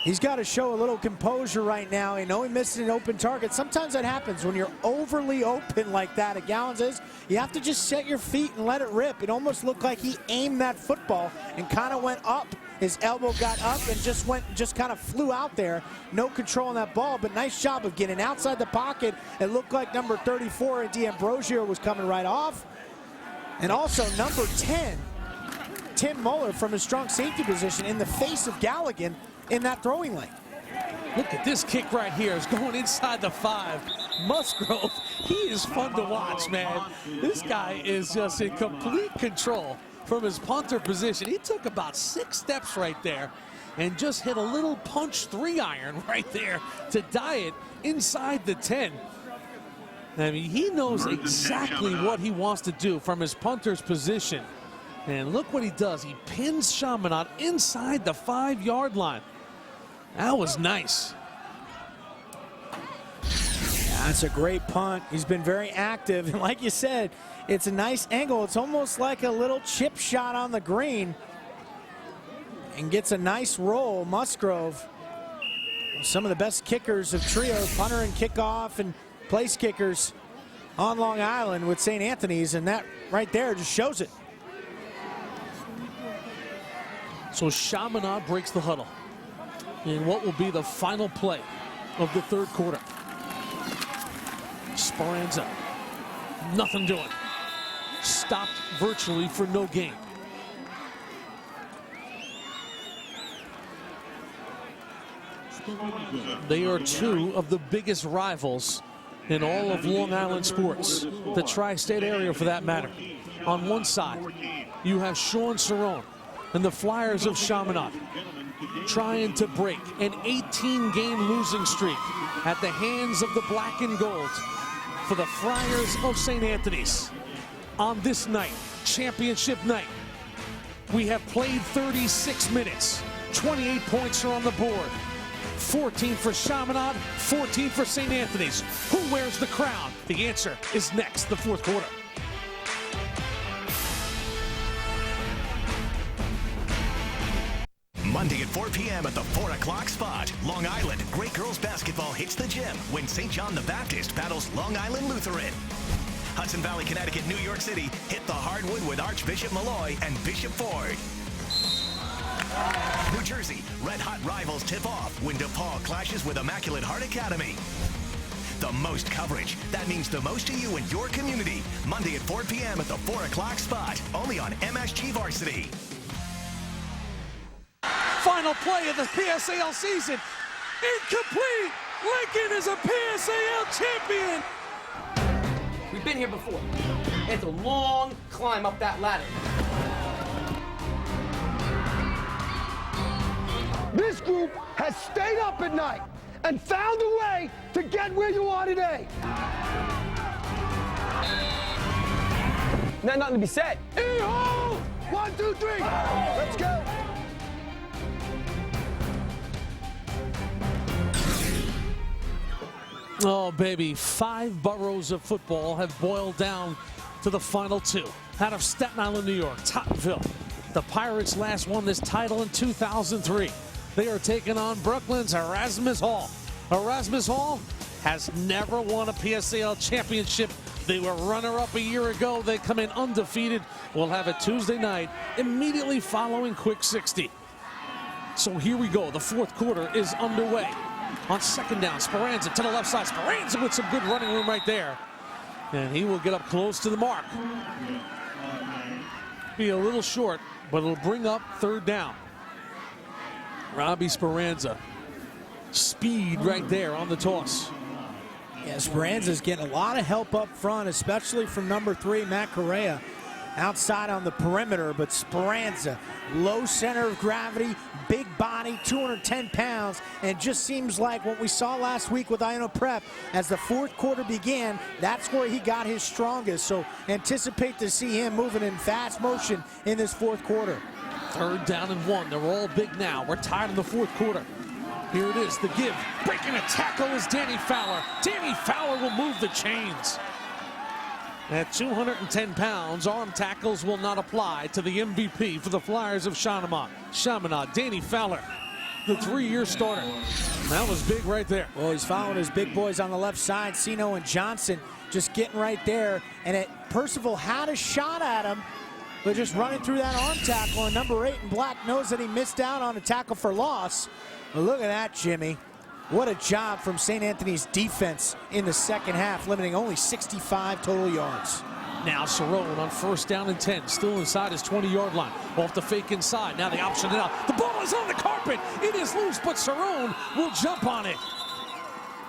He's got to show a little composure right now. You know, he missed an open target. Sometimes that happens when you're overly open like that. At Gowans is, you have to just set your feet and let it rip. It almost looked like he aimed that football and kind of went up. His elbow got up and just kind of flew out there. No control on that ball, but nice job of getting outside the pocket. It looked like number 34, D'Ambrosio, was coming right off. And also number 10, Tim Muller from his strong safety position in the face of Galligan in that throwing lane. Look at this kick right here. It's going inside the 5. Musgrove, he is fun to watch, man. This guy is just in complete control from his punter position. He took about 6 steps right there and just hit a little punch 3-iron right there to die it inside the 10. I mean, he knows exactly what he wants to do from his punter's position. And look what he does. He pins Chaminade inside the 5-yard line. That was nice. Yeah, that's a great punt. He's been very active. And like you said, it's a nice angle. It's almost like a little chip shot on the green. And gets a nice roll. Musgrove, some of the best kickers of trios, punter and kickoff and place kickers on Long Island with St. Anthony's, and that right there just shows it. So Chaminade breaks the huddle in what will be the final play of the 3rd quarter. Speranza, nothing doing. Stopped virtually for no gain. They are 2 of the biggest rivals in all of Long Island sports, the tri-state area for that matter. On one side, you have Sean Cerrone and the Flyers of Chaminade trying to break an 18-game losing streak at the hands of the black and gold for the Friars of St. Anthony's. On this night, championship night, we have played 36 minutes. 28 points are on the board. 14 for Chaminade, 14 for St. Anthony's. Who wears the crown? The answer is next, the 4th quarter. Monday at 4 p.m. at the 4 o'clock spot. Long Island, great girls basketball hits the gym when St. John the Baptist battles Long Island Lutheran. Hudson Valley, Connecticut, New York City hit the hardwood with Archbishop Malloy and Bishop Ford. New Jersey, red-hot rivals tip off when DePaul clashes with Immaculate Heart Academy. The most coverage. That means the most to you and your community. Monday at 4 p.m. at the 4 o'clock spot. Only on MSG Varsity. Final play of the PSAL season. Incomplete. Lincoln is a PSAL champion. We've been here before. It's a long climb up that ladder. This group has stayed up at night and found a way to get where you are today. Not nothing to be said. E-ho! 1, 2, 3. Let's go. Oh, baby, 5 boroughs of football have boiled down to the final 2. Out of Staten Island, New York, Tottenville. The Pirates last won this title in 2003. They are taking on Brooklyn's Erasmus Hall. Erasmus Hall has never won a PSAL championship. They were runner-up a year ago. They come in undefeated. We'll have it Tuesday night, immediately following Quick 60. So here we go. The 4th quarter is underway. On 2nd down, Speranza to the left side. Speranza with some good running room right there. And he will get up close to the mark. Be a little short, but it'll bring up 3rd down. Robbie Speranza. Speed right there on the toss. Yeah, Speranza's getting a lot of help up front, especially from number 3, Matt Correa. Outside on the perimeter, but Speranza, low center of gravity, big body, 210 pounds, and just seems like what we saw last week with Iono Prep. As the 4th quarter began, that's where he got his strongest. So anticipate to see him moving in fast motion in this 4th quarter. 3rd down and 1. They're all big now. We're tied in the 4th quarter. Here it is, the give. Breaking a tackle is Danny Fowler. Danny Fowler will move the chains. At 210 pounds, arm tackles will not apply to the MVP for the Flyers of Chaminade. Danny Fowler, the 3-year starter. That was big right there. Well, he's following his big boys on the left side, Sino and Johnson, just getting right there. And Percival had a shot at him, but just running through that arm tackle. And number 8 in black knows that he missed out on a tackle for loss. But look at that, Jimmy. What a job from St. Anthony's defense in the 2nd half, limiting only 65 total yards. Now Cerrone on 1st down and 10, still inside his 20-yard line. Off the fake inside. Now they option it out. The ball is on the carpet. It is loose, but Cerrone will jump on it.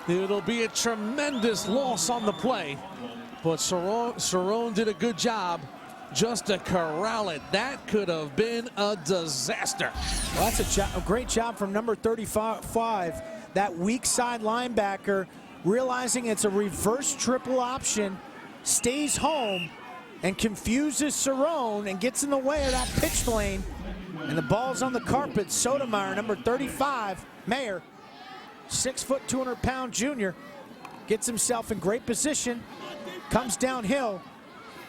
It'll be a tremendous loss on the play, but Cerrone did a good job just to corral it. That could have been a disaster. Well, that's a great job from number 35, that weak side linebacker, realizing it's a reverse triple option, stays home and confuses Cerrone and gets in the way of that pitch lane. And the ball's on the carpet. Sotomayor, number 35, Mayer, 6 foot, 200-pound junior, gets himself in great position, comes downhill,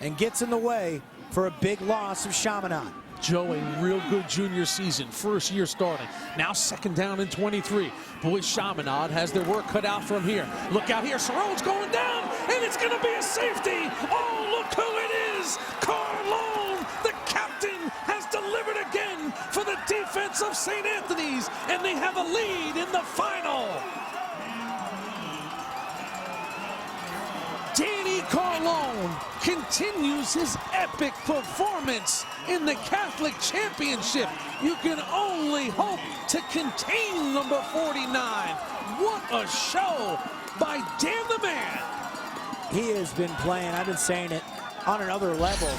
and gets in the way for a big loss of Chaminade. Joe, a real good junior season, first year starting. Now 2nd down and 23. Boy, Chaminade has their work cut out from here. Look out here, Cerrone's going down, and it's going to be a safety. Oh, look who it is, Carlone. The captain has delivered again for the defense of St. Anthony's, and they have a lead in the final. Danny Carlone continues his epic performance in the Catholic Championship. You can only hope to contain number 49. What a show by Dan the Man. He has been playing, I've been saying it, on another level.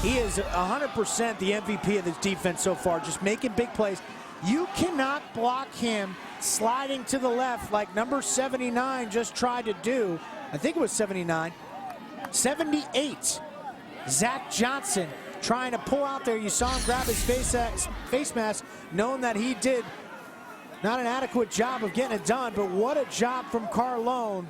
He is 100% the MVP of this defense so far, just making big plays. You cannot block him sliding to the left like number 79 just tried to do. I think it was 79. 78. Zach Johnson trying to pull out there. You saw him grab his face mask, knowing that he did not an adequate job of getting it done, but what a job from Carlone.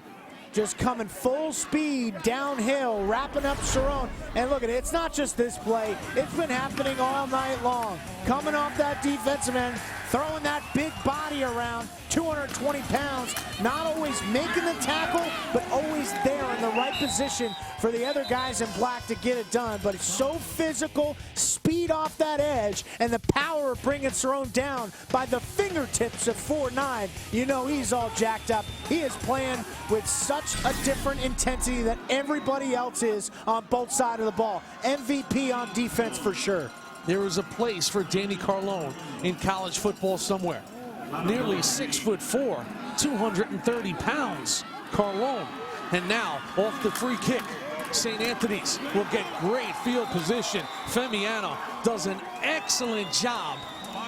Just coming full speed downhill, wrapping up Cerrone. And look at it, it's not just this play. It's been happening all night long. Coming off that defensive end, throwing that big body around, 220 pounds, not always making the tackle, but always there in the right position for the other guys in black to get it done. But it's so physical, speed off that edge, and the power of bringing Cerrone down by the fingertips of 4'9". You know he's all jacked up. He is playing with such a different intensity than everybody else is on both sides of the ball. MVP on defense for sure. There is a place for Danny Carlone in college football somewhere. Nearly 6'4", 230 pounds, Carlone. And now, off the free kick, St. Anthony's will get great field position. Femiano does an excellent job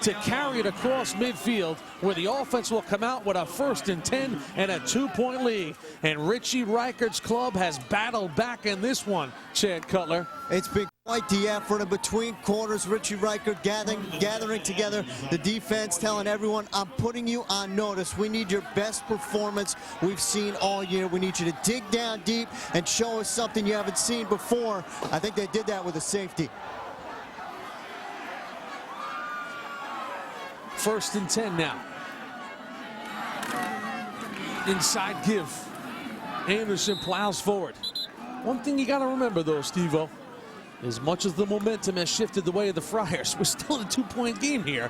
to carry it across midfield, where the offense will come out with a 1st and 10 and a 2-point lead. And Richie Reichert's club has battled back in this one, Chad Cutler. It's been quite the effort in between quarters. Richie Reichert gathering together the defense, telling everyone, I'm putting you on notice. We need your best performance we've seen all year. We need you to dig down deep and show us something you haven't seen before. I think they did that with a safety. 1st and 10 now. Inside give. Anderson plows forward. One thing you got to remember, though, Steve-O, as much as the momentum has shifted the way of the Friars, we're still in a 2-point game here.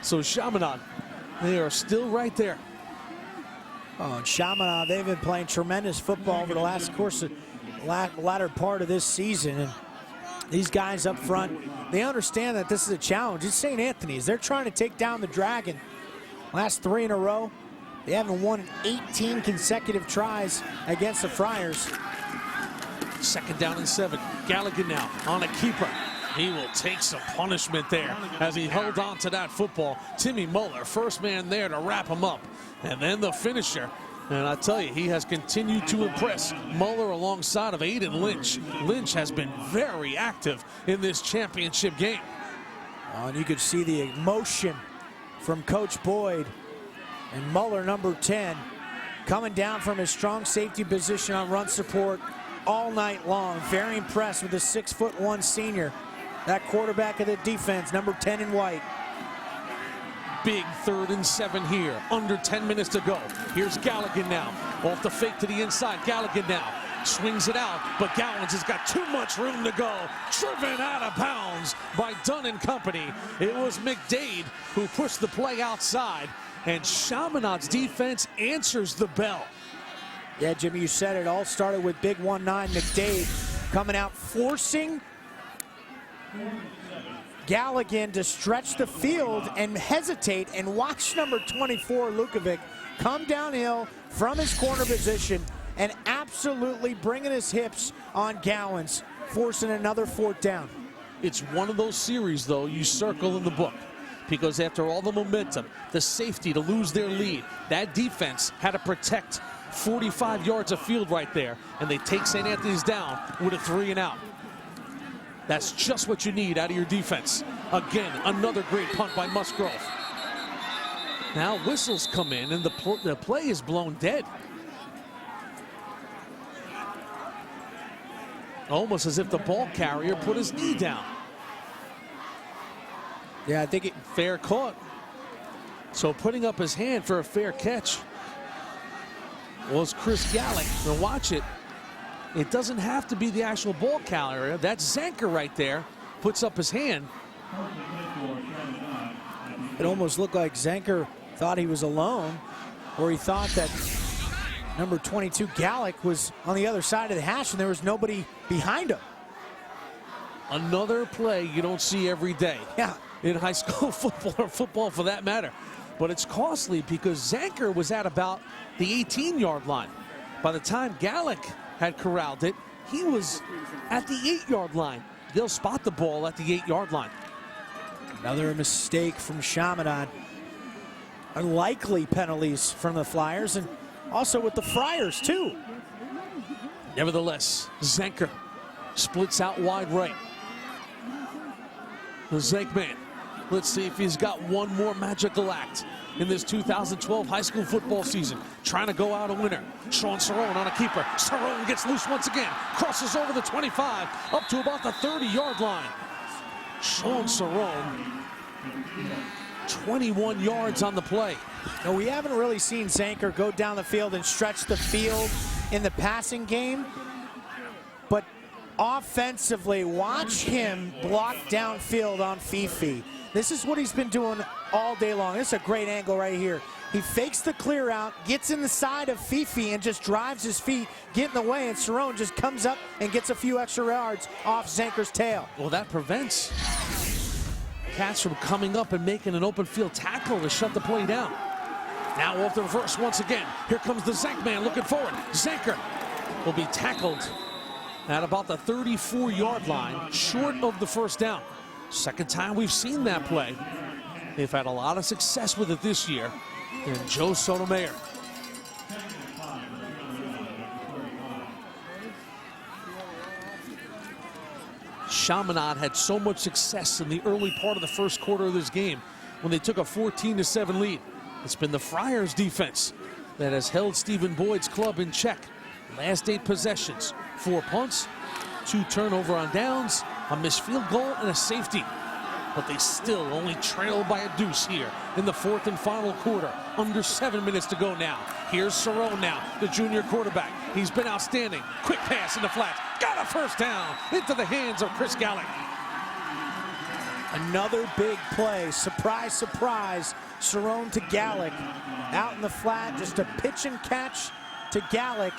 So Chaminade, they are still right there. Oh, and Chaminade, they've been playing tremendous football over the last course of latter part of this season. And these guys up front, they understand that this is a challenge. It's St. Anthony's. They're trying to take down the Dragon. Last 3 in a row. They haven't won 18 consecutive tries against the Friars. 2nd down and 7. Gallagher now on a keeper. He will take some punishment there as he held on to that football. Timmy Muller, first man there to wrap him up. And then the finisher. And I tell you, he has continued to impress. Muller alongside of Aiden Lynch. Lynch has been very active in this championship game. And you could see the emotion from Coach Boyd. And Muller, number 10, coming down from his strong safety position on run support all night long. Very impressed with the 6'1" senior. That quarterback of the defense, number 10 in white. Big 3rd and 7 here. Under 10 minutes to go. Here's Gallagher now. Off the fake to the inside. Gallagher now swings it out, but Gowans has got too much room to go. Driven out of bounds by Dunn and company. It was McDade who pushed the play outside, and Chaminade's defense answers the bell. Yeah, Jimmy, you said it. All started with big 1'9" McDade. coming out, forcing Galligan to stretch the field and hesitate, and watch number 24, Lukovic, come downhill from his corner position and absolutely bringing his hips on Gowans, forcing another 4th down. It's one of those series, though, you circle in the book, because after all the momentum, the safety to lose their lead, that defense had to protect 45 yards of field right there, and they take St. Anthony's down with a 3-and-out. That's just what you need out of your defense. Again, another great punt by Musgrove. Now whistles come in, and the play is blown dead. Almost as if the ball carrier put his knee down. Yeah, I think it... Fair caught. So putting up his hand for a fair catch was Chris Gallick. Now watch it. It doesn't have to be the actual ball carrier. That's Zanker right there. Puts up his hand. It almost looked like Zanker thought he was alone, or he thought that number 22 Gallick was on the other side of the hash and there was nobody behind him. Another play you don't see every day. Yeah. In high school football, or football for that matter. But it's costly because Zanker was at about the 18-yard line. By the time Gallick had corralled it, he was at the 8-yard line. They'll spot the ball at the 8-yard line. Another mistake from Chaminade. Unlikely penalties from the Flyers, and also with the Friars too. Nevertheless, Zanker splits out wide right. The Zankman, let's see if he's got one more magical act in this 2012 high school football season. Trying to go out a winner. Sean Cerrone on a keeper. Cerrone gets loose once again. Crosses over the 25, up to about the 30-yard line. Sean Cerrone, 21 yards on the play. No, we haven't really seen Zanker go down the field and stretch the field in the passing game. But offensively, watch him block downfield on Fifi. This is what he's been doing all day long. This is a great angle right here. He fakes the clear out, gets in the side of Fifi, and just drives his feet, get in the way, and Cerrone just comes up and gets a few extra yards off Zanker's tail. Well, that prevents Cats from coming up and making an open field tackle to shut the play down. Now off the reverse once again. Here comes the Zankman looking forward. Zanker will be tackled at about the 34-yard line, short of the first down. Second time we've seen that play. They've had a lot of success with it this year. And Joe Sotomayor. Chaminade had so much success in the early part of the first quarter of this game when they took a 14-7 lead. It's been the Friars defense that has held Stephen Boyd's club in check. Last 8 possessions, 4 punts, 2 turnover on downs, a missed field goal, and a safety. But they still only trail by a deuce here in the 4th and final quarter. Under 7 minutes to go now. Here's Cerrone now, the junior quarterback. He's been outstanding. Quick pass in the flats. Got a first down into the hands of Chris Gallick. Another big play. Surprise, surprise. Cerrone to Gallick. Out in the flat, just a pitch and catch to Gallick.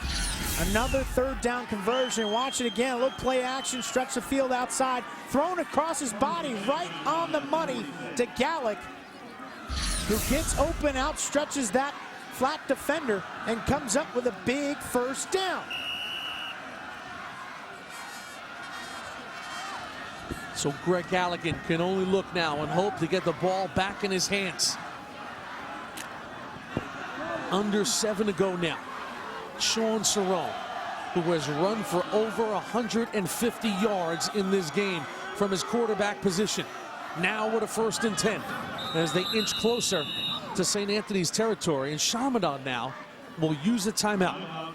Another 3rd down conversion. Watch it again. A little play action. Stretch the field outside. Thrown across his body right on the money to Gallick, who gets open, outstretches that flat defender, and comes up with a big first down. So Greg Galligan can only look now and hope to get the ball back in his hands. Under 7 to go now. Sean Cerrone, who has run for over 150 yards in this game from his quarterback position. Now with a 1st and 10 as they inch closer to St. Anthony's territory. And Chaminade now will use the timeout.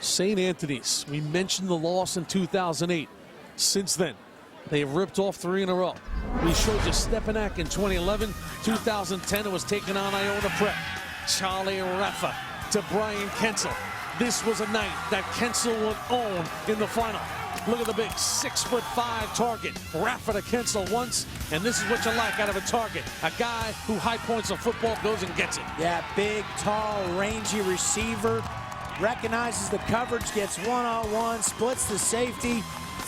St. Anthony's, we mentioned the loss in 2008. Since then, they have ripped off 3 in a row. We showed you Stepanak in 2011. 2010, it was taken on Iona Prep. Charlie Raffa to Brian Kensel. This was a night that Kensel would own in the final. Look at the big 6'5" target. Rafa to cancel once, and this is what you like out of a target. A guy who high points a football, goes and gets it. Yeah, big, tall, rangy receiver. Recognizes the coverage, gets one-on-one, splits the safety.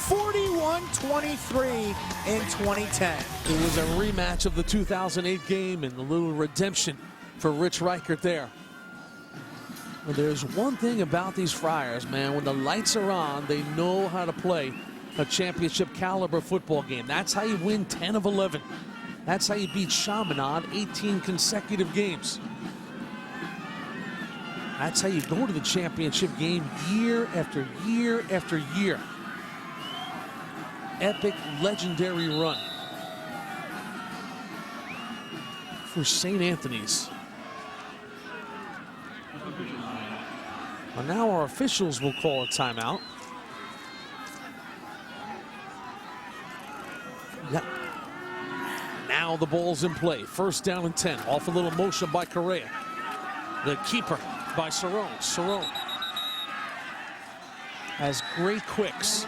41-23 in 2010. It was a rematch of the 2008 game and a little redemption for Rich Reichert there. Well, there's one thing about these Friars, man. When the lights are on, they know how to play a championship caliber football game. That's how you win 10 of 11. That's how you beat Chaminade 18 consecutive games. That's how you go to the championship game year after year after year. Epic, legendary run for St. Anthony's. Well, now our officials will call a timeout. Yep. Now the ball's in play. First down and 10. Off a little motion by Correa. The keeper by Cerrone. Cerrone has great quicks.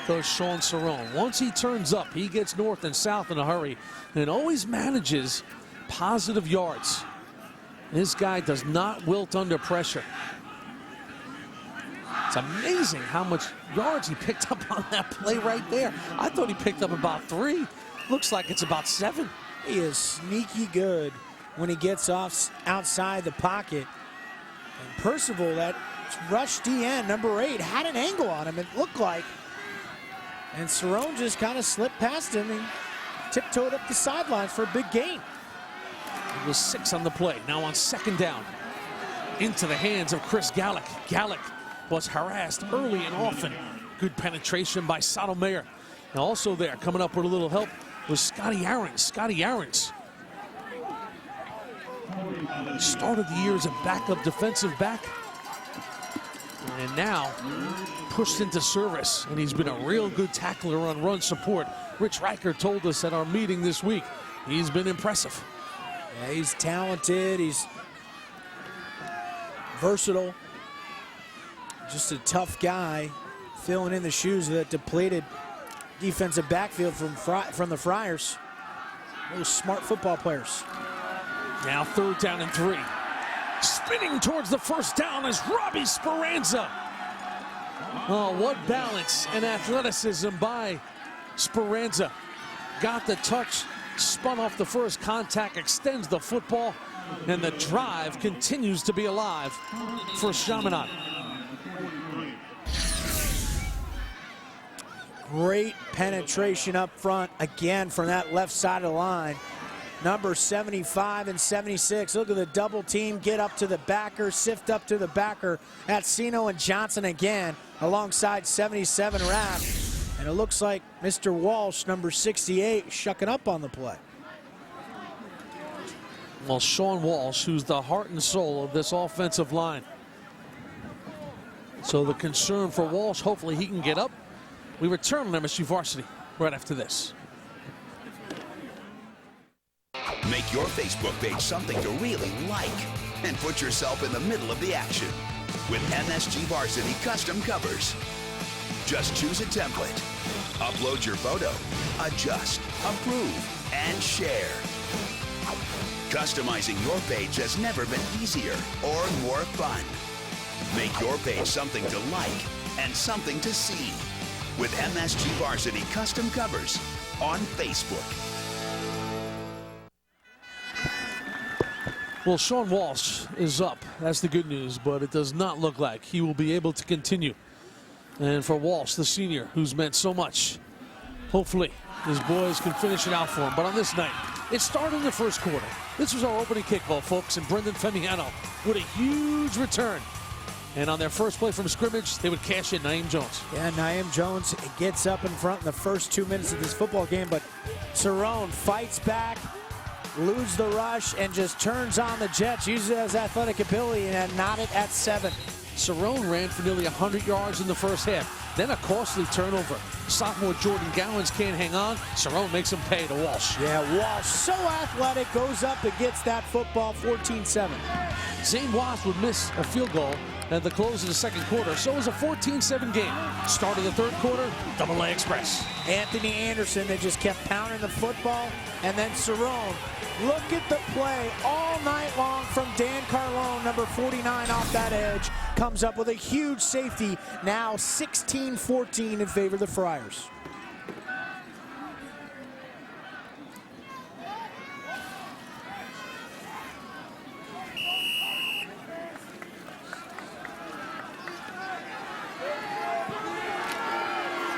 Goes Sean Cerrone. Once he turns up, he gets north and south in a hurry and always manages positive yards. This guy does not wilt under pressure. It's amazing how much yards he picked up on that play right there. I thought he picked up about 3. Looks like it's about 7. He is sneaky good when he gets off outside the pocket. And Percival, that rush DN, number 8, had an angle on him, it looked like. And Cerrone just kind of slipped past him and tiptoed up the sidelines for a big gain. It was 6 on the play. Now on second down. Into the hands of Chris Gallick. Gallick was harassed early and often. Good penetration by Sotomayor. And also there, coming up with a little help, was Scotty Aarons. Scotty Aarons started the year as a backup defensive back. And now pushed into service, and he's been a real good tackler on run support. Rich Reichert told us at our meeting this week, he's been impressive. Yeah, he's talented, he's versatile, just a tough guy, filling in the shoes of that depleted defensive backfield from the Friars. Those smart football players. Now third down and 3. Spinning towards the first down is Robbie Speranza. Oh, what balance and athleticism by Speranza. Got the touch, spun off the first contact, extends the football, and the drive continues to be alive for Chaminade. Great penetration up front, again from that left side of the line. Number 75 and 76. Look at the double team. Get up to the backer. Sift up to the backer. That's Sino and Johnson again alongside 77 Raff. And it looks like Mr. Walsh, number 68, shucking up on the play. Well, Sean Walsh, who's the heart and soul of this offensive line. So the concern for Walsh, hopefully he can get up. We return on MSG Varsity right after this. Make your Facebook page something to really like and put yourself in the middle of the action with MSG Varsity custom covers. Just choose a template, upload your photo, adjust, approve, and share. Customizing your page has never been easier or more fun. Make your page something to like and something to see with MSG Varsity custom covers on Facebook. Well, Sean Walsh is up. That's the good news, but it does not look like he will be able to continue. And for Walsh, the senior, who's meant so much, hopefully his boys can finish it out for him. But on this night, it started in the first quarter. This was our opening kickoff, folks, and Brendan Femiano with a huge return. And on their first play from scrimmage, they would cash in Naeem Jones. Yeah, Naeem Jones gets up in front in the first 2 minutes of this football game, but Cerrone fights back, eludes the rush, and just turns on the Jets, uses his athletic ability, and knotted at 7. Cerrone ran for nearly 100 yards in the first half. Then a costly turnover. Sophomore Jordan Gowans can't hang on. Cerrone makes him pay to Walsh. Yeah, Walsh, so athletic, goes up and gets that football, 14-7. Zane Watts would miss a field goal at the close of the second quarter. So it was a 14-7 game. Start of the third quarter, AA Express. Anthony Anderson, they just kept pounding the football. And then Cerrone, look at the play all night long from Dan Carlone, number 49 off that edge. Comes up with a huge safety. Now 16-14 in favor of the Friars.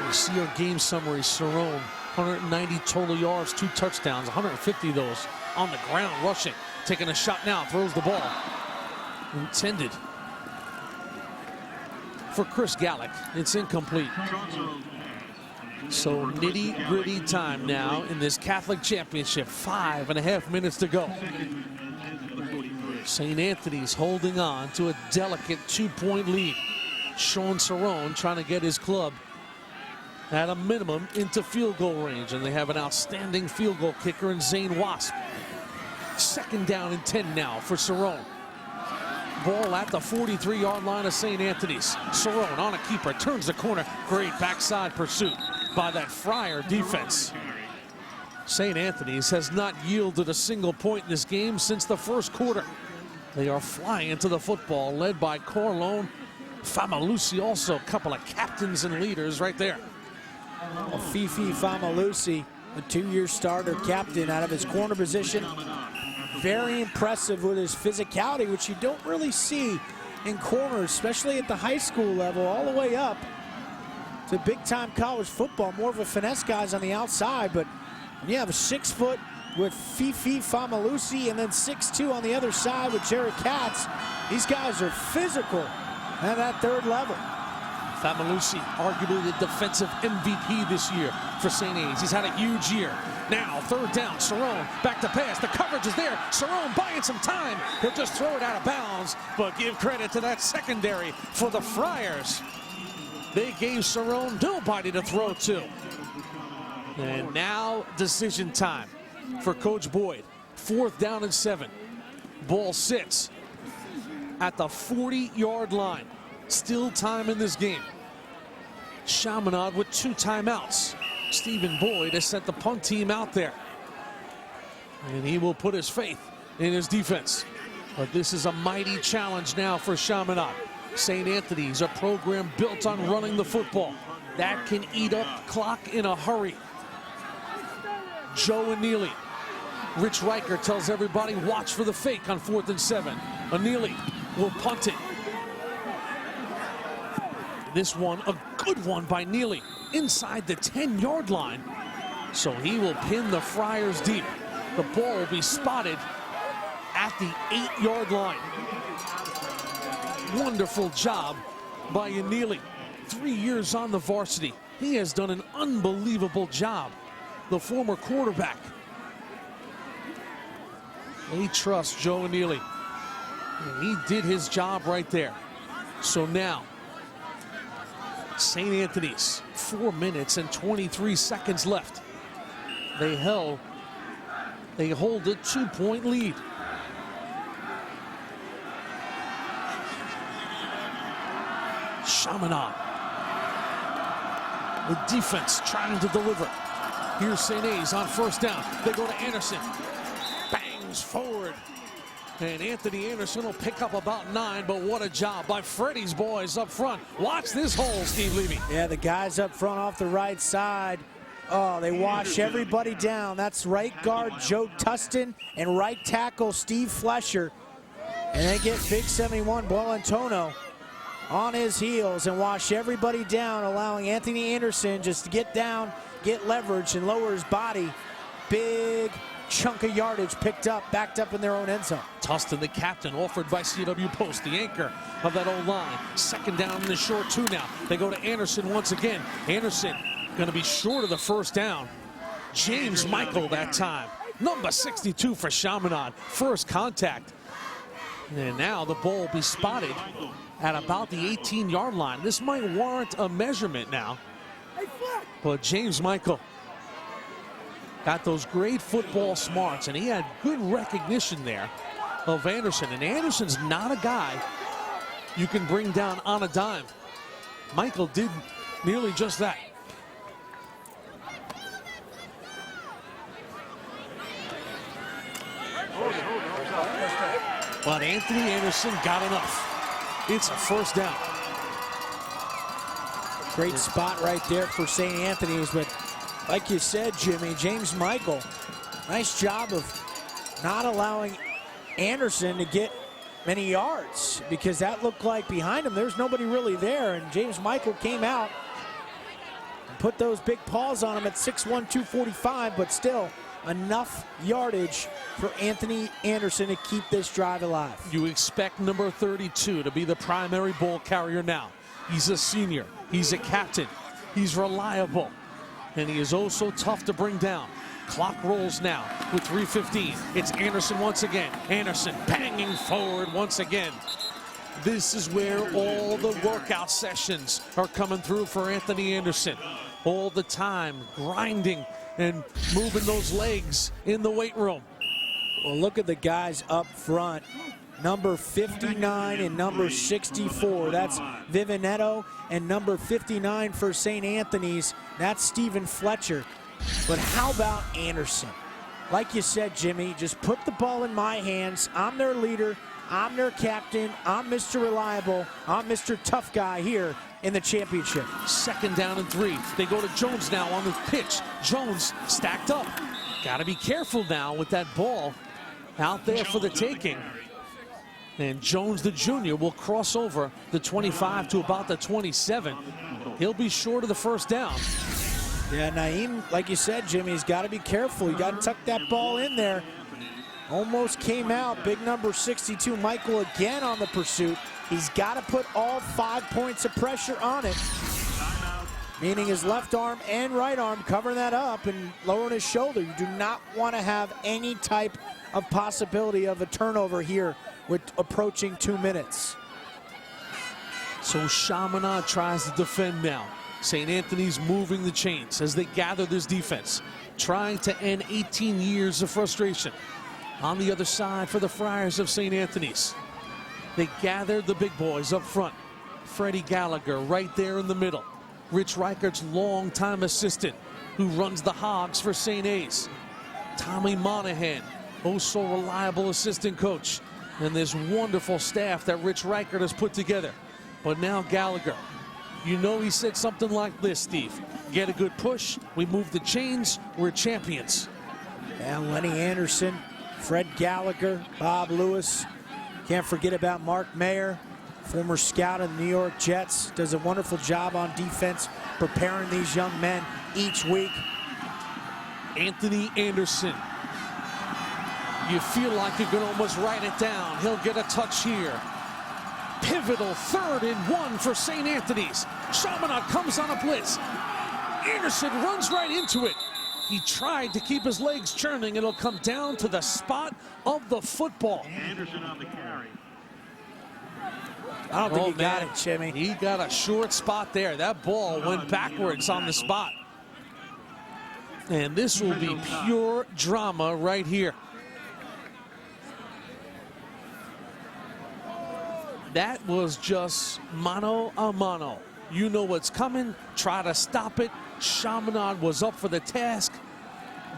You see our game summary, Cerrone, 190 total yards, 2 touchdowns, 150 of those on the ground, rushing. Taking a shot now, throws the ball. Intended for Chris Gallick. It's incomplete. So nitty-gritty time now in this Catholic Championship. 5.5 minutes to go. St. Anthony's holding on to a delicate 2-point lead. Sean Cerrone trying to get his club at a minimum into field goal range, and they have an outstanding field goal kicker in Zane Wasp. 2nd down and 10 now for Cerrone. Ball at the 43-yard line of St. Anthony's. Cerrone on a keeper, turns the corner. Great backside pursuit by that Friar defense. St. Anthony's has not yielded a single point in this game since the first quarter. They are flying into the football, led by Carlone. Famalusi, also a couple of captains and leaders right there. Fifi Famalusi, a 2-year starter captain out of his corner position. Very impressive with his physicality, which you don't really see in corners, especially at the high school level, all the way up to big-time college football. More of a finesse guys on the outside, but when you have a 6-foot with Fifi Famalusi and then 6'2" on the other side with Jared Katz, these guys are physical at that third level. Famalusi, arguably the defensive MVP this year for St. A's. He's had a huge year. Now, 3rd down, Cerrone back to pass. The coverage is there. Cerrone buying some time. He'll just throw it out of bounds, but give credit to that secondary for the Friars. They gave Cerrone nobody to throw to. And now, decision time for Coach Boyd. 4th down and 7. Ball sits at the 40-yard line. Still time in this game. Chaminade with 2 timeouts. Stephen Boyd has sent the punt team out there. And he will put his faith in his defense. But this is a mighty challenge now for Chaminade. St. Anthony's, a program built on running the football. That can eat up clock in a hurry. Joe Annealy. Rich Riker tells everybody, watch for the fake on 4th and 7. Annealy will punt it. This one, a good one by Neely, inside the 10-yard line. So he will pin the Friars deep. The ball will be spotted at the 8-yard line. Wonderful job by Neely. 3 years on the varsity. He has done an unbelievable job. The former quarterback. They trust Joe Neely. And he did his job right there. So now, St. Anthony's, 4 minutes and 23 seconds left. They hold a 2-point lead. Chaminade. The defense trying to deliver. Here's St. A's on 1st down. They go to Anderson. Bangs forward. And Anthony Anderson will pick up about 9, but what a job by Freddie's boys up front. Watch this hole, Steve Levy. Yeah, the guys up front off the right side. Oh, they wash everybody down. That's right guard Joe Tustin and right tackle Steve Flesher. And they get big 71 Buolantono on his heels and wash everybody down, allowing Anthony Anderson just to get down, get leverage, and lower his body. Big chunk of yardage picked up, backed up in their own end zone. Tustin, the captain, offered by CW Post, the anchor of that old line. 2nd down in the short 2 now. They go to Anderson once again. Anderson going to be short of the 1st down. James Michael that time. Number 62 for Chaminade. First contact. And now the ball will be spotted at about the 18-yard line. This might warrant a measurement now. But James Michael got those great football smarts, and he had good recognition there of Anderson. And Anderson's not a guy you can bring down on a dime. Michael did nearly just that. But Anthony Anderson got enough. It's a first down. Great spot right there for St. Anthony's, but like you said, Jimmy, James Michael, nice job of not allowing Anderson to get many yards, because that looked like behind him there's nobody really there, and James Michael came out and put those big paws on him at 6'1", 245, but still enough yardage for Anthony Anderson to keep this drive alive. You expect number 32 to be the primary ball carrier now. He's a senior, he's a captain, he's reliable, and he is also tough to bring down. Clock rolls now with 3:15. It's Anderson once again. Anderson banging forward once again. This is where all the workout sessions are coming through for Anthony Anderson. All the time grinding and moving those legs in the weight room. Well, look at the guys up front. Number 59 and number 64. That's Vivinetto, and number 59 for St. Anthony's. That's Stephen Fletcher. But how about Anderson? Like you said, Jimmy, just put the ball in my hands. I'm their leader. I'm their captain. I'm Mr. Reliable. I'm Mr. Tough Guy here in the championship. 2nd down and 3. They go to Jones now on the pitch. Jones stacked up. Got to be careful now with that ball out there for the taking. And Jones, the junior, will cross over the 25 to about the 27. He'll be short of the first down. Yeah, Naeem, like you said, Jimmy, he's got to be careful. You got to tuck that ball in there. Almost came out. Big number 62, Michael, again on the pursuit. He's got to put all 5 points of pressure on it, meaning his left arm and right arm, covering that up and lowering his shoulder. You do not want to have any type of possibility of a turnover here with approaching 2 minutes. So Chaminade tries to defend now. St. Anthony's moving the chains as they gather this defense, trying to end 18 years of frustration. On the other side for the Friars of St. Anthony's, they gathered the big boys up front. Freddie Gallagher right there in the middle. Rich Reichert's longtime assistant who runs the Hogs for St. A's. Tommy Monahan, oh so reliable assistant coach. And this wonderful staff that Rich Reichert has put together. But now Gallagher, you know he said something like this, Steve. Get a good push, we move the chains, we're champions. And Lenny Anderson, Fred Gallagher, Bob Lewis. Can't forget about Mark Mayer, former scout of the New York Jets. Does a wonderful job on defense, preparing these young men each week. Anthony Anderson. You feel like you can almost write it down. He'll get a touch here. Pivotal 3rd and 1 for St. Anthony's. Chaminade comes on a blitz. Anderson runs right into it. He tried to keep his legs churning. It'll come down to the spot of the football. Anderson on the carry. I don't think he got it, Jimmy. He got a short spot there. That ball went backwards on the spot. And this will be pure drama right here. That was just mano a mano. You know what's coming. Try to stop it. Chaminade was up for the task.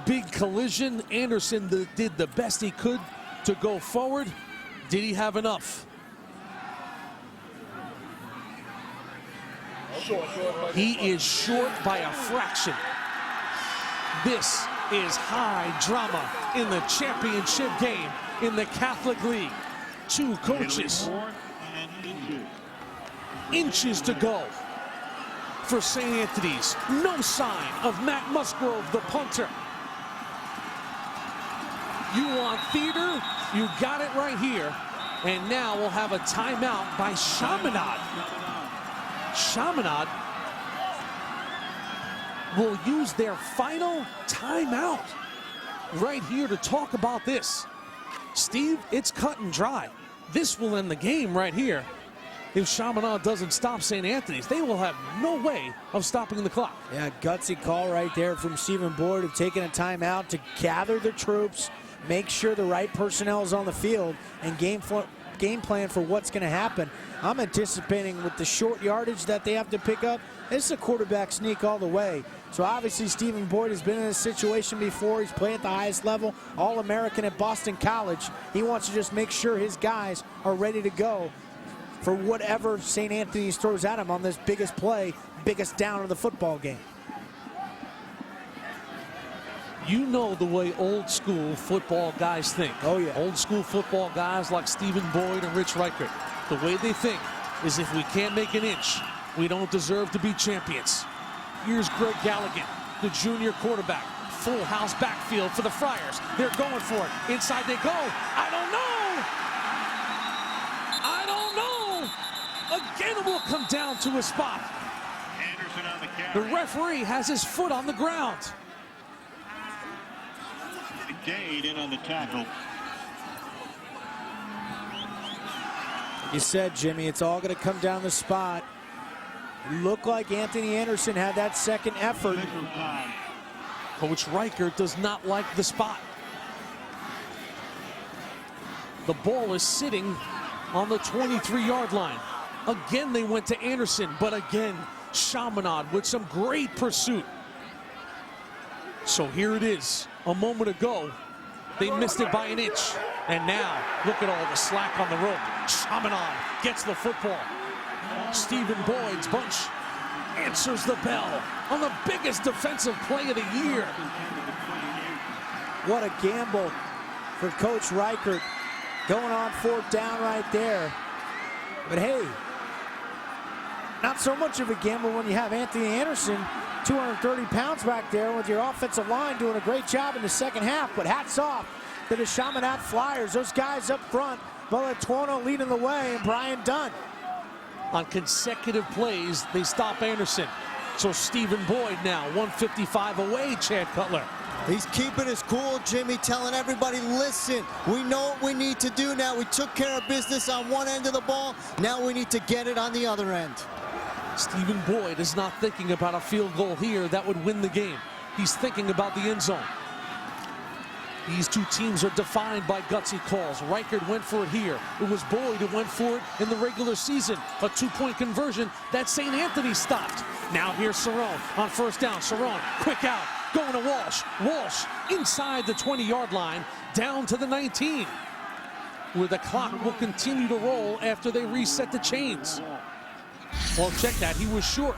Big collision. Anderson did the best he could to go forward. Did he have enough? He is short by a fraction. This is high drama in the championship game in the Catholic League. 2 coaches. Inches to go for St. Anthony's. No sign of Matt Musgrove, the punter. You want theater? You got it right here. And now we'll have a timeout by Chaminade. Chaminade will use their final timeout right here to talk about this. Steve, it's cut and dry. This will end the game right here. If Chaminade doesn't stop St. Anthony's, they will have no way of stopping the clock. Yeah, gutsy call right there from Stephen Boyd of taking a timeout to gather the troops, make sure the right personnel is on the field, and game plan for what's going to happen. I'm anticipating with the short yardage that they have to pick up, it's a quarterback sneak all the way. So obviously Stephen Boyd has been in this situation before. He's played at the highest level, All-American at Boston College. He wants to just make sure his guys are ready to go for whatever St. Anthony's throws at him on this biggest play, biggest down of the football game. You know the way old school football guys think. Oh, yeah. Old school football guys like Stephen Boyd and Rich Reichert. The way they think is if we can't make an inch, we don't deserve to be champions. Here's Greg Galligan, the junior quarterback. Full house backfield for the Friars. They're going for it. Inside they go. I don't know. Again, it will come down to a spot. Anderson on the carry. The referee has his foot on the ground. Gade in on the tackle. You said, Jimmy, it's all going to come down the spot. Looked like Anthony Anderson had that second effort. Coach Reichert does not like the spot. The ball is sitting on the 23-yard line. Again, they went to Anderson, but again, Chaminade with some great pursuit. So here it is. A moment ago, they missed it by an inch. And now, look at all the slack on the rope. Chaminade gets the football. Stephen Boyd's bunch answers the bell on the biggest defensive play of the year. What a gamble for Coach Reichert. Going on 4th down right there. But hey, not so much of a gamble when you have Anthony Anderson, 230 pounds back there with your offensive line doing a great job in the second half. But hats off to the Chaminade Flyers. Those guys up front, Belatuono leading the way, and Brian Dunn. On consecutive plays, they stop Anderson. So Stephen Boyd now 155 away, Chad Cutler. He's keeping his cool, Jimmy, telling everybody, listen, we know what we need to do now. We took care of business on one end of the ball. Now we need to get it on the other end. Stephen Boyd is not thinking about a field goal here that would win the game. He's thinking about the end zone. These two teams are defined by gutsy calls. Reichert went for it here. It was Boyd who went for it in the regular season. A 2-point conversion that St. Anthony stopped. Now here's Cerrone on 1st down. Cerrone, quick out, going to Walsh. Walsh inside the 20-yard line, down to the 19, where the clock will continue to roll after they reset the chains. Well, check that, he was short.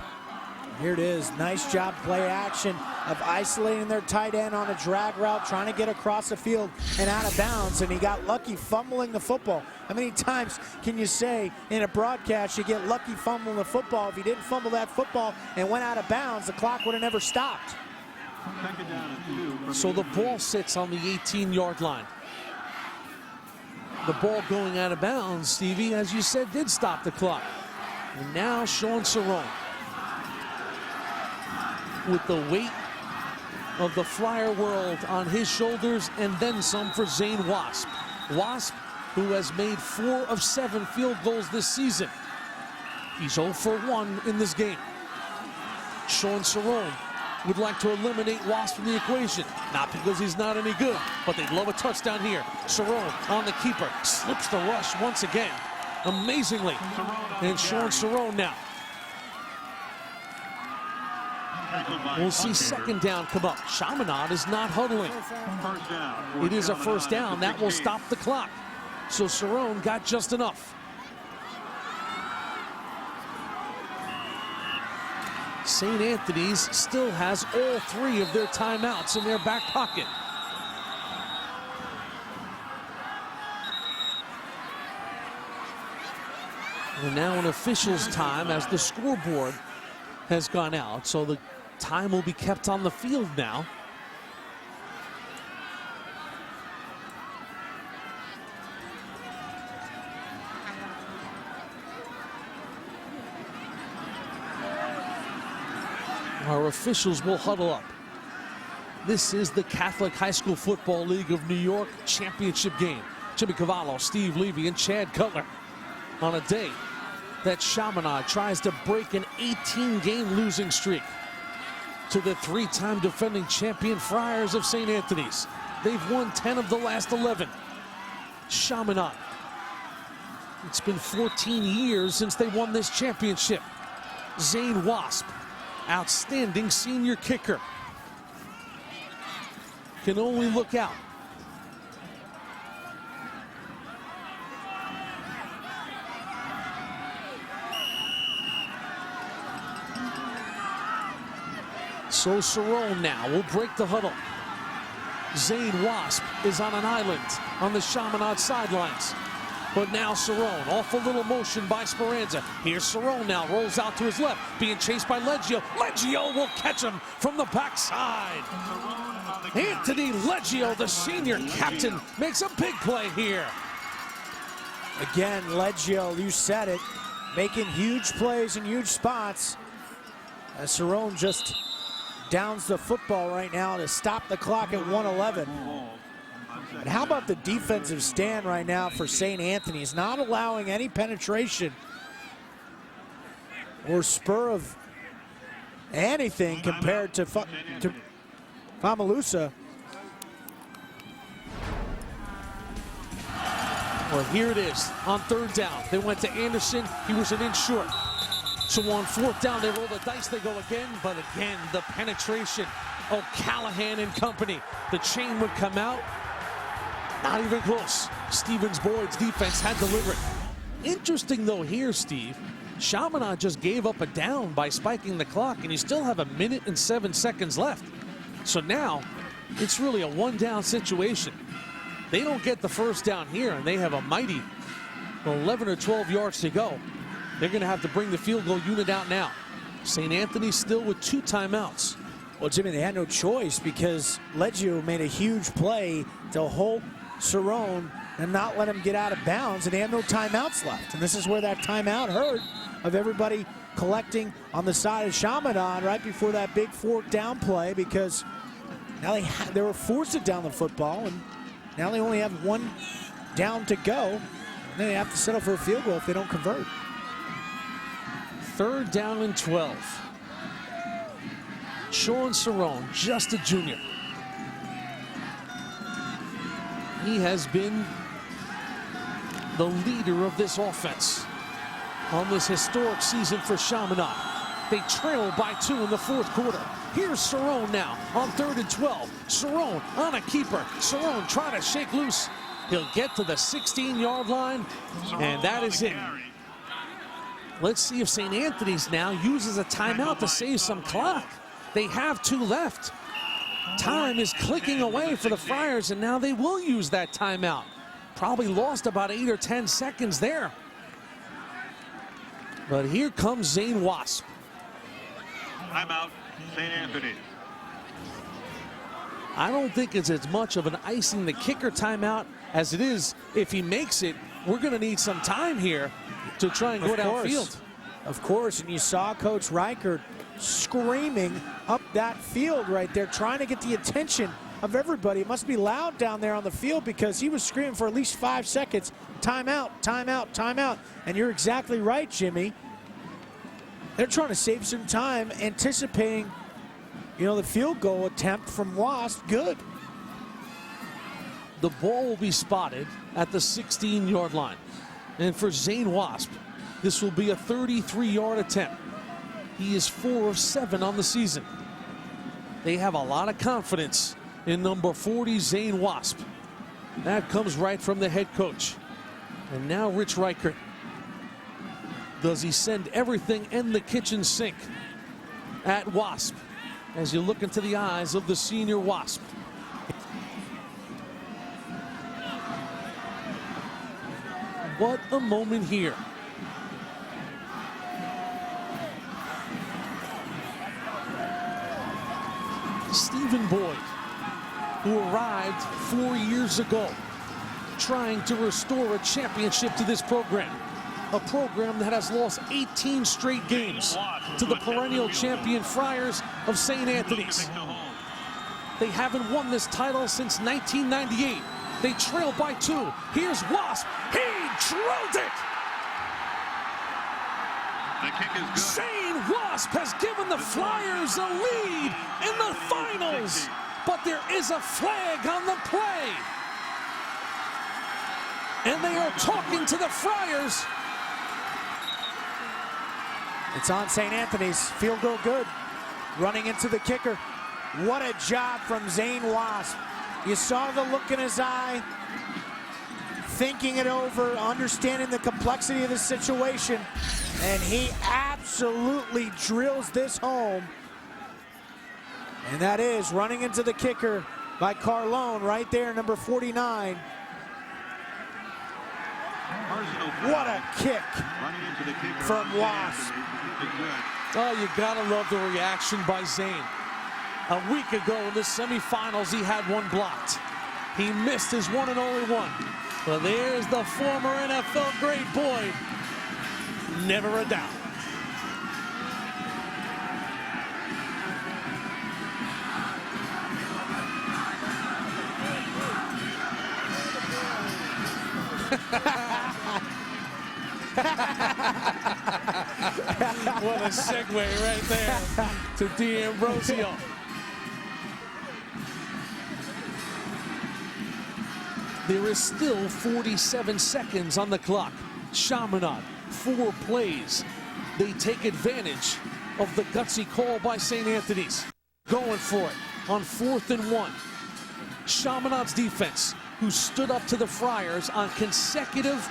Here it is, nice job, play action of isolating their tight end on a drag route, trying to get across the field and out of bounds, and he got lucky fumbling the football. How many times can you say in a broadcast you get lucky fumbling the football? If he didn't fumble that football and went out of bounds, the clock would have never stopped. So the ball sits on the 18-yard line. The ball going out of bounds, Stevie, as you said, did stop the clock. And now Sean Cerrone, with the weight of the Flyer world on his shoulders, and then some for Zane Wasp. Wasp, who has made 4 of 7 field goals this season. He's 0 for 1 in this game. Sean Cerrone would like to eliminate Wasp from the equation. Not because he's not any good, but they'd love a touchdown here. Cerrone on the keeper, slips the rush once again, amazingly. And Sean Cerrone now. We'll see 2nd down come up. Chaminade is not huddling. It is a 1st down. That will stop the clock. So Cerrone got just enough. St. Anthony's still has all 3 of their timeouts in their back pocket. We're now in officials' time as the scoreboard has gone out. So the time will be kept on the field now. Our officials will huddle up. This is the Catholic High School Football League of New York championship game. Jimmy Cavallo, Steve Levy, and Chad Cutler on a day that Chaminade tries to break an 18-game losing streak to the 3-time defending champion Friars of St. Anthony's. They've won 10 of the last 11. Chaminade It's been 14 years since they won this championship. Zane Wasp, outstanding senior kicker. Can only look out. So Cerrone now will break the huddle. Zane Wasp is on an island on the Chaminade sidelines. But now Cerrone off a little motion by Speranza. Here's Cerrone now, rolls out to his left, being chased by Leggio. Leggio will catch him from the backside. Anthony Leggio, the senior captain, makes a big play here. Again, Leggio, you said it, making huge plays in huge spots. As Cerrone just downs the football right now to stop the clock at 1:11. And how about the defensive stand right now for St. Anthony's, not allowing any penetration or spur of anything compared to Famalusa. Well, here it is on third down. They went to Anderson. He was an inch short. So on fourth down, they roll the dice. They go again, but again, the penetration. O'Callahan and company. The chain would come out. Not even close. Stevens Boyd's defense had delivered. Interesting, though, here, Steve. Chaminade just gave up a down by spiking the clock, and you still have 1 minute and 7 seconds left. So now, it's really a one-down situation. They don't get the first down here, and they have a mighty 11 or 12 yards to go. They're going to have to bring the field goal unit out now. St. Anthony still with 2 timeouts. Well, Jimmy, they had no choice because Leggio made a huge play to hold Cerrone and not let him get out of bounds, and they have no timeouts left. And this is where that timeout hurt, of everybody collecting on the side of Chaminade right before that big fourth down play, because now they were forced to down the football, and now they only have 1 down to go. And then they have to settle for a field goal if they don't convert. 3rd down and 12. Sean Cerrone, just a junior. He has been the leader of this offense on this historic season for Chaminade. They trail by 2 in the 4th quarter. Here's Cerrone now on 3rd and 12. Cerrone on a keeper. Cerrone trying to shake loose. He'll get to the 16-yard line, and that is it. Let's see if St. Anthony's now uses a timeout to save some clock. They have 2 left. Time is clicking away for the Friars, and now they will use that timeout. Probably lost about 8 or 10 seconds there. But here comes Zane Wasp. Timeout, St. Anthony's. I don't think it's as much of an icing the kicker timeout as it is if he makes it. We're going to need some time here to try and go downfield. Of course, and you saw Coach Reichert screaming up that field right there, trying to get the attention of everybody. It must be loud down there on the field because he was screaming for at least 5 seconds. Timeout, timeout, timeout. And you're exactly right, Jimmy. They're trying to save some time, anticipating, the field goal attempt from Wasp. Good. The ball will be spotted at the 16-yard line. And for Zane Wasp, this will be a 33-yard attempt. He is 4 of 7 on the season. They have a lot of confidence in number 40, Zane Wasp. That comes right from the head coach. And now Rich Reichert. Does he send everything in the kitchen sink at Wasp as you look into the eyes of the senior Wasp? What a moment here. Stephen Boyd, who arrived 4 years ago, trying to restore a championship to this program. A program that has lost 18 straight games to the perennial champion Friars of St. Anthony's. They haven't won this title since 1998. They trail by 2. Here's Wasp. He drilled it! The kick is good. Zane Wasp has given the Flyers a lead in the finals, but there is a flag on the play. And they are talking to the Friars. It's on St. Anthony's. Field goal good. Running into the kicker. What a job from Zane Wasp. You saw the look in his eye, thinking it over, understanding the complexity of the situation, and he absolutely drills this home. And that is running into the kicker by Carlone right there, number 49. What a kick from Wasp. Oh, you gotta love the reaction by Zane. A week ago in the semifinals, he had one blocked. He missed his one and only one. But there's the former NFL great Boyd. Never a doubt. What a segue right there to D'Ambrosio. There is still 47 seconds on the clock. Chaminade, 4 plays. They take advantage of the gutsy call by St. Anthony's. Going for it on 4th and 1. Chaminade's defense, who stood up to the Friars on consecutive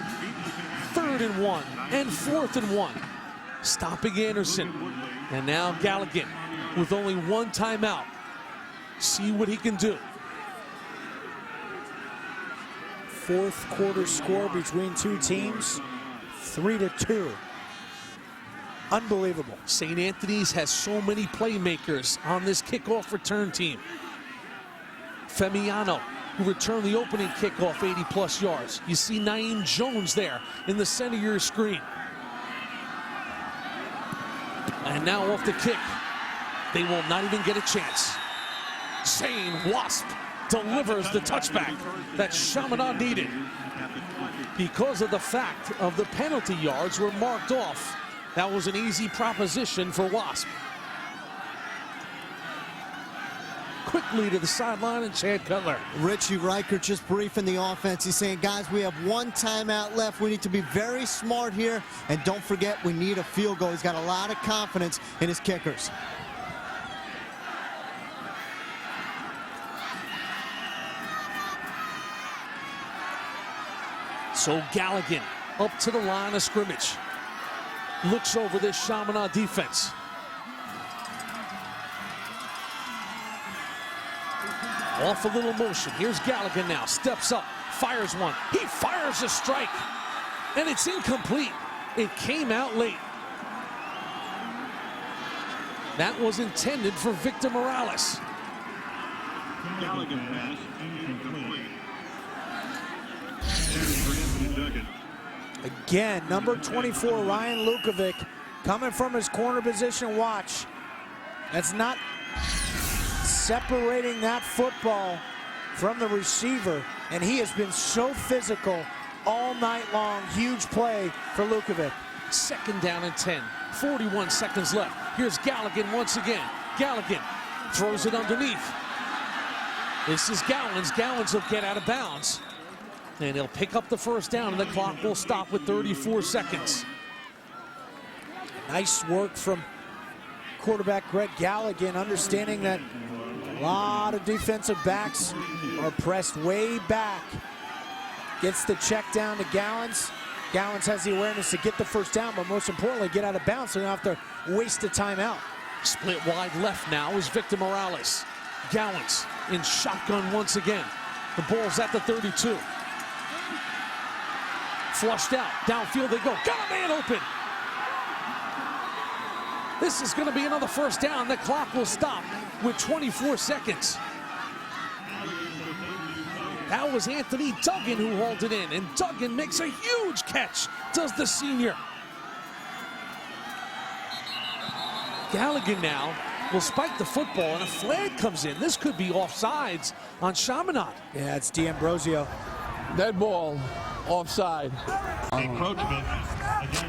3rd and 1 and 4th and 1. Stopping Anderson. And now Galligan with only one timeout. See what he can do. 4th quarter score between two teams, 3-2. Unbelievable. St. Anthony's has so many playmakers on this kickoff return team. Femiano, who returned the opening kickoff 80-plus yards. You see Naeem Jones there in the center of your screen. And now off the kick. They will not even get a chance. Zane Wasp delivers the touchback that Chaminade needed. Because of the fact of the penalty yards were marked off, that was an easy proposition for Wasp. Quickly to the sideline and Chad Cutler. Richie Riker just briefing the offense. He's saying, guys, we have one timeout left. We need to be very smart here. And don't forget, we need a field goal. He's got a lot of confidence in his kickers. So Galligan up to the line of scrimmage. Looks over this Chaminade defense. Off a little motion. Here's Galligan now. Steps up. Fires one. He fires a strike. And it's incomplete. It came out late. That was intended for Victor Morales. Galligan pass incomplete. Again, number 24, Ryan Lukovic, coming from his corner position. Watch. That's not separating that football from the receiver, and he has been so physical all night long. Huge play for Lukovic. 2nd down and 10. 41 seconds left. Here's Galligan once again. Galligan throws it underneath. This is Gowans. Gowans will get out of bounds. And he'll pick up the 1st down, and the clock will stop with 34 seconds. Nice work from quarterback Greg Galligan, understanding that a lot of defensive backs are pressed way back. Gets the check down to Gowans. Gowans has the awareness to get the 1st down, but most importantly, get out of bounds so they don't have to waste a timeout. Split wide left now is Victor Morales. Gowans in shotgun once again. The ball's at the 32. Flushed out. Downfield they go. Got a man open. This is going to be another 1st down. The clock will stop with 24 seconds. That was Anthony Duggan who hauled it in. And Duggan makes a huge catch, does the senior. Galligan now will spike the football, and a flag comes in. This could be offsides on Chaminade. Yeah, it's D'Ambrosio. Dead ball, offside. Encroachment against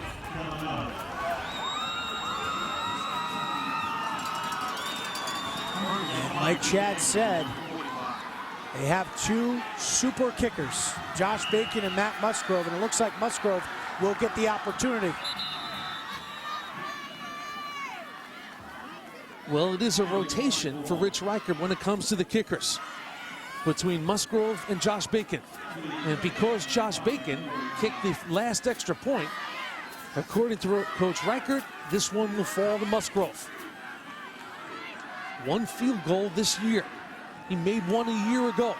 Like Chad said, They have two super kickers, Josh Bacon and Matt Musgrove, and it looks like Musgrove will get the opportunity. Well, it is a rotation for Rich Reichert when it comes to the kickers between Musgrove and Josh Bacon. And because Josh Bacon kicked the last extra point, according to Coach Reichert, this one will fall to Musgrove. One field goal this year. He made one a year ago.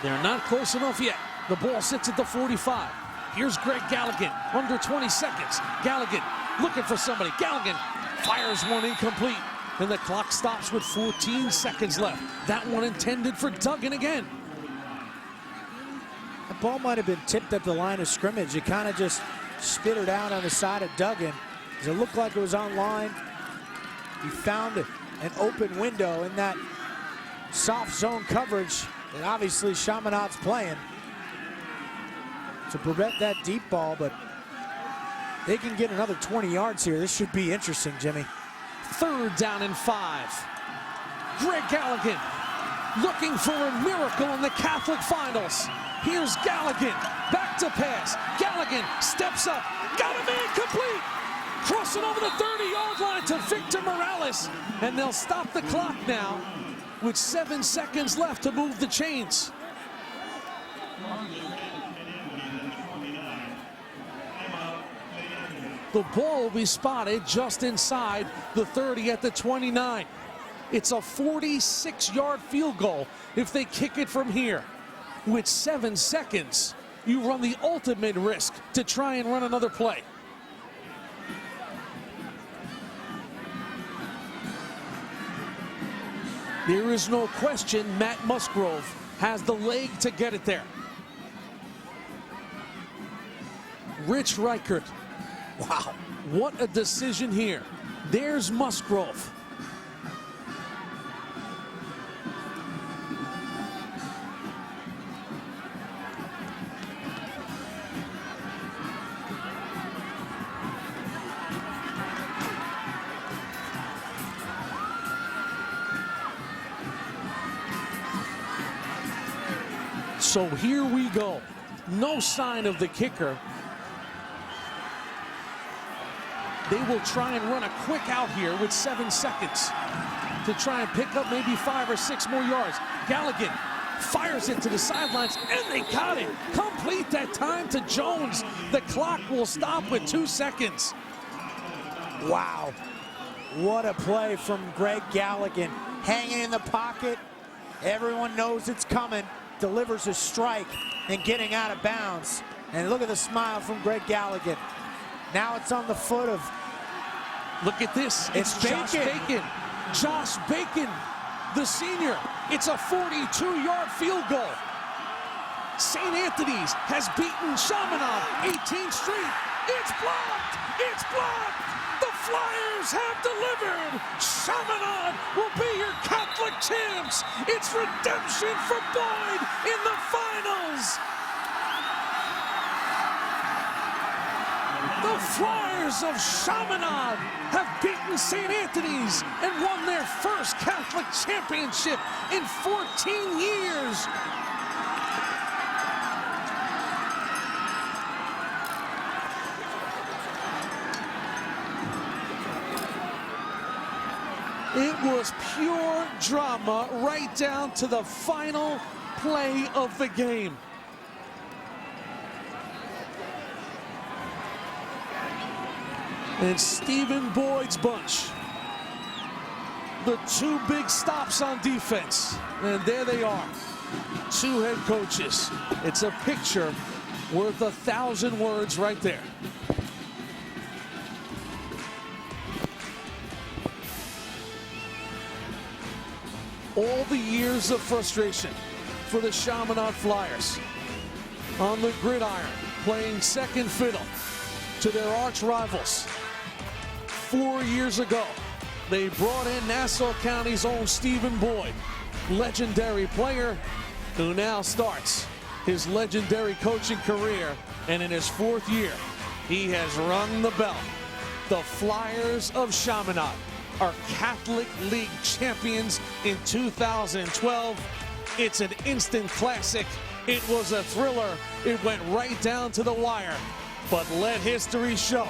They're not close enough yet. The ball sits at the 45. Here's Greg Galligan, under 20 seconds. Galligan looking for somebody. Galligan fires one incomplete, and the clock stops with 14 seconds left. That one intended for Duggan again. The ball might have been tipped at the line of scrimmage. It kind of just spittered out on the side of Duggan. It looked like it was on line. He found an open window in that soft zone coverage that obviously Chaminade's playing to prevent that deep ball, but they can get another 20 yards here. This should be interesting, Jimmy. 3rd down and 5. Greg Galligan looking for a miracle in the Catholic finals. Here's Galligan, back to pass. Galligan steps up, got a man complete. Crossing over the 30-yard line to Victor Morales, and they'll stop the clock now with 7 seconds left to move the chains. The ball will be spotted just inside the 30 at the 29. It's a 46-yard field goal if they kick it from here. With 7 seconds, you run the ultimate risk to try and run another play. There is no question Matt Musgrove has the leg to get it there. Rich Reichert. Wow, what a decision here. There's Musgrove. So here we go. No sign of the kicker. They will try and run a quick out here with 7 seconds to try and pick up maybe 5 or 6 more yards. Galligan fires it to the sidelines, and they got it. Complete that time to Jones. The clock will stop with 2 seconds. Wow. What a play from Greg Galligan. Hanging in the pocket. Everyone knows it's coming. Delivers a strike and getting out of bounds. And look at the smile from Greg Galligan. Now it's on the foot of... Look at this. It's Josh Bacon. Josh Bacon, the senior. It's a 42-yard field goal. St. Anthony's has beaten Chaminade 18th Street. It's blocked. It's blocked. The Flyers have delivered. Chaminade will be your Catholic champs. It's redemption for Boyd in the finals. The Flyers of Chaminade have beaten St. Anthony's and won their first Catholic championship in 14 years. It was pure drama right down to the final play of the game. And Stephen Boyd's bunch. The 2 big stops on defense. And there they are. 2 head coaches. It's a picture worth 1,000 words right there. All the years of frustration for the Chaminade Flyers on the gridiron, playing second fiddle to their arch rivals. 4 years ago, they brought in Nassau County's own Stephen Boyd, legendary player who now starts his legendary coaching career, and in his 4th year, he has rung the bell. The Flyers of Chaminade are Catholic League champions in 2012. It's an instant classic. It was a thriller. It went right down to the wire. But let history show,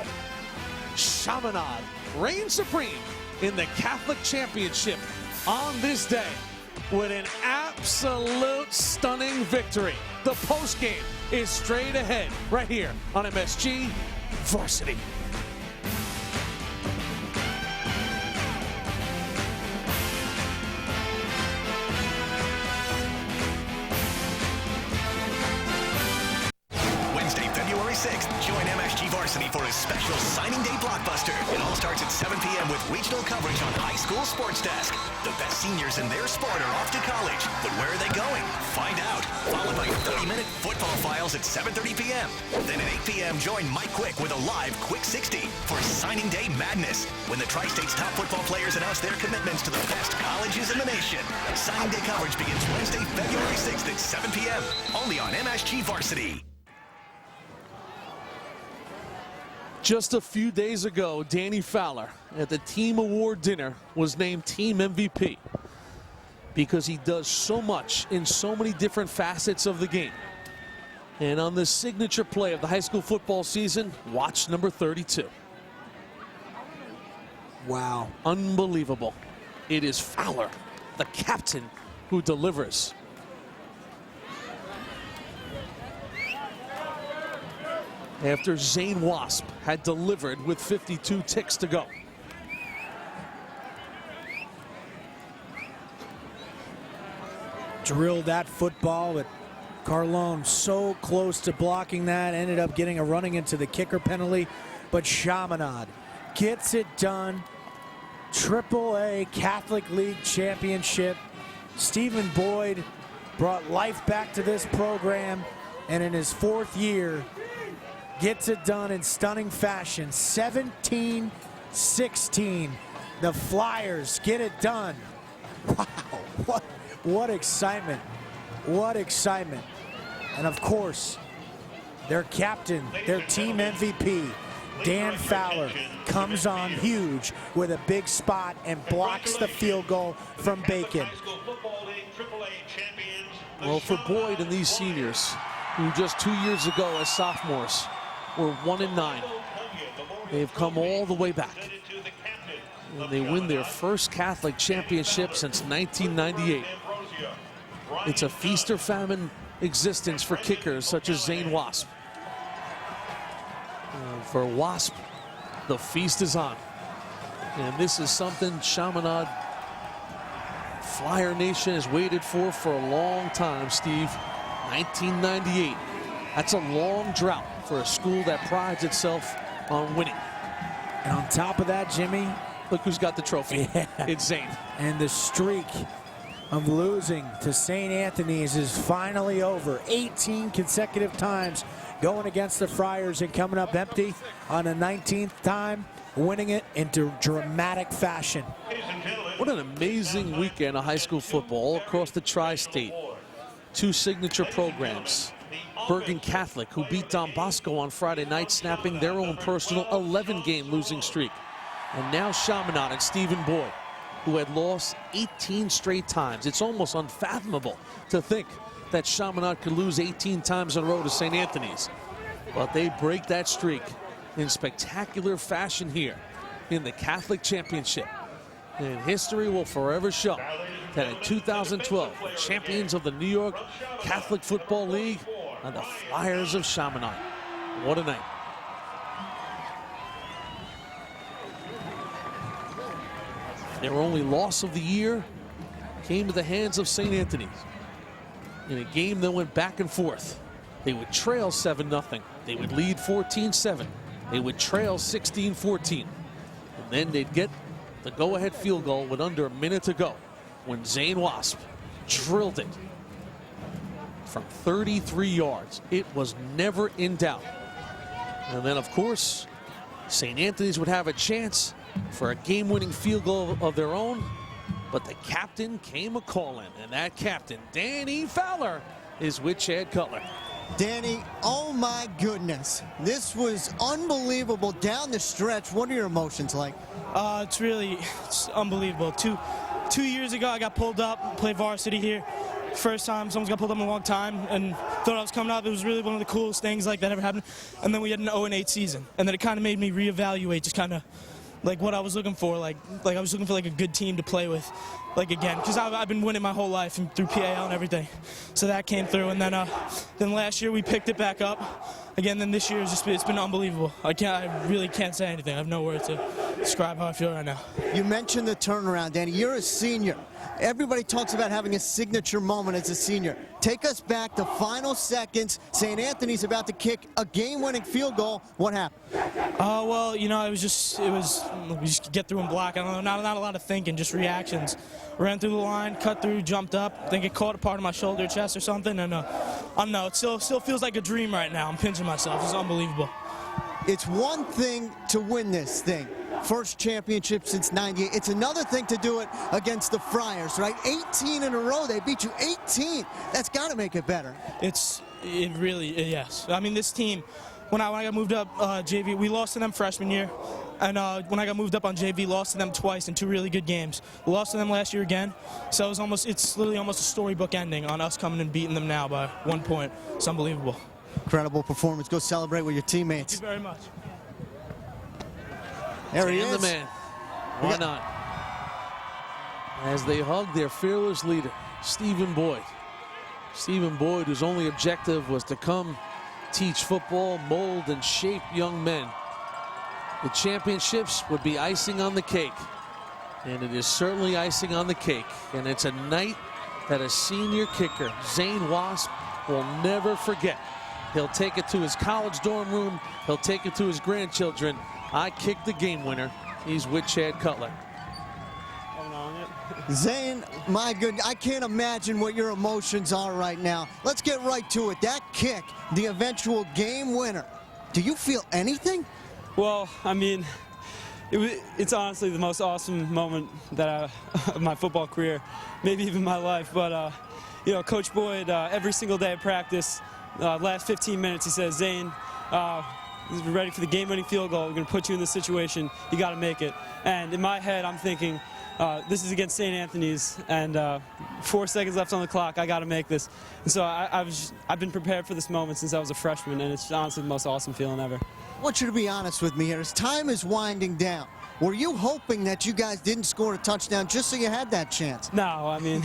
Chaminade reigns supreme in the Catholic Championship on this day with an absolute stunning victory. The postgame is straight ahead right here on MSG Varsity. Wednesday, February 6th, join MSG Varsity for a special signing day blockbuster. It all starts at 7 p.m. with regional coverage on High School Sports Desk. The best seniors in their sport are off to college, but where are they going? Find out. Followed by 30-minute football files at 7:30 p.m. Then at 8 p.m., join Mike Quick with a live Quick 60 for signing day madness, when the Tri-State's top football players announce their commitments to the best colleges in the nation. Signing day coverage begins Wednesday, February 6th at 7 p.m. only on MSG Varsity. Just a few days ago, Danny Fowler at the team award dinner was named team MVP because he does so much in so many different facets of the game. And on the signature play of the high school football season, watch number 32. Wow. Unbelievable. It is Fowler, the captain, who delivers. After Zane Wasp had delivered with 52 ticks to go. Drilled that football, but Carlone so close to blocking that, ended up getting a running into the kicker penalty, but Chaminade gets it done. AAA Catholic League Championship. Stephen Boyd brought life back to this program, and in his 4th year, gets it done in stunning fashion. 17-16. The Flyers get it done. Wow, what excitement. What excitement. And of course, their captain, their team MVP, Dan Fowler, comes on huge with a big spot and blocks the field goal from Bacon. Well, for Boyd and these seniors, who just 2 years ago as sophomores were 1-9, they've come all the way back. And they win their first Catholic championship since 1998. It's a feast or famine existence for kickers such as Zane Wasp. For Wasp, the feast is on. And this is something Chaminade Flyer Nation has waited for a long time, Steve. 1998. That's a long drought for a school that prides itself on winning. And on top of that, Jimmy, look who's got the trophy. Yeah. It's Zane. And the streak of losing to St. Anthony's is finally over. 18 consecutive times going against the Friars and coming up empty on the 19th time, winning it into dramatic fashion. What an amazing weekend of high school football all across the Tri-State. 2 signature programs. Bergen Catholic, who beat Don Bosco on Friday night, snapping their own personal 11-game losing streak. And now Chaminade and Stephen Boyd, who had lost 18 straight times. It's almost unfathomable to think that Chaminade could lose 18 times in a row to St. Anthony's. But they break that streak in spectacular fashion here in the Catholic Championship. And history will forever show that in 2012, champions of the New York Catholic Football League are the Flyers of Chaminade. What a night. Their only loss of the year came to the hands of St. Anthony's in a game that went back and forth. They would trail 7-0. They would lead 14-7. They would trail 16-14. And then they'd get the go-ahead field goal with under a minute to go when Zane Wasp drilled it from 33 yards. It was never in doubt. And then, of course, St. Anthony's would have a chance for a game-winning field goal of their own, but the captain came a-calling, and that captain, Danny Fowler, is with Chad Cutler. Danny, oh my goodness. This was unbelievable down the stretch. What are your emotions like? It's unbelievable. Two years ago, I got pulled up, played varsity here. First time someone's got pulled up in a long time and thought I was coming up. It was really one of the coolest things like that ever happened. And then we had an 0-8 season. And then it kind of made me reevaluate just kind of like what I was looking for. Like I was looking for like a good team to play with, like again, because I've been winning my whole life and through PAL and everything. So that came through. And then last year we picked it back up. Again, then this year it's been unbelievable. I really can't say anything. I have no words to describe how I feel right now. You mentioned the turnaround, Danny. You're a senior. Everybody talks about having a signature moment as a senior. Take us back to final seconds. St. Anthony's about to kick a game-winning field goal. What happened? Well, you know, we just get through and block. I don't know, not a lot of thinking, just reactions. Ran through the line, cut through, jumped up. I think it caught a part of my shoulder, chest, or something. And I don't know. It still feels like a dream right now. I'm pinching myself. It's unbelievable. It's one thing to win this thing. First championship since '98. It's another thing to do it against the Friars, right? 18 in a row. They beat you 18. That's got to make it better. It really, yes. I mean, this team, when I got moved up JV, we lost to them freshman year. And when I got moved up on JV, lost to them twice in 2 really good games. We lost to them last year again. So it's literally almost a storybook ending on us coming and beating them now by 1 point. It's unbelievable. Incredible performance. Go celebrate with your teammates. Thank you very much. There he is. The man. Why not? As they hug their fearless leader, Stephen Boyd. Stephen Boyd, whose only objective was to come teach football, mold, and shape young men. The championships would be icing on the cake. And it is certainly icing on the cake. And it's a night that a senior kicker, Zane Wasp, will never forget. He'll take it to his college dorm room. He'll take it to his grandchildren. I kicked the game winner. He's with Chad Cutler. Zane, my goodness, I can't imagine what your emotions are right now. Let's get right to it. That kick, the eventual game winner. Do you feel anything? Well, I mean, it's honestly the most awesome moment that of my football career, maybe even my life. But, you know, Coach Boyd, every single day of practice, last 15 minutes, he says, Zane, we're ready for the game-winning field goal. We're going to put you in this situation. You got to make it. And in my head, I'm thinking, this is against St. Anthony's, and 4 seconds left on the clock. I got to make this. And so I've been prepared for this moment since I was a freshman, and it's honestly the most awesome feeling ever. I want you to be honest with me here. As time is winding down, were you hoping that you guys didn't score a touchdown just so you had that chance? No, I mean,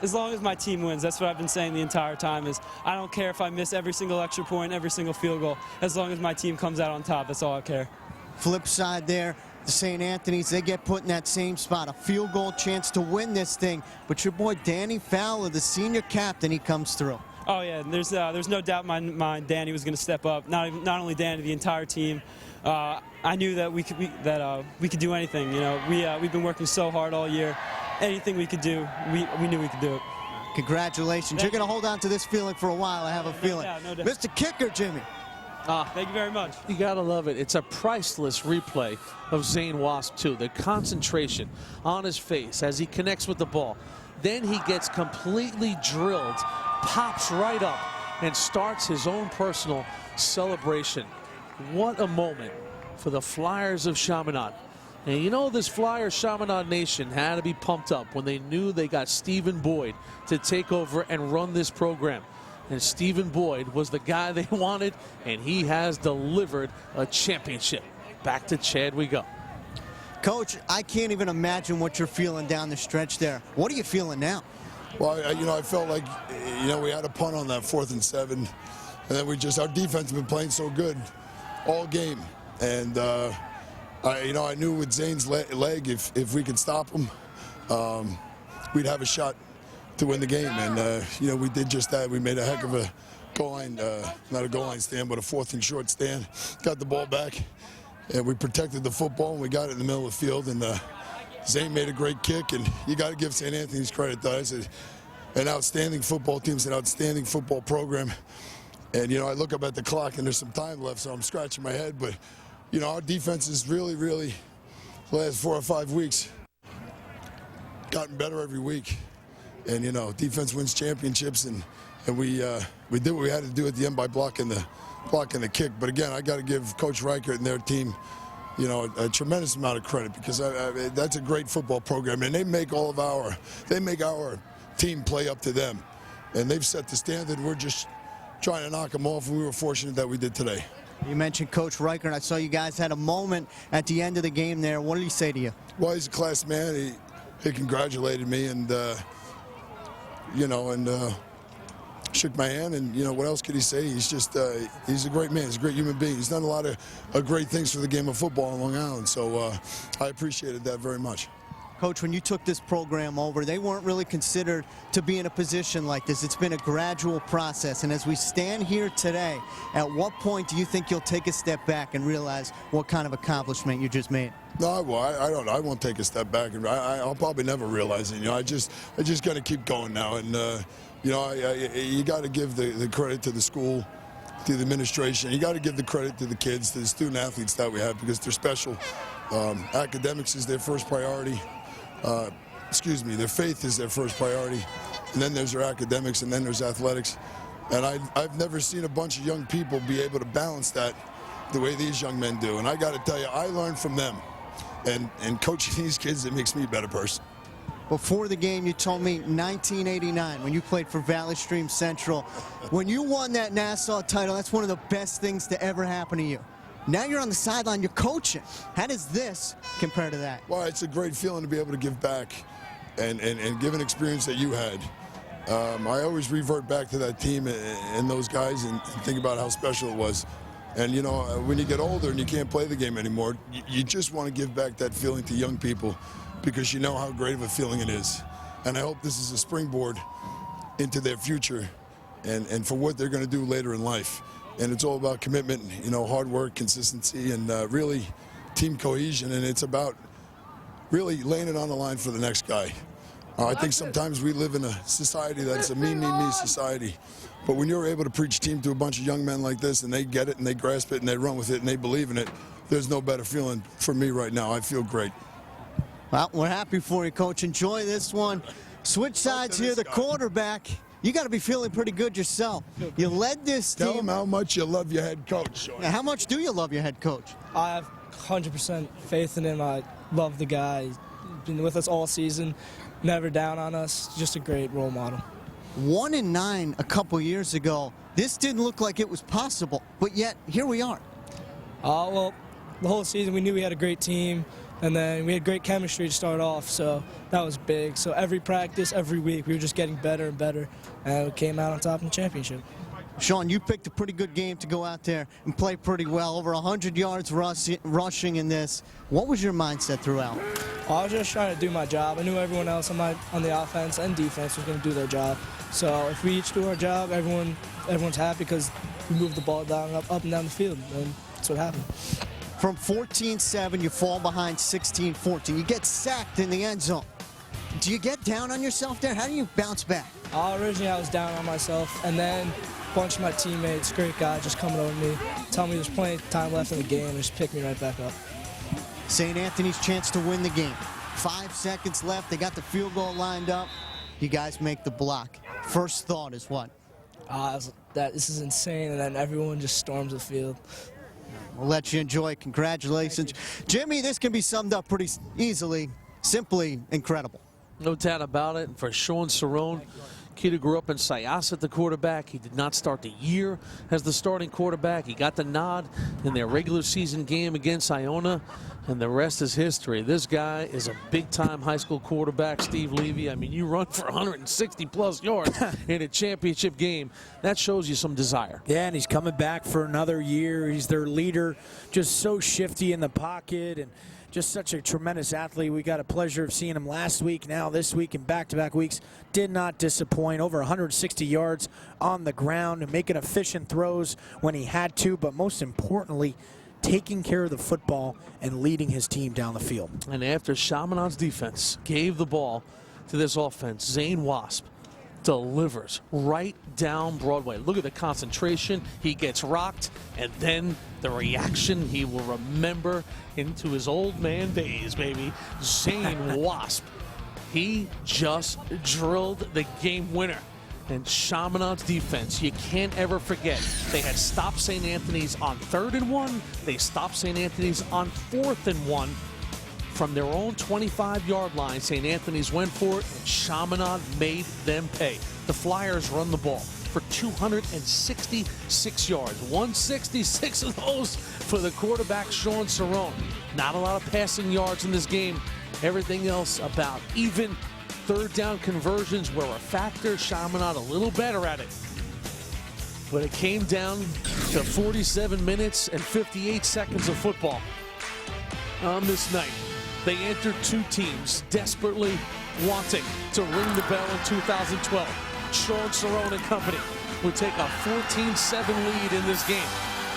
as long as my team wins, that's what I've been saying the entire time is I don't care if I miss every single extra point, every single field goal. As long as my team comes out on top, that's all I care. Flip side there, the St. Anthony's, they get put in that same spot, a field goal chance to win this thing. But your boy Danny Fowler, the senior captain, he comes through. Oh yeah, there's no doubt in my mind Danny was going to step up. Not only Danny, the entire team. I knew that we could do anything. You know, we've been working so hard all year. Anything we could do, we knew we could do it. Congratulations. You're going to hold on to this feeling for a while, I have a feeling. No doubt. Mr. Kicker, Jimmy. Thank you very much. You got to love it. It's a priceless replay of Zane Wasp, too. The concentration on his face as he connects with the ball. Then he gets completely drilled, pops right up, and starts his own personal celebration. What a moment for the Flyers of Chaminade. And you know, this Flyer Chaminade Nation had to be pumped up when they knew they got Stephen Boyd to take over and run this program. And Stephen Boyd was the guy they wanted, and he has delivered a championship. Back to Chad we go. Coach, I can't even imagine what you're feeling down the stretch there. What are you feeling now? Well, I felt like, we had a punt on that 4th and 7, and then our defense has been playing so good all game. And, I knew with Zane's leg, if we could stop him, we'd have a shot to win the game. And, we did just that. We made a heck of a goal line, not a goal line stand, but a 4th and short stand. Got the ball back, and we protected the football, and we got it in the middle of the field. And Zane made a great kick, and you got to give St. Anthony's credit, though. It's an outstanding football team. It's an outstanding football program. And, I look up at the clock, and there's some time left, so I'm scratching my head. But, our defense is really, really, the last 4 or 5 weeks, gotten better every week. And, defense wins championships, and and we did what we had to do at the end by blocking the kick. But again, I got to give Coach Reichert and their team, you know, a tremendous amount of credit, because that's a great football program, and they make our team play up to them, and they've set the standard. We're just trying to knock them off, and we were fortunate that we did today. You mentioned Coach Reichert. I saw you guys had a moment at the end of the game there. What did he say to you? Well, he's a class man. He congratulated me, and shook my hand, and what else could he say? He's just he's a great man. He's a great human being. He's done a lot of great things for the game of football in Long Island, so I appreciated that very much. Coach, when you took this program over, they weren't really considered to be in a position like this. It's been a gradual process, and as we stand here today, at what point do you think you'll take a step back and realize what kind of accomplishment you just made? No, I don't. I won't take a step back, and I'll probably never realize it. I just got to keep going now, and you got to give the credit to the school, to the administration. You got to give the credit to the kids, to the student athletes that we have, because they're special. Academics is their first priority. Their faith is their first priority, and then there's their academics, and then there's athletics. And I've never seen a bunch of young people be able to balance that the way these young men do. And I got to tell you, I learned from them. And coaching these kids, it makes me a better person. Before the game, you told me 1989, when you played for Valley Stream Central, when you won that Nassau title, that's one of the best things to ever happen to you. Now you're on the sideline, you're coaching. How does this compare to that? Well, it's a great feeling to be able to give back and give an experience that you had. I always revert back to that team and those guys and think about how special it was. And, when you get older and you can't play the game anymore, you just want to give back that feeling to young people, because you know how great of a feeling it is. And I hope this is a springboard into their future and for what they're going to do later in life. And it's all about commitment, hard work, consistency, and really team cohesion. And it's about really laying it on the line for the next guy. I think sometimes we live in a society that's a me, me, me society. But when you're able to preach team to a bunch of young men like this, and they get it, and they grasp it, and they run with it, and they believe in it, there's no better feeling for me right now. I feel great. Well, we're happy for you, Coach. Enjoy this one. Switch sides here, the quarterback. You got to be feeling pretty good yourself. You led this team. Tell them how much you love your head coach. Now, how much do you love your head coach? I have 100% faith in him. I love the guy. He's been with us all season, never down on us. Just a great role model. 1-9 a couple years ago. This didn't look like it was possible, but yet here we are. Well, the whole season we knew we had a great team, and then we had great chemistry to start off, so that was big. So every practice, every week, we were just getting better and better, and we came out on top in the championship. Sean, you picked a pretty good game to go out there and play pretty well. Over 100 yards rushing in this. What was your mindset throughout? I was just trying to do my job. I knew everyone else on the offense and defense was going to do their job. So if we each do our job, everyone's happy because we moved the ball down up and down the field, and that's what happened. From 14-7, you fall behind 16-14. You get sacked in the end zone. Do you get down on yourself there? How do you bounce back? Originally, I was down on myself, and then a bunch of my teammates, great guys, just coming over to me, telling me there's plenty of time left in the game, and just pick me right back up. St. Anthony's chance to win the game. 5 seconds left. They got the field goal lined up. You guys make the block. First thought is what? This is insane, and then everyone just storms the field. We'll let you enjoy. Congratulations. Jimmy, this can be summed up pretty easily. Simply incredible. No doubt about it. For Sean Cerrone, kid who grew up in Syosset, the quarterback. He did not start the year as the starting quarterback. He got the nod in their regular season game against Iona, and the rest is history. This guy is a big-time high school quarterback, Steve Levy. I mean, you run for 160-plus yards in a championship game. That shows you some desire. Yeah, and he's coming back for another year. He's their leader, just so shifty in the pocket, and just such a tremendous athlete. We got a pleasure of seeing him last week, now this week, and back-to-back weeks. Did not disappoint. Over 160 yards on the ground and making efficient throws when he had to, but most importantly, taking care of the football and leading his team down the field. And after Chaminade's defense gave the ball to this offense, Zane Wasp delivers right down Broadway. Look at the concentration. He gets rocked, and then the reaction he will remember into his old man days, baby. Zane Wasp. He just drilled the game winner. And Chaminade's defense, you can't ever forget. They had stopped St. Anthony's on 3rd and 1. They stopped St. Anthony's on 4th and 1. From their own 25-yard line, St. Anthony's went for it, and Chaminade made them pay. The Flyers run the ball for 266 yards. 166 of those for the quarterback, Sean Cerrone. Not a lot of passing yards in this game. Everything else about even. Third down conversions were a factor. Chaminade a little better at it. But it came down to 47 minutes and 58 seconds of football on this night. They entered two teams desperately wanting to ring the bell in 2012. Sean Cerrone and company would take a 14-7 lead in this game.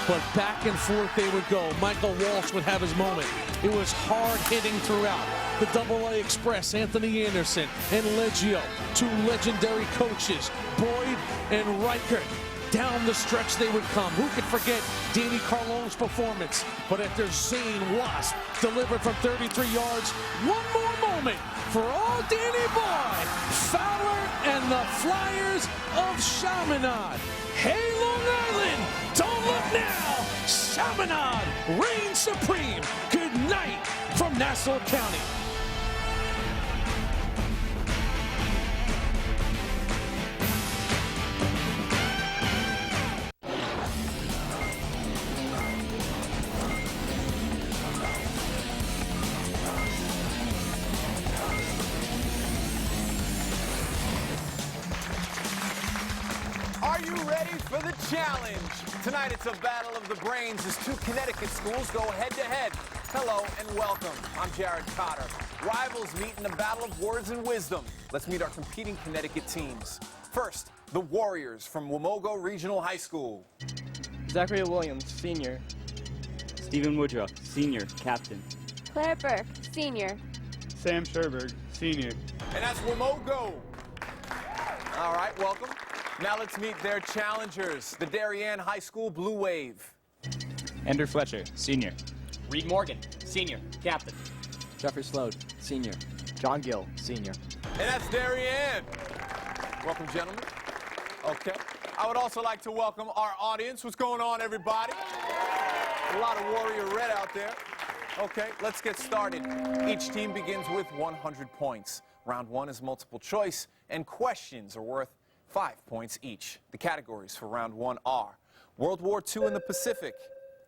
But back and forth they would go. Michael Walsh would have his moment. It was hard hitting throughout. The AA Express, Anthony Anderson and Leggio, two legendary coaches, Boyd and Reichert. Down the stretch they would come. Who could forget Danny Carlone's performance? But after Zane Wasp delivered from 33 yards, one more moment for all Danny Boy, Fowler and the Flyers of Chaminade. Hey, Long Island, don't look now. Chaminade reigns supreme. Good night from Nassau County. Are you ready for the challenge? Tonight it's a battle of the brains as two Connecticut schools go head-to-head. Hello and welcome. I'm Jared Cotter. Rivals meet in a battle of words and wisdom. Let's meet our competing Connecticut teams. First, the Warriors from Wamogo Regional High School. Zachary Williams, senior. Stephen Woodruff, senior, captain. Claire Burke, senior. Sam Sherberg, senior. And that's Wamogo. All right, welcome. Now let's meet their challengers, the Darien High School Blue Wave. Andrew Fletcher, senior. Reed Morgan, senior, captain. Jeffrey Slode, senior. John Gill, senior. And that's Darien. Welcome, gentlemen. Okay. I would also like to welcome our audience. What's going on, everybody? A lot of Warrior Red out there. Okay, let's get started. Each team begins with 100 points. Round one is multiple choice, and questions are worth 5 points each. The categories for round one are World War II in the Pacific,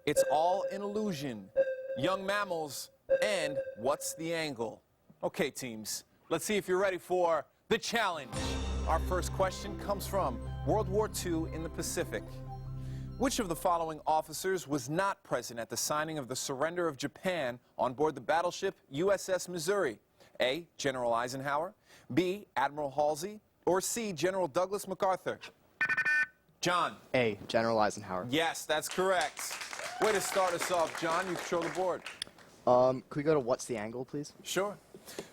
It's All an Illusion, Young Mammals, and What's the Angle? Okay, teams, let's see if you're ready for the challenge. Our first question comes from World War II in the Pacific. Which of the following officers was not present at the signing of the surrender of Japan on board the battleship USS Missouri? A, General Eisenhower, B, Admiral Halsey, or C, General Douglas MacArthur? John. A, General Eisenhower. Yes, that's correct. Way to start us off, John. You control the board. Could we go to what's the angle, please? Sure.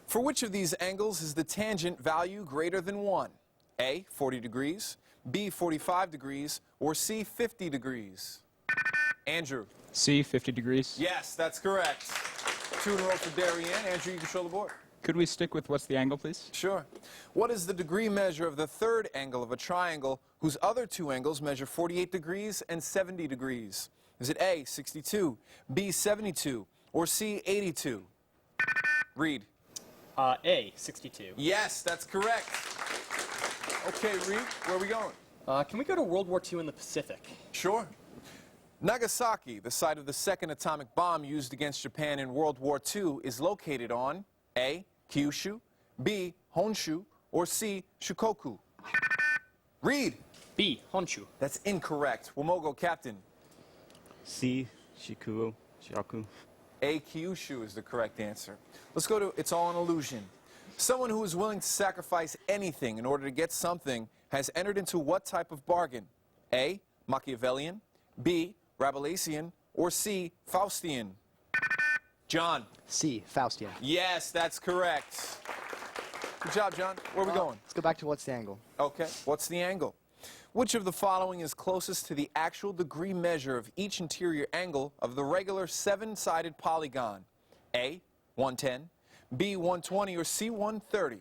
For which of these angles is the tangent value greater than 1? A, 40 degrees, B, 45 degrees, or C, 50 degrees? Andrew. C, 50 degrees. Yes, that's correct. 2 in a row for Darien. Andrew, you control the board. Could we stick with what's the angle, please? Sure. What is the degree measure of the third angle of a triangle whose other two angles measure 48 degrees and 70 degrees? Is it A, 62, B, 72, or C, 82? Reed. A, 62. Yes, that's correct. Okay, Reed, where are we going? Can we go to World War II in the Pacific? Sure. Nagasaki, the site of the second atomic bomb used against Japan in World War II, is located on A, Kyushu, B, Honshu, or C, Shikoku? Reed. B, Honshu. That's incorrect. Wamogo, captain. C, Shikoku. A, Kyushu is the correct answer. Let's go to It's All an Illusion. Someone who is willing to sacrifice anything in order to get something has entered into what type of bargain? A, Machiavellian, B, Rabelaisian, or C, Faustian? John. C, Faustian. Yes, that's correct. Good job, John. Where are we going? Let's go back to what's the angle. Okay, what's the angle? Which of the following is closest to the actual degree measure of each interior angle of the regular 7-sided polygon? A, 110, B, 120, or C, 130?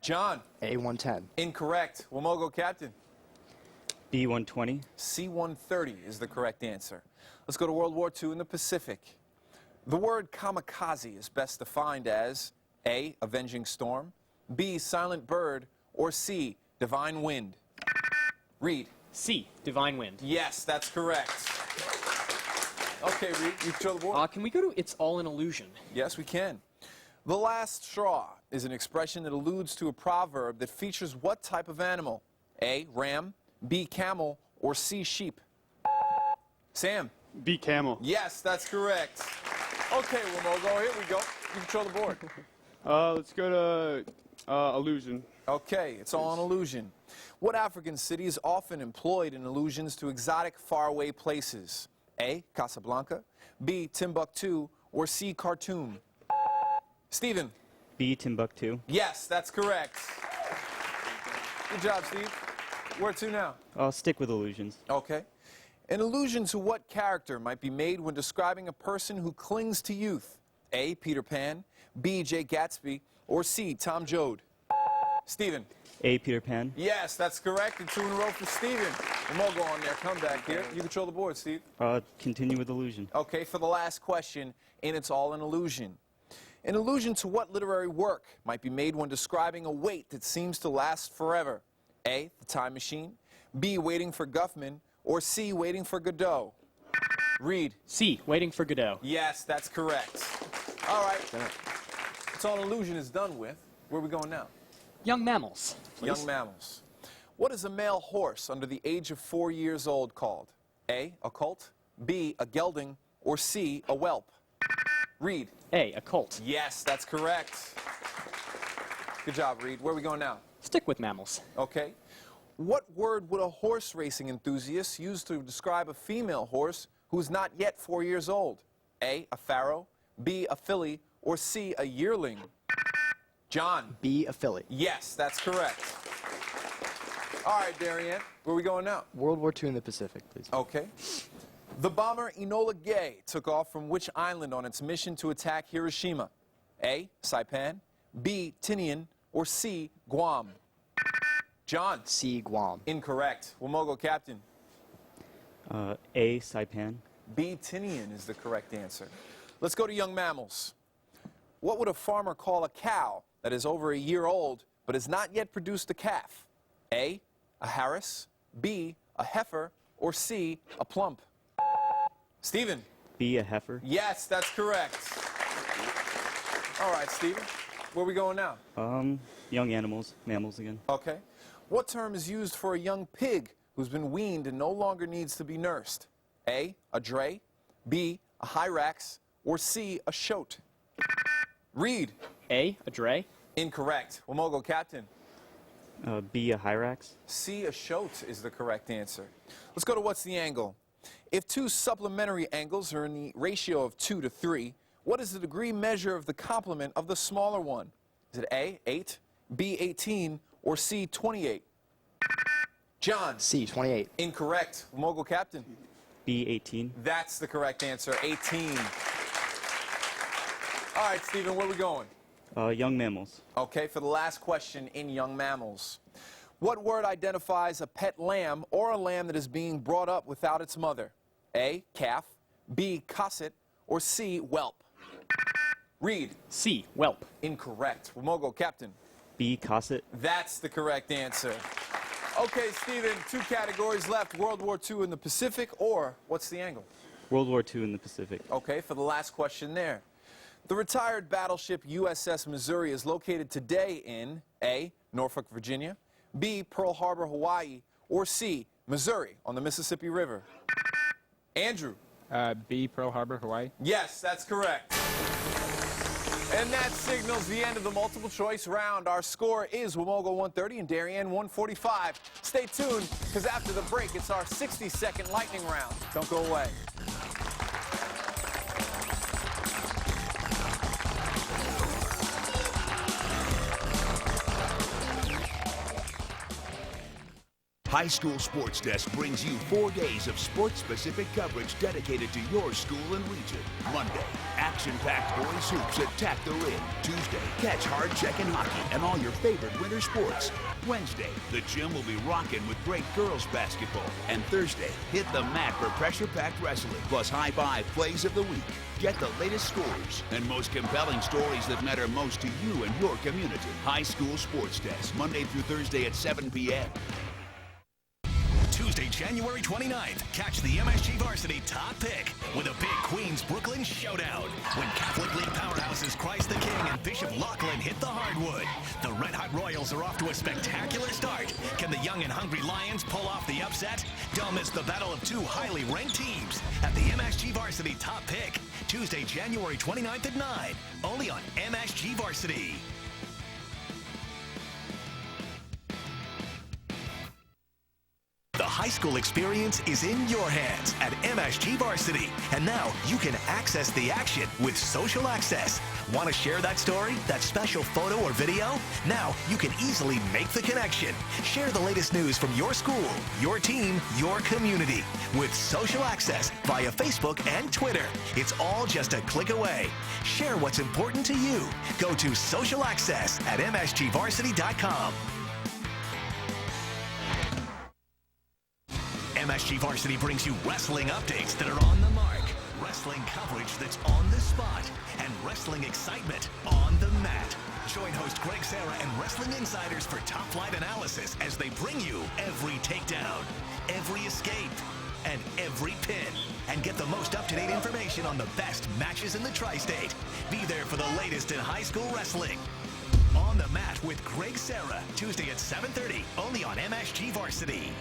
John. A110. Incorrect. Wamogo captain. B120. C130 is the correct answer. Let's go to World War II in the Pacific. The word kamikaze is best defined as A, avenging storm, B, silent bird, or C, divine wind. Reed. C, divine wind. Yes, that's correct. Okay, Reed, you control the board. Can we go to It's All an Illusion? Yes, we can. The last straw is an expression that alludes to a proverb that features what type of animal? A, ram, B, camel, or C, sheep? Sam? B, camel. Yes, that's correct. Okay, Wamogo, here we go. You control the board. Let's go to illusion. Okay, it's all an illusion. What African city is often employed in allusions to exotic, faraway places? A, Casablanca, B, Timbuktu, or C, Khartoum? Stephen? B, Timbuktu. Yes, that's correct. Good job, Steve. Where to now? I'll stick with illusions. Okay. An allusion to what character might be made when describing a person who clings to youth? A, Peter Pan, B, Jay Gatsby, or C, Tom Joad? Stephen? A, Peter Pan. Yes, that's correct. And 2 in a row for Stephen. Wamogo on their comeback here. You control the board, Steve. Continue with illusion. Okay, for the last question, and it's all an illusion. An allusion to what literary work might be made when describing a wait that seems to last forever? A, The Time Machine, B, Waiting for Guffman, or C, Waiting for Godot? Reed. C, Waiting for Godot. Yes, that's correct. All right. It's all an illusion is done with. Where are we going now? Young mammals. Please. Young mammals. What is a male horse under the age of 4 years old called? A, a colt, B, a gelding, or C, a whelp? Reed. A, a colt. Yes, that's correct. Good job, Reed. Where are we going now? Stick with mammals. Okay. What word would a horse racing enthusiast use to describe a female horse who is not yet 4 years old? A, a farrow, B, a filly, or C, a yearling? John. B, a filly. Yes, that's correct. All right, Darianne, where are we going now? World War II in the Pacific, please. Okay. The bomber Enola Gay took off from which island on its mission to attack Hiroshima? A, Saipan, B, Tinian, or C, Guam? John. C, Guam. Incorrect. Wamogo captain. A, Saipan. B, Tinian is the correct answer. Let's go to young mammals. What would a farmer call a cow that is over a year old but has not yet produced a calf? A, a Harris, B, a heifer, or C, a plump? Stephen. B, a heifer. Yes, that's correct. All right, Stephen. Where are we going now? Young animals, mammals again. Okay. What term is used for a young pig who's been weaned and no longer needs to be nursed? A, a dray, B, a hyrax, or C, a shote? Reed. A, a dray. Incorrect. Wamogo captain. B, a hyrax. C, a shote is the correct answer. Let's go to what's the angle. If two supplementary angles are in the ratio of 2 to 3, what is the degree measure of the complement of the smaller one? Is it A, 8, B, 18, or C, 28? John. C, 28. Incorrect. Wamogo captain. B, 18. That's the correct answer, 18. All right, Stephen, where are we going? Young mammals. Okay, for the last question in young mammals. What word identifies a pet lamb or a lamb that is being brought up without its mother? A, calf, B, cosset, or C, whelp? Reed. C, whelp. Incorrect. Wamogo captain. B, cosset. That's the correct answer. Okay, Stephen, 2 categories left, World War II in the Pacific, or what's the angle? World War II in the Pacific. Okay, for the last question there. The retired battleship USS Missouri is located today in A, Norfolk, Virginia, B, Pearl Harbor, Hawaii, or C, Missouri on the Mississippi River? Andrew. B, Pearl Harbor, Hawaii. Yes, that's correct. And that signals the end of the multiple choice round. Our score is Wamogo 130 and Darianne 145. Stay tuned, because after the break, it's our 60-second lightning round. Don't go away. High School Sports Desk brings you 4 days of sports-specific coverage dedicated to your school and region. Monday, action-packed boys hoops attack the rim. Tuesday, catch hard check and hockey and all your favorite winter sports. Wednesday, the gym will be rocking with great girls basketball. And Thursday, hit the mat for pressure-packed wrestling, plus high-five plays of the week. Get the latest scores and most compelling stories that matter most to you and your community. High School Sports Desk, Monday through Thursday at 7 p.m. Tuesday, January 29th, catch the MSG Varsity Top Pick with a big Queens-Brooklyn showdown. When Catholic League powerhouses Christ the King and Bishop Laughlin hit the hardwood, the Red Hot Royals are off to a spectacular start. Can the young and hungry Lions pull off the upset? Don't miss the battle of 2 highly ranked teams at the MSG Varsity Top Pick, Tuesday, January 29th at 9, only on MSG Varsity. The high school experience is in your hands at MSG Varsity. And now you can access the action with Social Access. Want to share that story, that special photo or video? Now you can easily make the connection. Share the latest news from your school, your team, your community with Social Access via Facebook and Twitter. It's all just a click away. Share what's important to you. Go to Social Access at msgvarsity.com. MSG Varsity brings you wrestling updates that are on the mark, wrestling coverage that's on the spot, and wrestling excitement on the mat. Join host Greg Sarah and wrestling insiders for top flight analysis as they bring you every takedown, every escape, and every pin. And get the most up-to-date information on the best matches in the tri-state. Be there for the latest in high school wrestling. On the mat with Greg Sarah, Tuesday at 7:30, only on MSG Varsity.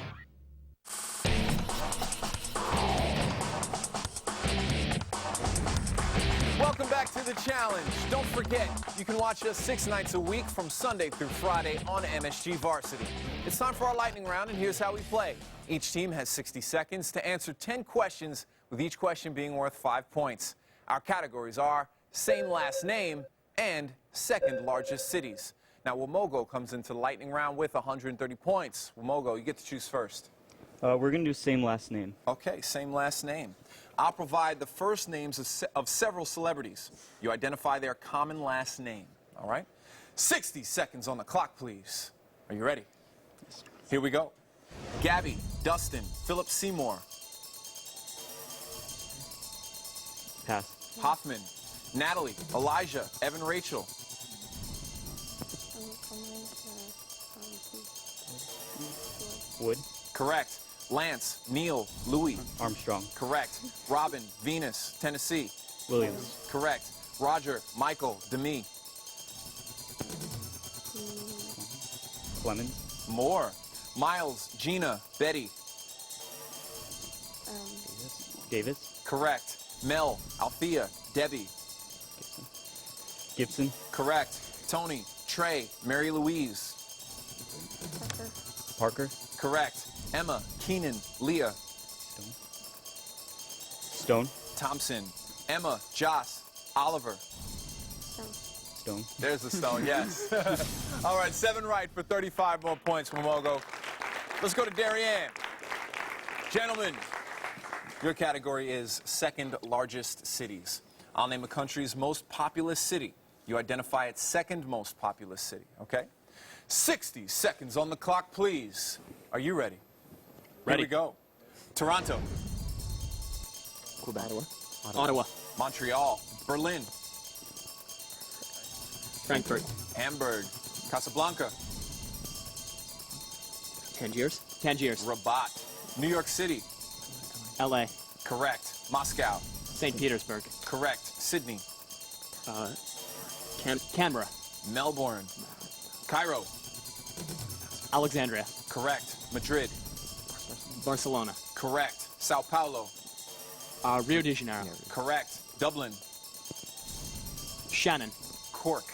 Welcome back to The Challenge. Don't forget, you can watch us 6 nights a week from Sunday through Friday on MSG Varsity. It's time for our lightning round, and here's how we play. Each team has 60 seconds to answer 10 questions, with each question being worth 5 points. Our categories are same last name and second largest cities. Now, Wamogo comes into the lightning round with 130 points. Wamogo, you get to choose first. We're going to do same last name. Okay, same last name. I'll provide the first names of several celebrities. You identify their common last name, all right? 60 seconds on the clock, please. Are you ready? Here we go. Gabby, Dustin, Philip Seymour. Pass. Hoffman, Natalie, Elijah, Evan Rachel. Wood. Correct. Lance, Neil, Louis. Armstrong. Correct. Robin, Venus, Tennessee. Williams. Correct. Roger, Michael, Demi. Clemens. Moore. Miles, Gina, Betty. Davis. Correct. Mel, Althea, Debbie. Gibson. Correct. Tony, Trey, Mary Louise. Parker. Correct. Emma, Keenan, Leah. Stone. Thompson, Emma, Joss, Oliver. Stone. There's the stone, yes. All right, 7 right for 35 more points from Wamogo. Let's go to Darien. Gentlemen, your category is second largest cities. I'll name a country's most populous city. You identify its second most populous city, okay? 60 seconds on the clock, please. Are you ready? Ready. Here we go. Toronto. Quebec. Ottawa. Montreal. Berlin. Frankfurt. Hamburg. Casablanca. Tangiers. Tangiers. Rabat. New York City. LA. Correct. Moscow. St. Petersburg. Correct. Sydney. Canberra. Melbourne. Cairo. Alexandria. Correct. Madrid. Barcelona. Correct. Sao Paulo. Rio de Janeiro. Correct. Dublin. Shannon. Cork.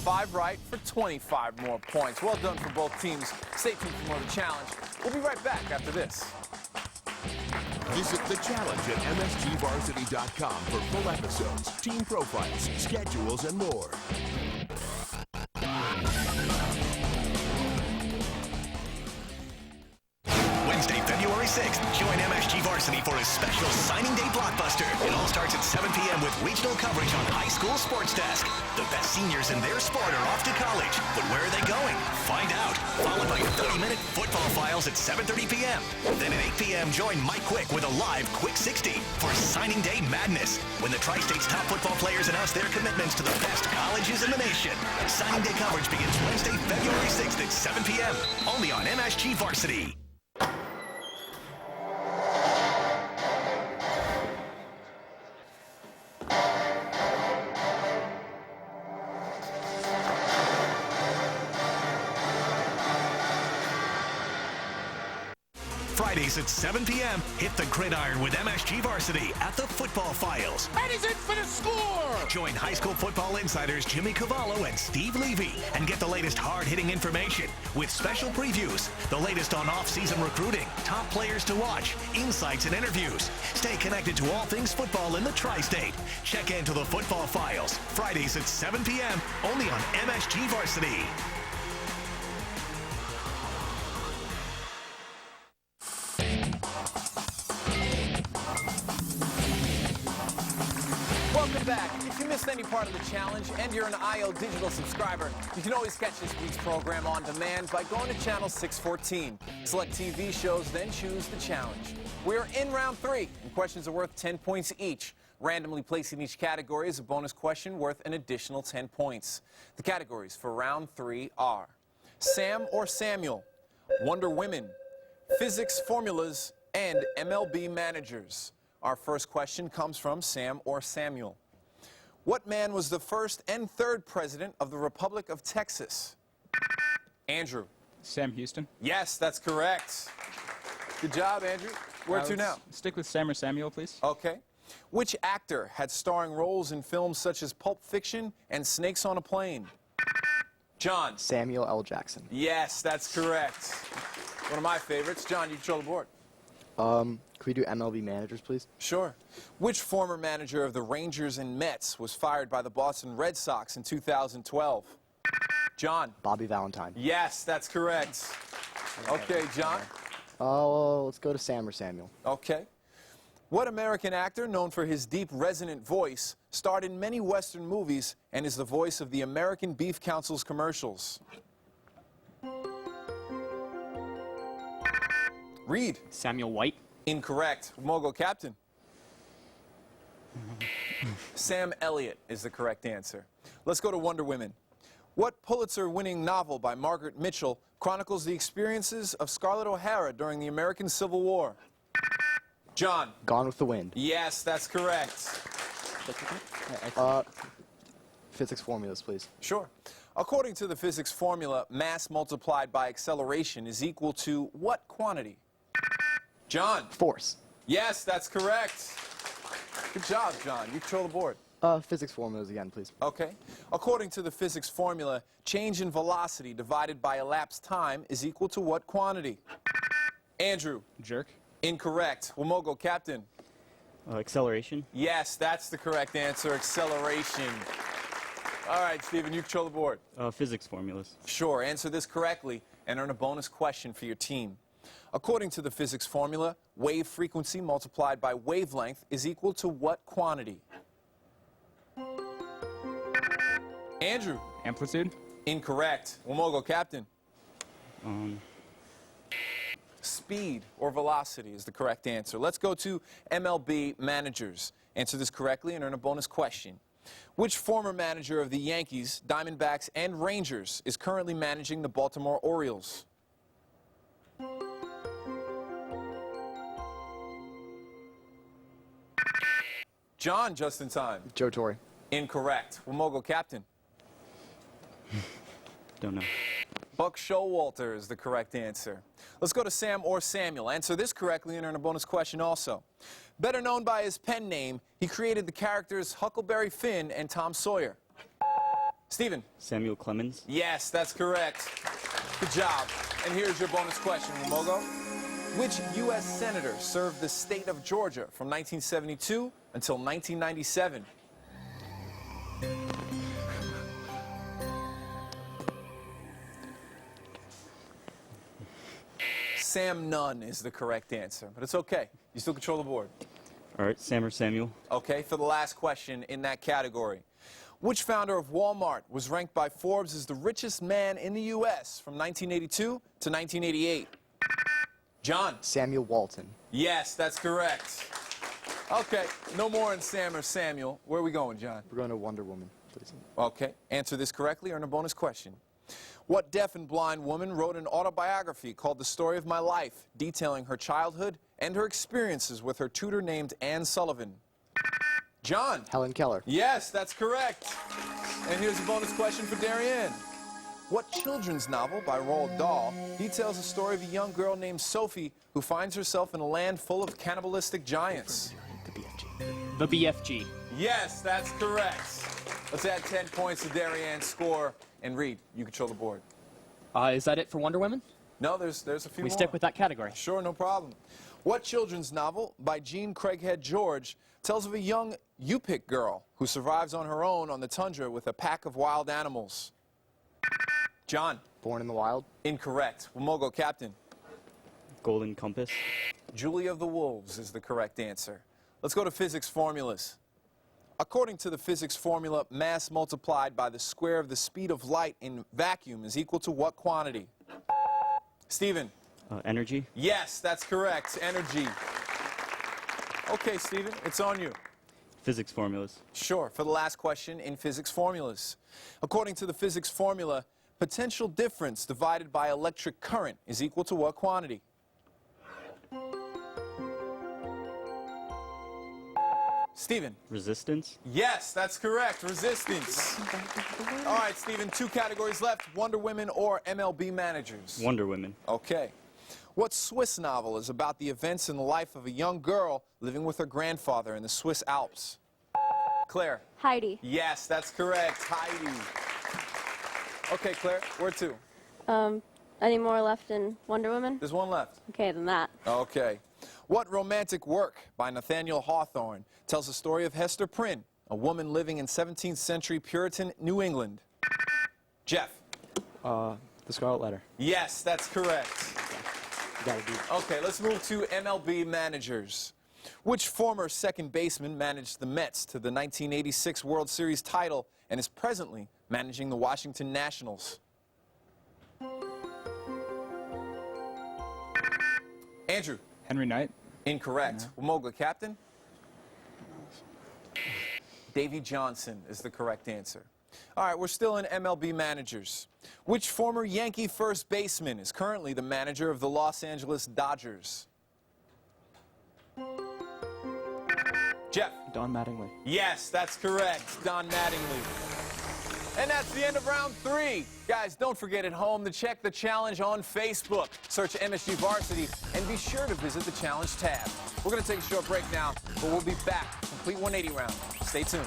5 right for 25 more points. Well done for both teams. Stay tuned for more of The Challenge. We'll be right back after this. Visit The Challenge at msgvarsity.com for full episodes, team profiles, schedules, and more. 6th, join MSG Varsity for a special signing day blockbuster. It all starts at 7 p.m. with regional coverage on High School Sports Desk. The best seniors in their sport are off to college, but where are they going? Find out. Followed by 30-minute football files at 7:30 p.m. Then at 8 p.m., join Mike Quick with a live Quick 60 for signing day madness, when the Tri-State's top football players announce their commitments to the best colleges in the nation. Signing day coverage begins Wednesday, February 6th at 7 p.m. only on MSG Varsity. Fridays at 7 p.m., hit the gridiron with MSG Varsity at the Football Files. And he's in for the score! Join high school football insiders Jimmy Cavallo and Steve Levy and get the latest hard-hitting information with special previews, the latest on off-season recruiting, top players to watch, insights and interviews. Stay connected to all things football in the Tri-State. Check into the Football Files, Fridays at 7 p.m., only on MSG Varsity. Welcome back. If you missed any part of the challenge and you're an IO Digital subscriber, you can always catch this week's program on demand by going to channel 614. Select TV shows, then choose the challenge. We're in round 3, and questions are worth 10 points each. Randomly placing each category is a bonus question worth an additional 10 points. The categories for round 3 are Sam or Samuel, Wonder Women, Physics Formulas, and MLB Managers. Our first question comes from Sam or Samuel. What man was the first and third president of the Republic of Texas? Andrew. Sam Houston. Yes, that's correct. Good job, Andrew. Where to now? Stick with Sam or Samuel, please. Okay. Which actor had starring roles in films such as Pulp Fiction and Snakes on a Plane? John. Samuel L. Jackson. Yes, that's correct. One of my favorites. John, you control the board. Could we do MLB Managers, please? Sure. Which former manager of the Rangers and Mets was fired by the Boston Red Sox in 2012? John. Bobby Valentine. Yes, that's correct. Okay, John. Oh, let's go to Sam or Samuel. Okay. What American actor, known for his deep, resonant voice, starred in many Western movies and is the voice of the American Beef Council's commercials? Reed. Samuel White. Incorrect. Mogul Captain. Sam Elliott is the correct answer. Let's go to Wonder Women. What Pulitzer-winning novel by Margaret Mitchell chronicles the experiences of Scarlett O'Hara during the American Civil War? John. Gone with the Wind. Yes, that's correct. Physics formulas, please. Sure. According to the physics formula, mass multiplied by acceleration is equal to what quantity? John. Force. Yes, that's correct. Good job, John. You control the board. Physics formulas again, please. Okay. According to the physics formula, change in velocity divided by elapsed time is equal to what quantity? Andrew. Jerk. Incorrect. Womogo, Captain. Acceleration. Yes, that's the correct answer, acceleration. All right, Stephen, you control the board. Physics formulas. Sure. Answer this correctly and earn a bonus question for your team. According to the physics formula, wave frequency multiplied by wavelength is equal to what quantity? Andrew. Amplitude. Incorrect. Womogo, Captain. Speed or velocity is the correct answer. Let's go to MLB Managers. Answer this correctly and earn a bonus question. Which former manager of the Yankees, Diamondbacks, and Rangers is currently managing the Baltimore Orioles? John, just in time. Joe Torre. Incorrect. Womogo, Captain. Don't know. Buck Showalter is the correct answer. Let's go to Sam or Samuel. Answer this correctly and earn a bonus question also. Better known by his pen name, he created the characters Huckleberry Finn and Tom Sawyer. Stephen. Samuel Clemens. Yes, that's correct. Good job. And here's your bonus question, Womogo. Which U.S. senator served the state of Georgia from 1972 until 1997? Sam Nunn is the correct answer, but it's okay. You still control the board. All right, Sam or Samuel. Okay, for the last question in that category. Which founder of Walmart was ranked by Forbes as the richest man in the U.S. from 1982 to 1988? John. Samuel Walton. Yes, that's correct. Okay, no more on Sam or Samuel. Where are we going, John? We're going to Wonder Woman, please. Okay, answer this correctly, earn a bonus question. What deaf and blind woman wrote an autobiography called The Story of My Life, detailing her childhood and her experiences with her tutor named Anne Sullivan? John. Helen Keller. Yes, that's correct. And here's a bonus question for Darianne. What children's novel by Roald Dahl details the story of a young girl named Sophie who finds herself in a land full of cannibalistic giants? The BFG. Yes, that's correct. Let's add 10 points to Darianne's score. And Reed, you control the board. Is that it for Wonder Woman? No, there's a few more. We stick with that category. Sure, no problem. What children's novel by Jean Craighead George tells of a young Yupik girl who survives on her own on the tundra with a pack of wild animals? John. Born in the Wild. Incorrect. Wamogo Captain. Golden Compass. Julie of the Wolves is the correct answer. Let's go to physics formulas. According to the physics formula, mass multiplied by the square of the speed of light in vacuum is equal to what quantity? Stephen. Energy. Yes, that's correct. Energy. Okay, Stephen, it's on you. Physics formulas. Sure, for the last question in physics formulas. According to the physics formula, potential difference divided by electric current is equal to what quantity? Stephen. Resistance. Yes, that's correct. Resistance. All right, Stephen, 2 categories left. Wonder Women or MLB managers? Wonder Women. Okay. What Swiss novel is about the events in the life of a young girl living with her grandfather in the Swiss Alps? Claire. Heidi. Yes, that's correct. Heidi. Okay, Claire, where to? Any more left in Wonder Woman? There's one left. Okay, then that. Okay. What romantic work by Nathaniel Hawthorne tells the story of Hester Prynne, a woman living in 17th century Puritan New England? Jeff. The Scarlet Letter. Yes, that's correct. Gotta be. Okay, let's move to MLB managers. Which former second baseman managed the Mets to the 1986 World Series title and is presently managing the Washington Nationals? Andrew. Henry Knight. Incorrect. Wamoga Captain. Davey Johnson is the correct answer. All right, we're still in MLB managers. Which former Yankee first baseman is currently the manager of the Los Angeles Dodgers? Jeff. Don Mattingly. Yes, that's correct. Don Mattingly. And that's the end of round 3. Guys, don't forget at home to check the challenge on Facebook. Search MSG Varsity and be sure to visit the challenge tab. We're going to take a short break now, but we'll be back. Complete 180 round. Stay tuned.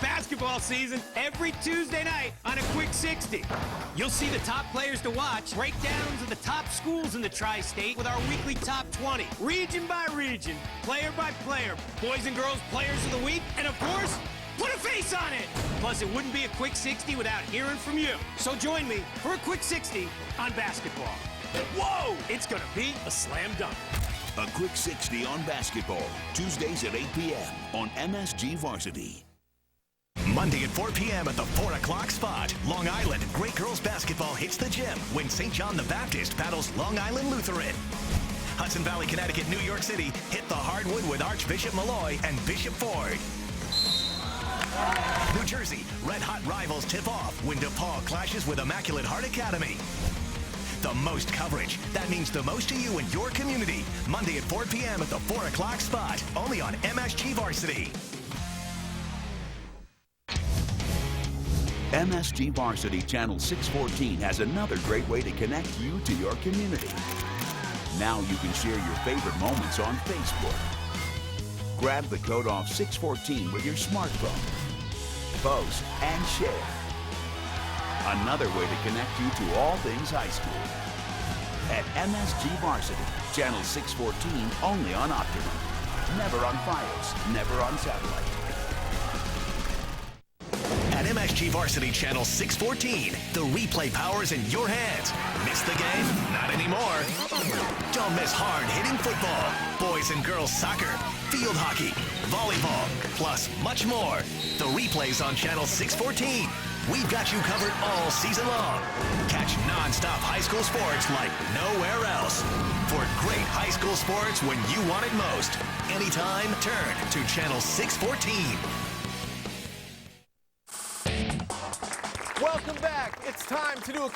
Basketball season every Tuesday night on a Quick 60. You'll see the top players to watch, breakdowns of the top schools in the Tri-State with our weekly top 20, region by region, player by player, boys and girls players of the week, and of course, put a face on it. Plus, it wouldn't be a Quick 60 without hearing from you. So join me for a Quick 60 on basketball. Whoa, it's gonna be a slam dunk. A Quick 60 on basketball, Tuesdays at 8 p.m. on MSG Varsity. Monday at 4 p.m. at the 4 o'clock spot. Long Island Great Girls Basketball hits the gym when St. John the Baptist battles Long Island Lutheran. Hudson Valley, Connecticut, New York City hit the hardwood with Archbishop Malloy and Bishop Ford. New Jersey, red-hot rivals tip off when DePaul clashes with Immaculate Heart Academy. The most coverage. That means the most to you and your community. Monday at 4 p.m. at the 4 o'clock spot. Only on MSG Varsity. MSG Varsity Channel 614 has another great way to connect you to your community. Now you can share your favorite moments on Facebook. Grab the code off 614 with your smartphone. Post and share. Another way to connect you to all things high school. at MSG Varsity, Channel 614, only on Optimum. Never on Fios, never on satellite. At MSG Varsity Channel 614, the replay power's in your hands. Miss the game? Not anymore. Don't miss hard-hitting football, boys and girls soccer, field hockey, volleyball, plus much more. The replay's on Channel 614. We've got you covered all season long. Catch non-stop high school sports like nowhere else. For great high school sports when you want it most. Anytime, turn to Channel 614. Welcome back. It's time to do a